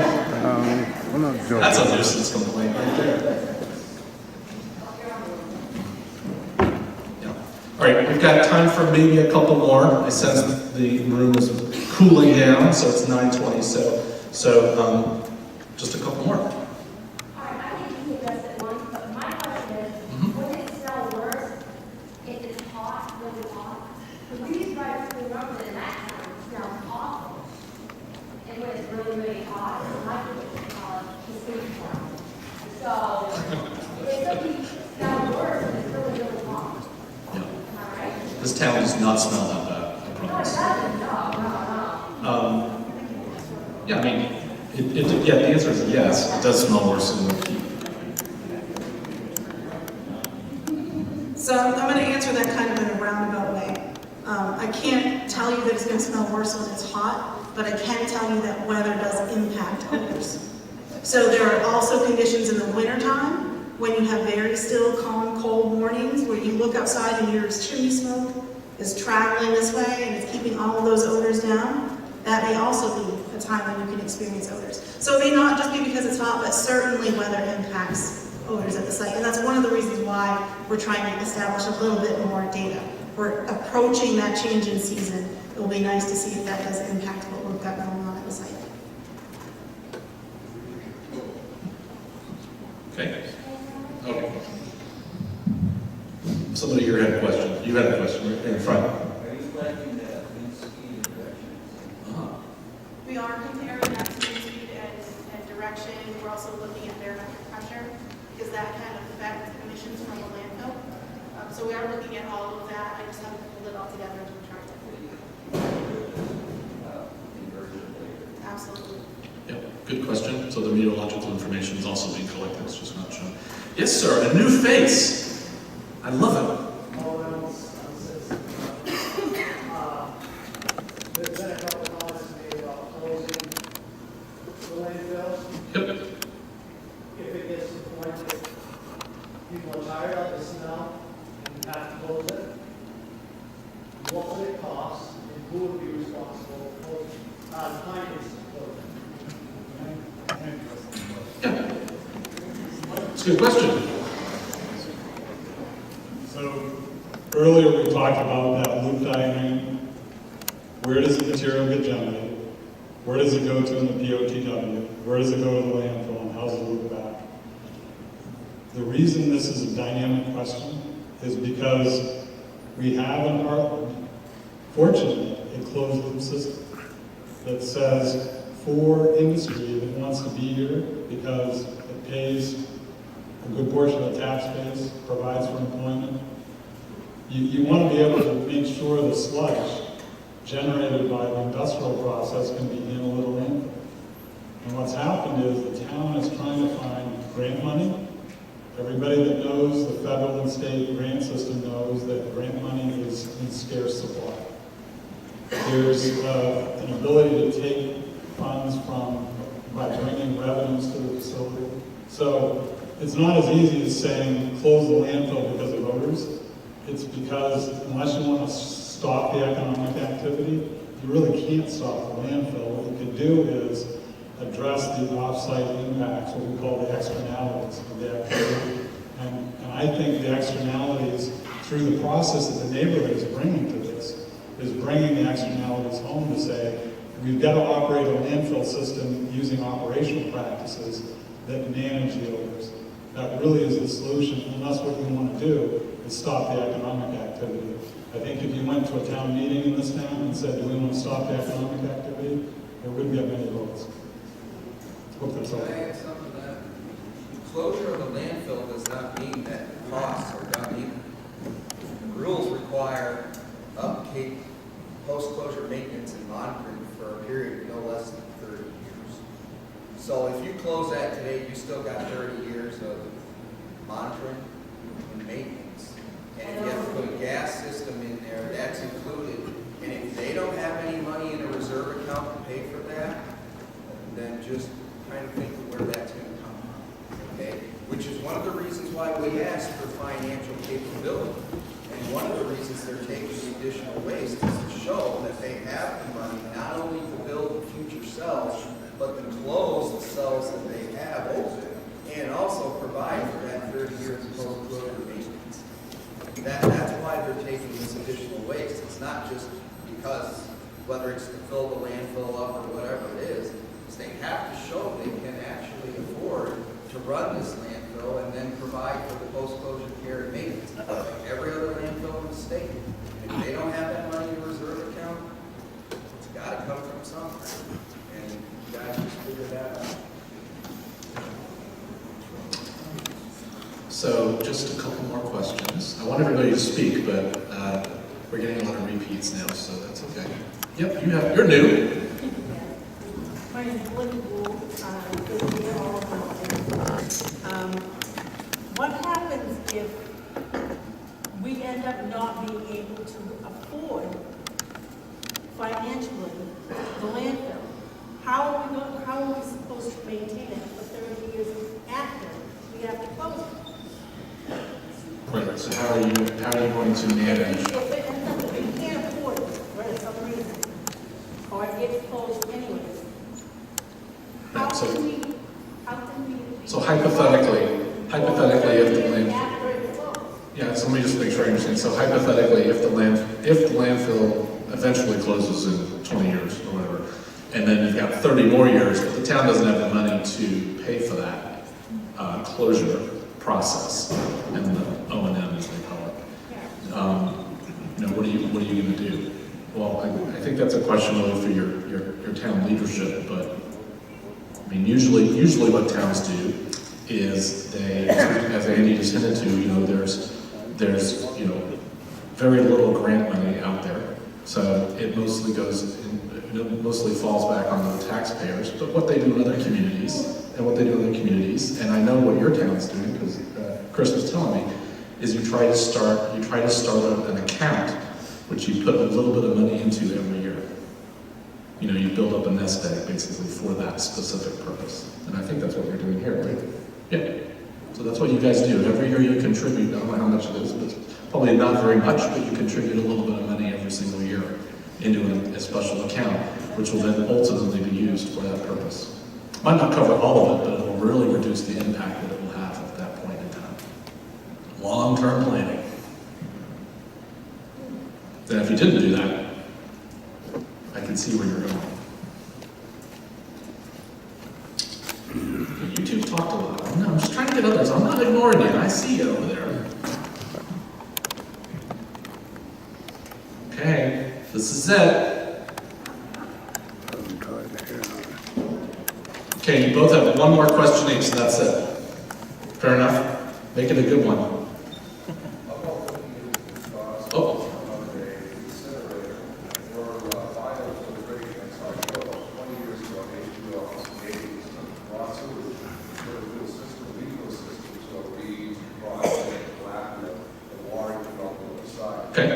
That's a nuisance complaint right there. Yeah. All right, we've got time for maybe a couple more. I sense the room is cooling down, so it's 9:20. So just a couple more. All right, I think you addressed it once, but my question is, wouldn't it smell worse if it's hot, really hot? Because we used to drive through Rome and that time it smells awful. And when it's really, really hot, it's like the street smell. So This town does not smell that bad, I promise. Yeah, I mean, yeah, the answer is yes, it does smell worse than the heat. So I'm going to answer that kind of in a roundabout way. I can't tell you that it's going to smell worse when it's hot, but I can tell you that weather does impact odors. So there are also conditions in the wintertime when you have very still, calm, cold mornings where you look outside and your chimney smoke is traveling this way and it's keeping all of those odors down. That may also be a time when you can experience odors. So it may not just be because it's hot, but certainly weather impacts odors at the site. And that's one of the reasons why we're trying to establish a little bit more data. We're approaching that change in season. It will be nice to see if that does impact what we've got going on at the site. Okay. Okay. Somebody here had a question. You had a question right in front. Are you collecting the wind speed and direction? We are comparing that to wind speed and direction. We're also looking at barometric pressure because that can affect emissions from the landfill. So we are looking at all of that. I just haven't pulled it all together into a chart. Absolutely. Yep, good question. So the meteorological information is also being collected, it's just not shown. Yes, sir, a new face. I love it. There's been a couple of comments made about closing the landfill. Yep. If it gets to the point that people are tired of the smell and have to close it, what would it cost and who would be responsible for closing? Finance closing. Yeah. It's a good question. So earlier we talked about that loop diagram. Where does the material get generated? Where does it go to in the POTW? Where does it go to the landfill and how's it loop back? The reason this is a dynamic question is because we have in Hartland, fortunately, a closed loop system that says for industry that wants to be here because it pays a good portion of the tax base, provides for employment. You want to be able to make sure the sludge generated by the industrial process can be in a little landfill. And what's happened is the town is trying to find grant money. Everybody that knows the federal and state grant system knows that grant money is in scarce supply. There's an ability to take funds by bringing revenues to the facility. So it's not as easy as saying close the landfill because of odors. It's because unless you want to stop the economic activity, you really can't stop the landfill. What you can do is address the off-site impacts, what we call the externalities of the activity. And I think the externalities through the process that the neighborhood is bringing to this is bringing the externalities home to say, we've got to operate a landfill system using operational practices that manage the odors. That really is the solution, unless what you want to do is stop the economic activity. I think if you went to a town meeting in this town and said, do we want to stop the economic activity, there wouldn't get many votes. Hope that's all. Can I add something to that? Closure of the landfill does not mean that costs are done either. The rules require upkeep, post-closure maintenance and monitoring for a period of no less than 30 years. So if you close that today, you still got 30 years of monitoring and maintenance. And if you have to put a gas system in there, that's included. And if they don't have any money in a reserve account to pay for that, then just kind of think of where that's going to come from. Okay? Which is one of the reasons why we asked for financial capability. And one of the reasons they're taking the additional waste is to show that they have the money not only to build the future cells, but to close the cells that they have open, and also provide for that 30 years of post-closure maintenance. That's why they're taking this additional waste. It's not just because, whether it's to fill the landfill up or whatever it is they have to show they can actually afford to run this landfill and then provide for the post-closure care and maintenance, like every other landfill in the state. And if they don't have that money in a reserve account, it's got to come from somewhere. And you guys just figure that out. So just a couple more questions. I want everybody to speak, but We're getting a lot of repeats now, so that's okay. Yep, you're new. My name is Linda Gould. Good to hear all about this. What happens if we end up not being able to afford financially the landfill? How are we supposed to maintain it for 30 years after we have to close it? Right, so how are you going to manage? If it ends up that we can't afford it for some reason, or it gets closed anyways, how can we? So hypothetically, if the landfill, After it's closed. yeah, so let me just make sure I understand. So hypothetically, if the landfill eventually closes in 20 years or whatever, and then you've got 30 more years, but the town doesn't have the money to pay for that closure process and the O&M as they call it. What are you going to do? Well, I think that's a question really for your town leadership, but I mean, usually what towns do is they, as Andy just hinted to, there's very little grant money out there, so it mostly mostly falls back on the taxpayers. But what they do in other communities, and I know what your town's doing because Chris was telling me, is you try to start an account which you put a little bit of money into every year. You build up a nest egg basically for that specific purpose. And I think that's what you're doing here, right? Yeah. So that's what you guys do. Every year you contribute, I don't know how much it is, but it's probably not very much, but you contribute a little bit of money every single year into a special account, which will then ultimately be used for that purpose. Might not cover all of it, but it will really reduce the impact that it will have at that point in time. Long-term planning. Then if you didn't do that, I can see where you're going. You two talked a lot. I'm just trying to get others. I'm not ignoring you. I see you over there. Okay, this is it. Okay, you both have one more question each, so that's it. Fair enough? Make it a good one. Oh. Okay.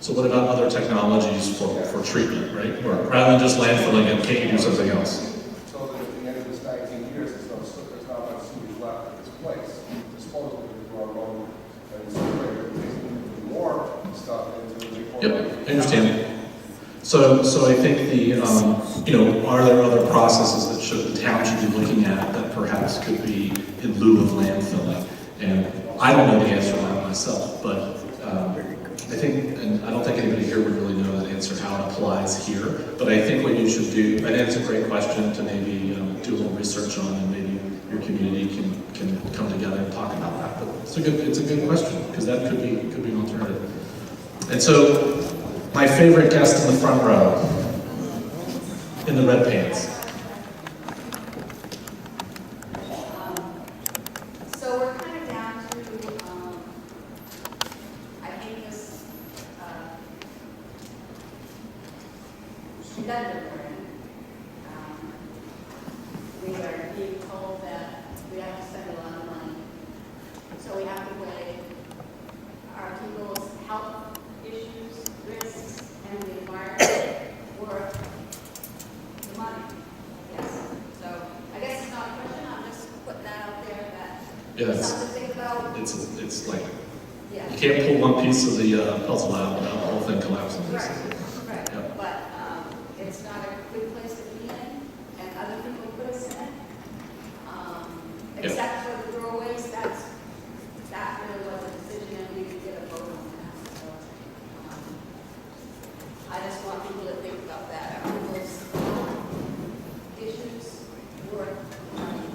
So what about other technologies for treatment, right? Or rather than just landfilling it, can't you do something else? So that at the end of this 19 years, there's not much sewage left in this place. Disposal is wrong, and so there's more stuff into the Yep, I understand. So I think are there other processes that the town should be looking at that perhaps could be in lieu of landfilling? And I don't know the answer to that myself, but I think, and I don't think anybody here would really know that answer how it applies here, but I think what you should do, and it's a great question to maybe do a little research on, and maybe your community can come together and talk about that. But it's a good question, because that could be an alternative. And so, my favorite guest in the front row, in the red pants. So we're kind of down to, I think this, redundant wording. We are being told that we have to spend a lot of money. So we have to weigh our people's health issues, risks, and the environment worth the money. Yes. So I guess it's not a question, I'm just putting that out there that Yeah, something to think about. it's like, Yeah. you can't pull one piece of the puzzle out without the whole thing collapsing. Basically. Right, Yep. but it's not a good place to be in, and other people put us in it. Except for the throwaways, that really was a decision, and we could get a vote on that. So I just want people to think about that. Are those issues worth money?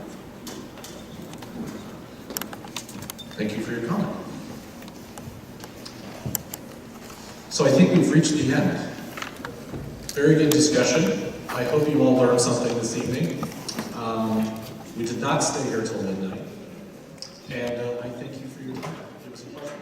Thank you for your comment. So I think we've reached the end. Very good discussion. I hope you all learned something this evening. We did not stay here till midnight. And I thank you for your time. It was a pleasure.